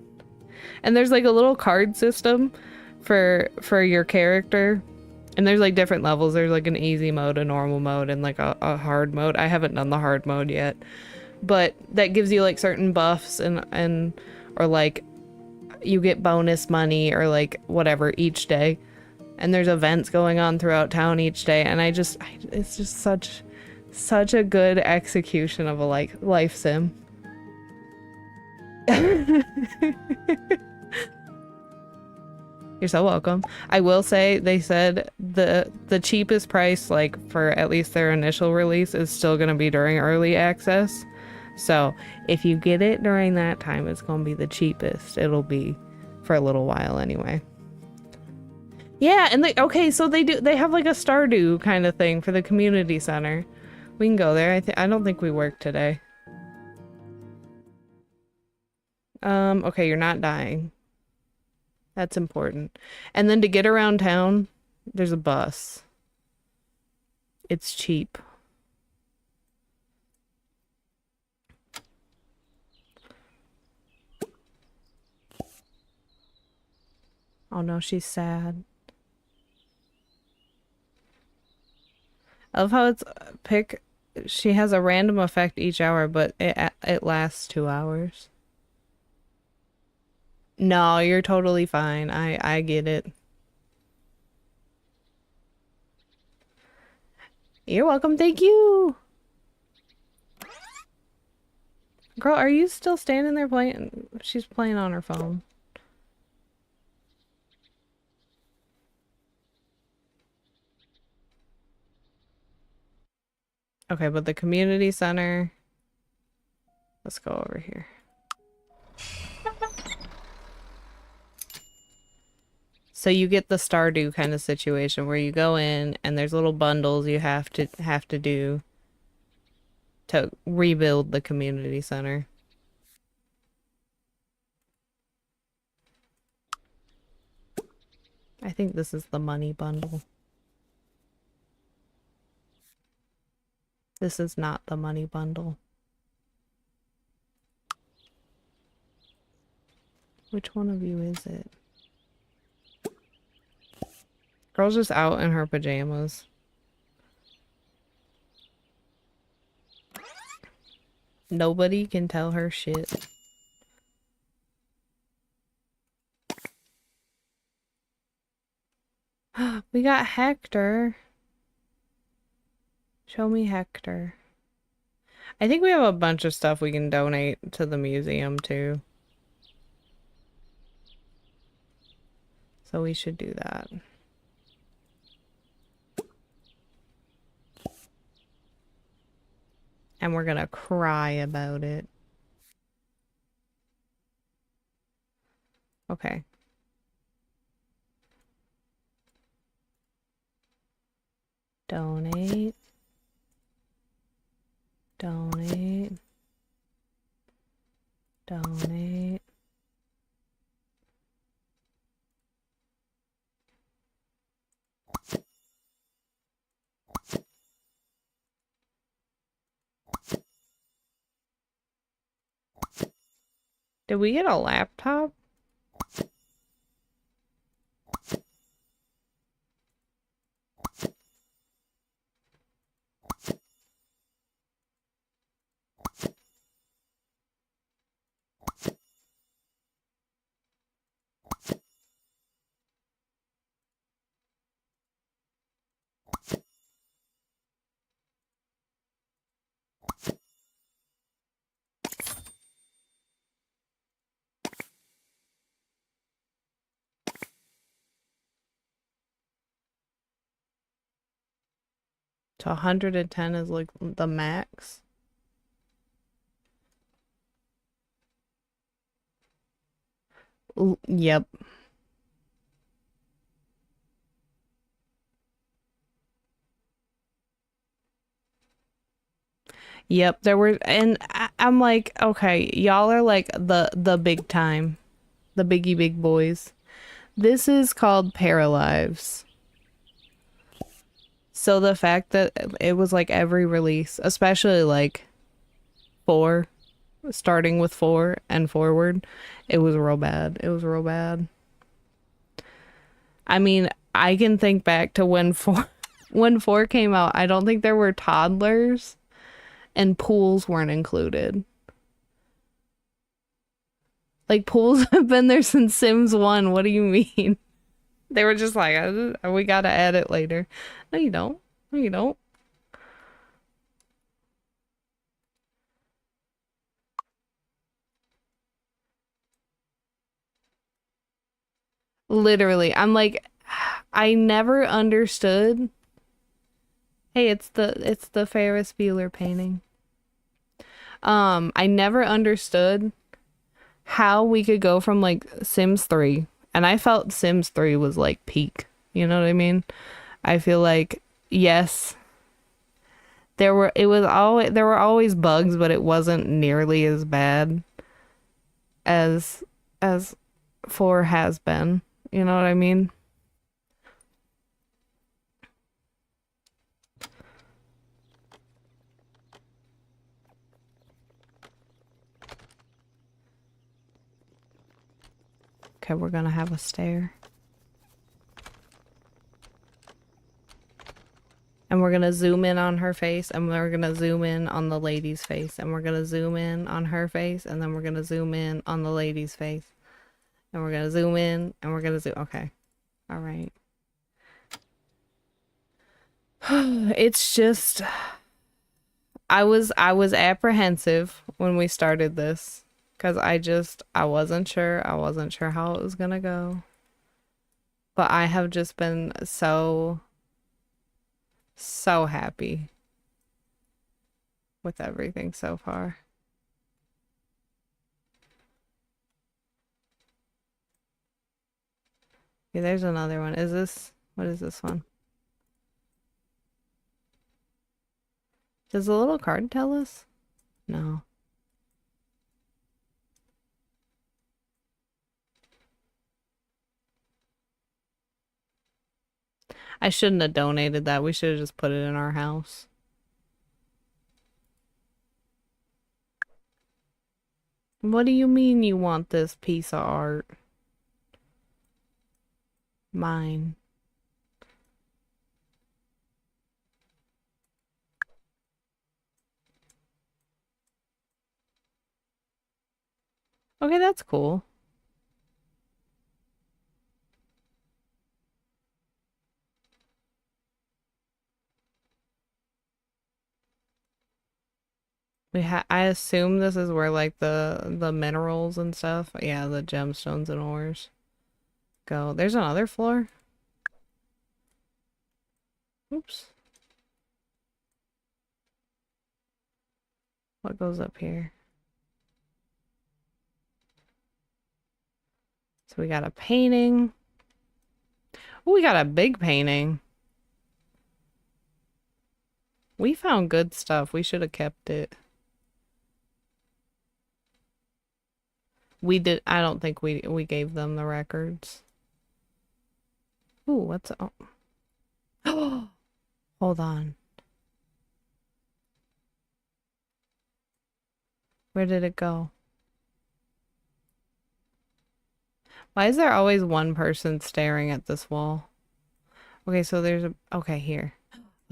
And there's like a little card system for your character. And there's like different levels. There's like an easy mode, a normal mode, and like a hard mode. I haven't done the hard mode yet. But that gives you like certain buffs and or like you get bonus money or like whatever each day. And there's events going on throughout town each day. And it's just such a good execution of a like life sim. You're so welcome. I will say they said the cheapest price, like for at least their initial release, is still gonna be during early access. So if you get it during that time, it's gonna be the cheapest it'll be for a little while anyway. Yeah, and so they have like a Stardew kind of thing for the community center. We can go there. I don't think we work today. Okay, you're not dying. That's important. And then to get around town, there's a bus. It's cheap. Oh no, she's sad. I love how it's pick. She has a random effect each hour, but it lasts 2 hours. No, you're totally fine. I get it. You're welcome. Thank you. Girl, are you still standing there playing? She's playing on her phone. Okay, but the community center. Let's go over here. So you get the Stardew kind of situation where you go in and there's little bundles you have to do to rebuild the community center. I think this is the money bundle. This is not the money bundle. Which one of you is it? Girl's just out in her pajamas. Nobody can tell her shit. We got Hector. Show me Hector. I think we have a bunch of stuff we can donate to the museum too. So we should do that. And we're gonna cry about it. Okay. Donate. Donate. Donate. Did we get a laptop? So 110 is like the max. Yep. Yep, there were, and I'm like, okay, y'all are like the big time, the biggie big boys. This is called Paralives. So the fact that it was like every release, especially like 4, starting with 4 and forward, it was real bad. It was real bad. I mean, I can think back to when 4 when 4 came out. I don't think there were toddlers and pools weren't included. Like pools have been there since Sims 1. What do you mean? They were just like, we gotta add it later. No, you don't. No, you don't. Literally, I'm like, I never understood. Hey, it's the Ferris Bueller painting. I never understood how we could go from like Sims 3, and I felt Sims 3 was like peak. You know what I mean? I feel like yes, there were always bugs, but it wasn't nearly as bad as as 4 has been. You know what I mean? Okay, we're gonna have a stair. And we're gonna zoom in on her face, and we're gonna zoom in on the lady's face, and we're gonna zoom in on her face, and then we're gonna zoom in on the lady's face. And we're gonna zoom in, and we're gonna zoom. Okay. All right. It's just, I was apprehensive when we started this, because I wasn't sure. I wasn't sure how it was gonna go. But I have just been so happy with everything so far. Okay, there's another one. What is this one? Does the little card tell us? No. I shouldn't have donated that. We should have just put it in our house. What do you mean you want this piece of art? Mine. Okay, that's cool. I assume this is where like the minerals and stuff, yeah, the gemstones and ores go. There's another floor. Oops. What goes up here? So we got a painting. Oh, we got a big painting. We found good stuff. We should have kept it. We did. I don't think we gave them the records. Ooh, what's oh. Hold on. Where did it go? Why is there always one person staring at this wall? Okay, so there's a okay here.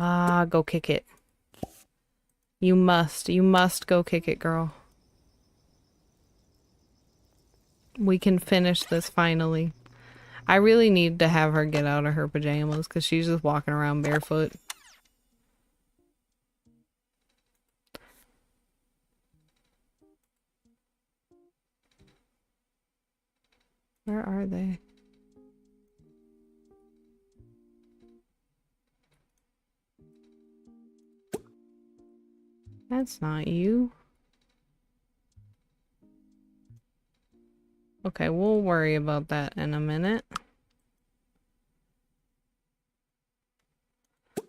Ah, go kick it. You must go kick it, girl. We can finish this finally. I really need to have her get out of her pajamas because she's just walking around barefoot. Where are they? That's not you. Okay, we'll worry about that in a minute.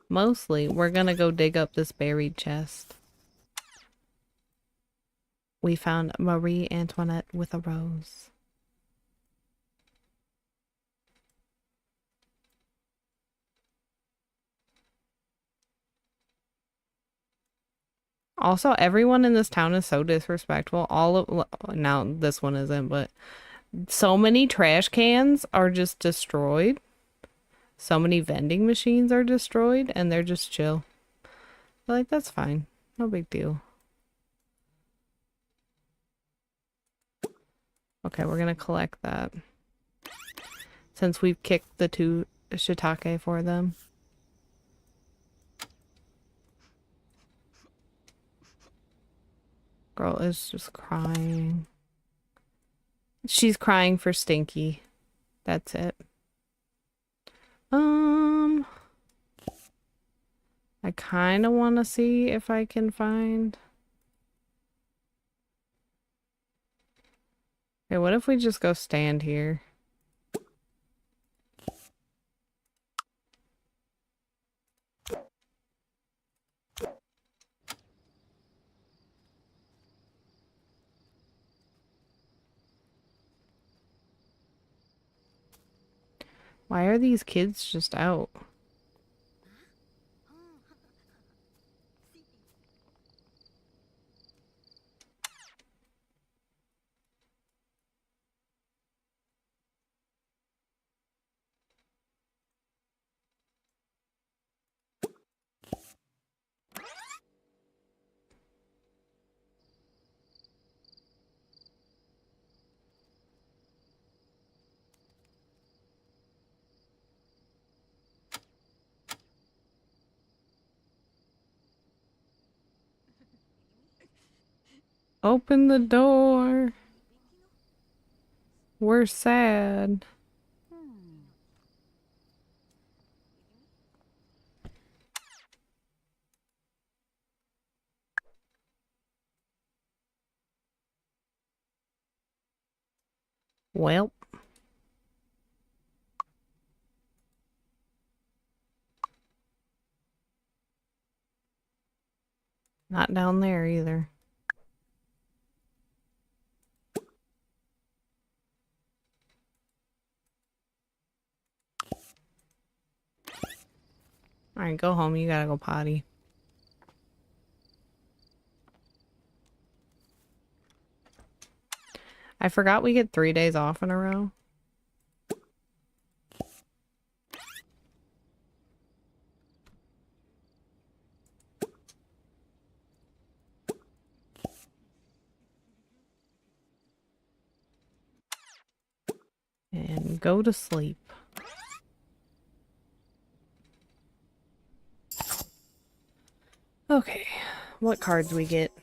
Mostly, we're gonna go dig up this buried chest. We found Marie Antoinette with a rose. Also, everyone in this town is so disrespectful. Now this one isn't, but so many trash cans are just destroyed. So many vending machines are destroyed, and they're just chill. Like, that's fine. No big deal. Okay, we're gonna collect that. Since we've kicked the 2 shiitake for them. Girl is just crying. She's crying for Stinky. That's it. I kind of want to see if I can find... Okay, what if we just go stand here? Why are these kids just out? Open the door. We're sad. Well. Not down there either. Alright, go home. You gotta go potty. I forgot we get 3 days off in a row. And go to sleep. Okay, what cards we get?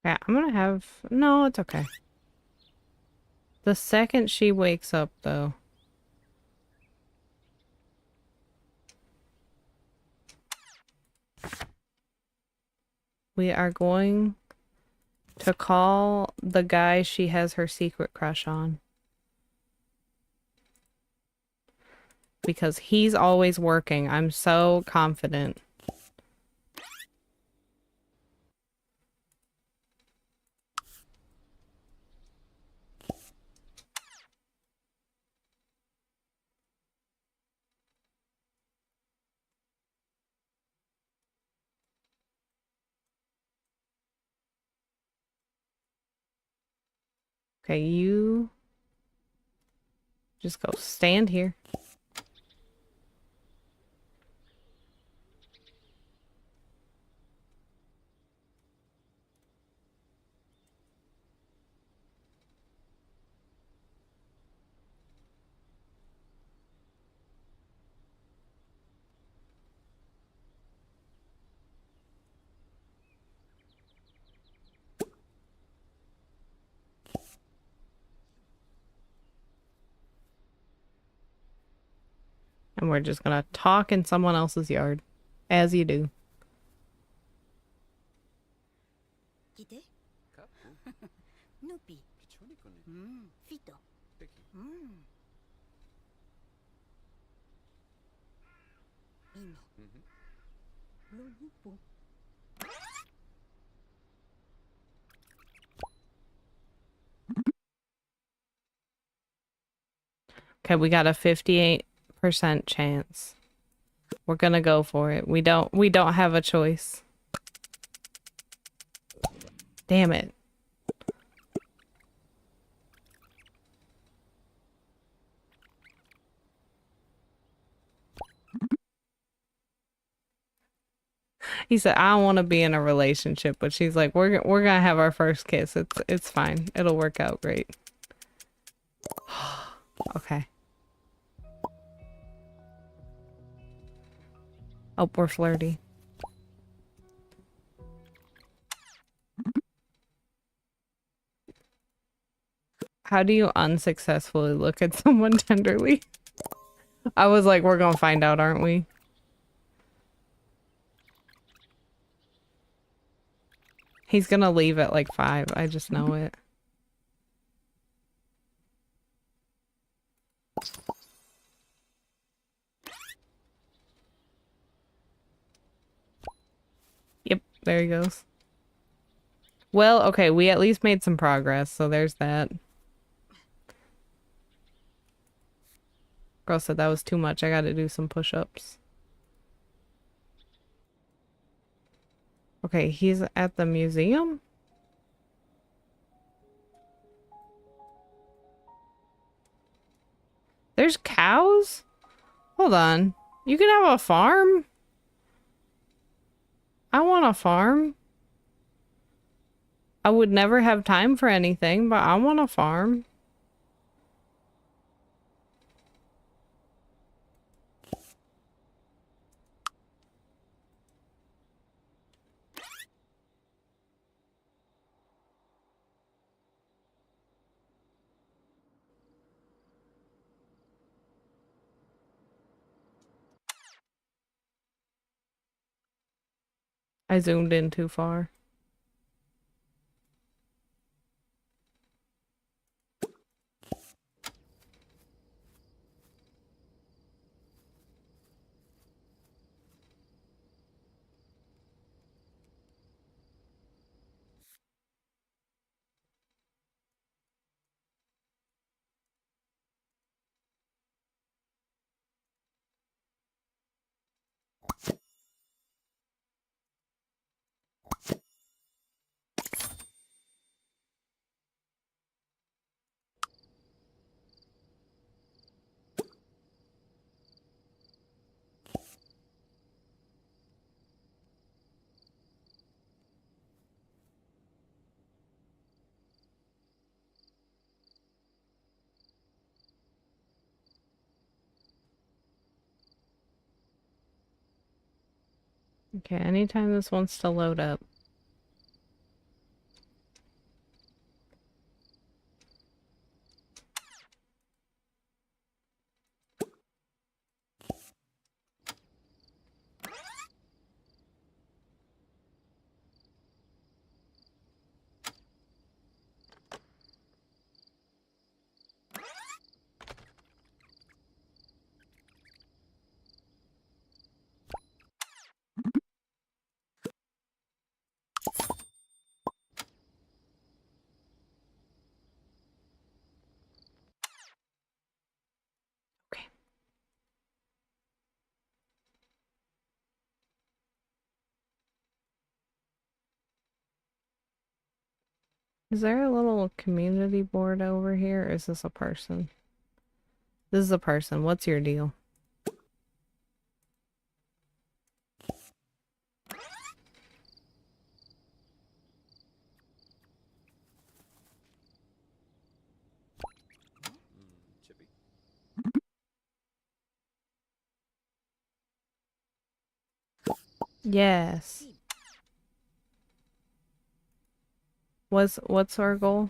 Yeah, I'm gonna have... No, it's okay. The second she wakes up, though. We are going to call the guy she has her secret crush on. Because he's always working. I'm so confident. Okay, you just go stand here. And we're just gonna talk in someone else's yard. As you do. Okay, we got a 58% chance. We're gonna go for it. We don't have a choice. Damn it. He said, I don't want to be in a relationship, but she's like, we're gonna have our first kiss. It's fine. It'll work out great. Okay. Oh, we're flirty. How do you unsuccessfully look at someone tenderly? I was like, we're gonna find out, aren't we? He's gonna leave at like 5. I just know it. Yep, there he goes. Well, okay, we at least made some progress, so there's that. Girl said that was too much. I gotta do some push-ups. Okay, he's at the museum? There's cows? Hold on. You can have a farm? I want a farm. I would never have time for anything, but I want a farm. I zoomed in too far. Okay, anytime this wants to load up. Okay. Is there a little community board over here, or is this a person? This is a person. What's your deal? Chippy. Yes. What's our goal?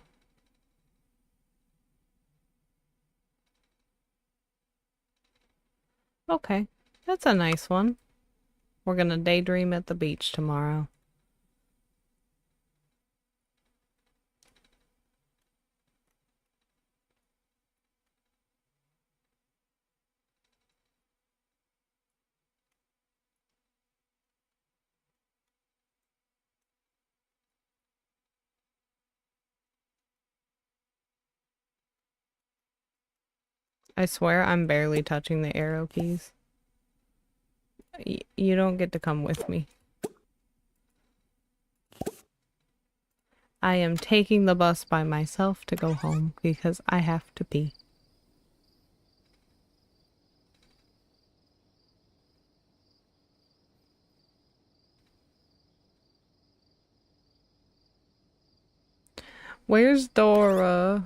Okay. That's a nice one. We're gonna daydream at the beach tomorrow. I swear I'm barely touching the arrow keys. You don't get to come with me. I am taking the bus by myself to go home because I have to pee. Where's Dora?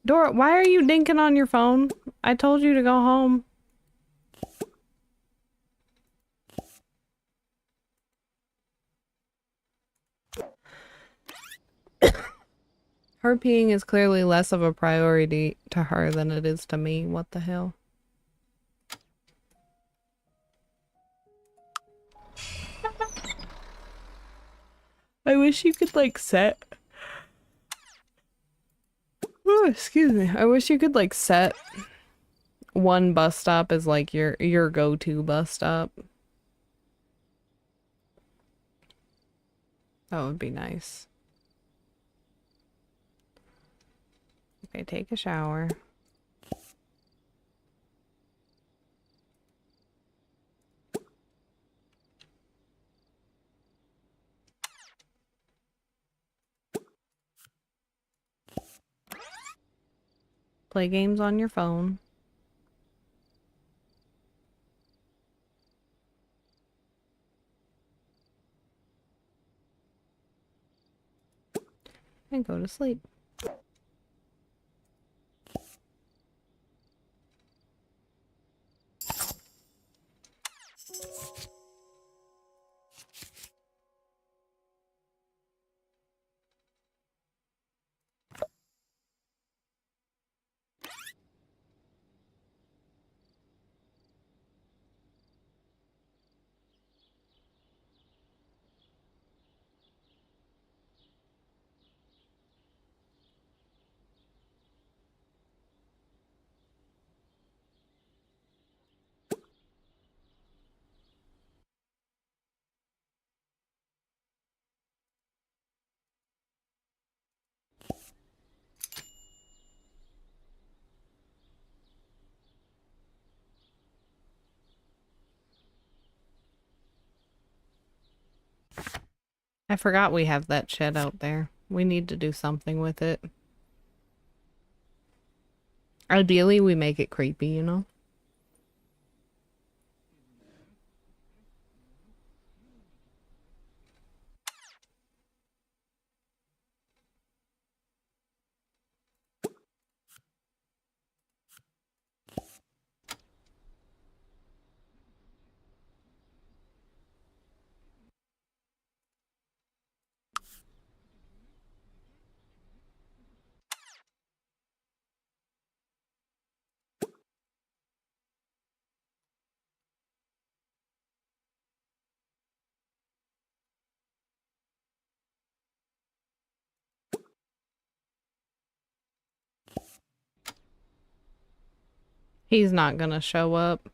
Dora, why are you dinking on your phone? I told you to go home. Her peeing is clearly less of a priority to her than it is to me. What the hell? I wish you could like set. Oh, excuse me. I wish you could like set one bus stop as like your go-to bus stop. That would be nice. Okay, take a shower. Play games on your phone. And go to sleep. I forgot we have that shed out there. We need to do something with it. Ideally, we make it creepy, you know? He's not gonna show up.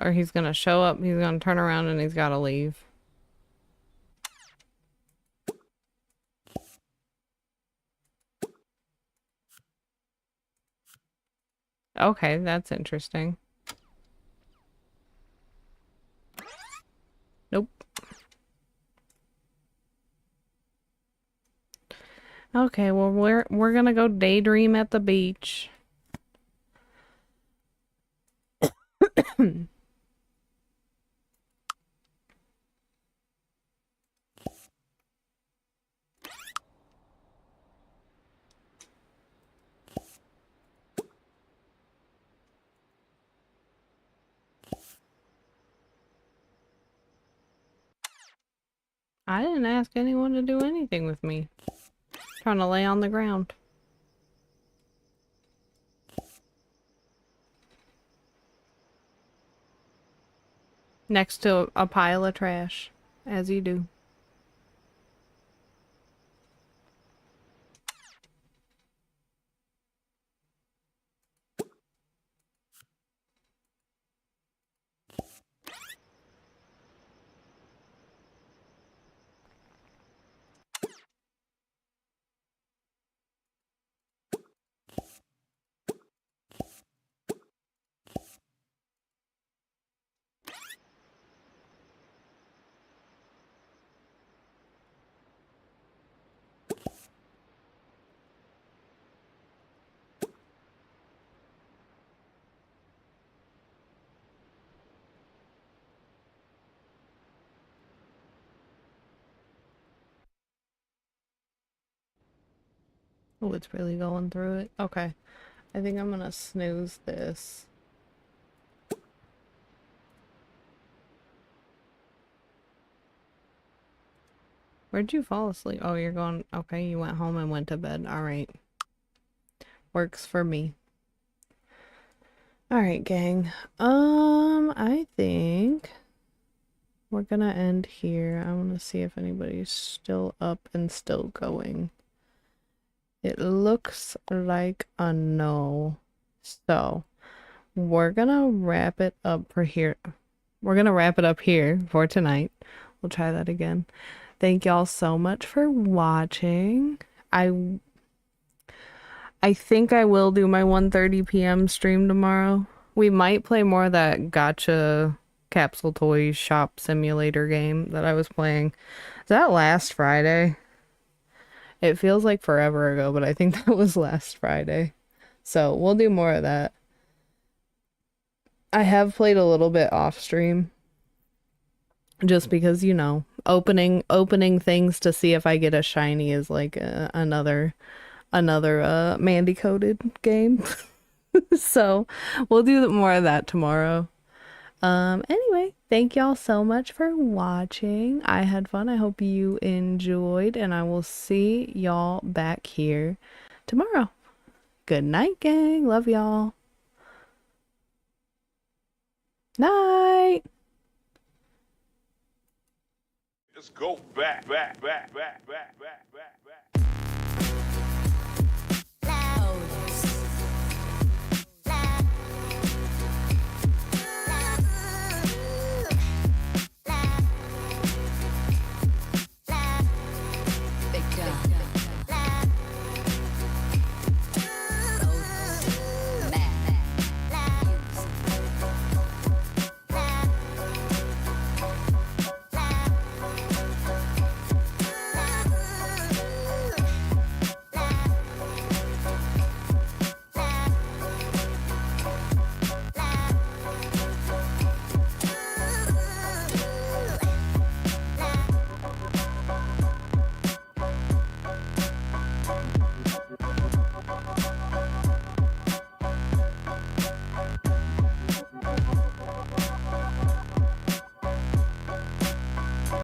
Or he's gonna show up, he's gonna turn around, and he's gotta leave. Okay, that's interesting. Nope. Okay, well we're gonna go daydream at the beach. I didn't ask anyone to do anything with me. Trying to lay on the ground. Next to a pile of trash, as you do. Oh, it's really going through it. Okay. I think I'm gonna snooze this. Where'd you fall asleep? Oh, you're going... Okay, you went home and went to bed. Alright. Works for me. Alright, gang. I think we're gonna end here. I want to see if anybody's still up and still going. It looks like a no. So, we're gonna wrap it up for here. We're gonna wrap it up here for tonight. We'll try that again. Thank y'all so much for watching. I think I will do my 1:30 p.m. stream tomorrow. We might play more of that gotcha Capsule Toys Shop Simulator game that I was playing. Is that last Friday? It feels like forever ago, but I think that was last Friday. So we'll do more of that. I have played a little bit off stream. Just because, you know, opening things to see if I get a shiny is like another Mandy coded game. So we'll do more of that tomorrow. Anyway, thank y'all so much for watching. I had fun. I hope you enjoyed, and I will see y'all back here tomorrow. Good night, gang. Love y'all. Night. Let's go back, back, back, back, back, back, back.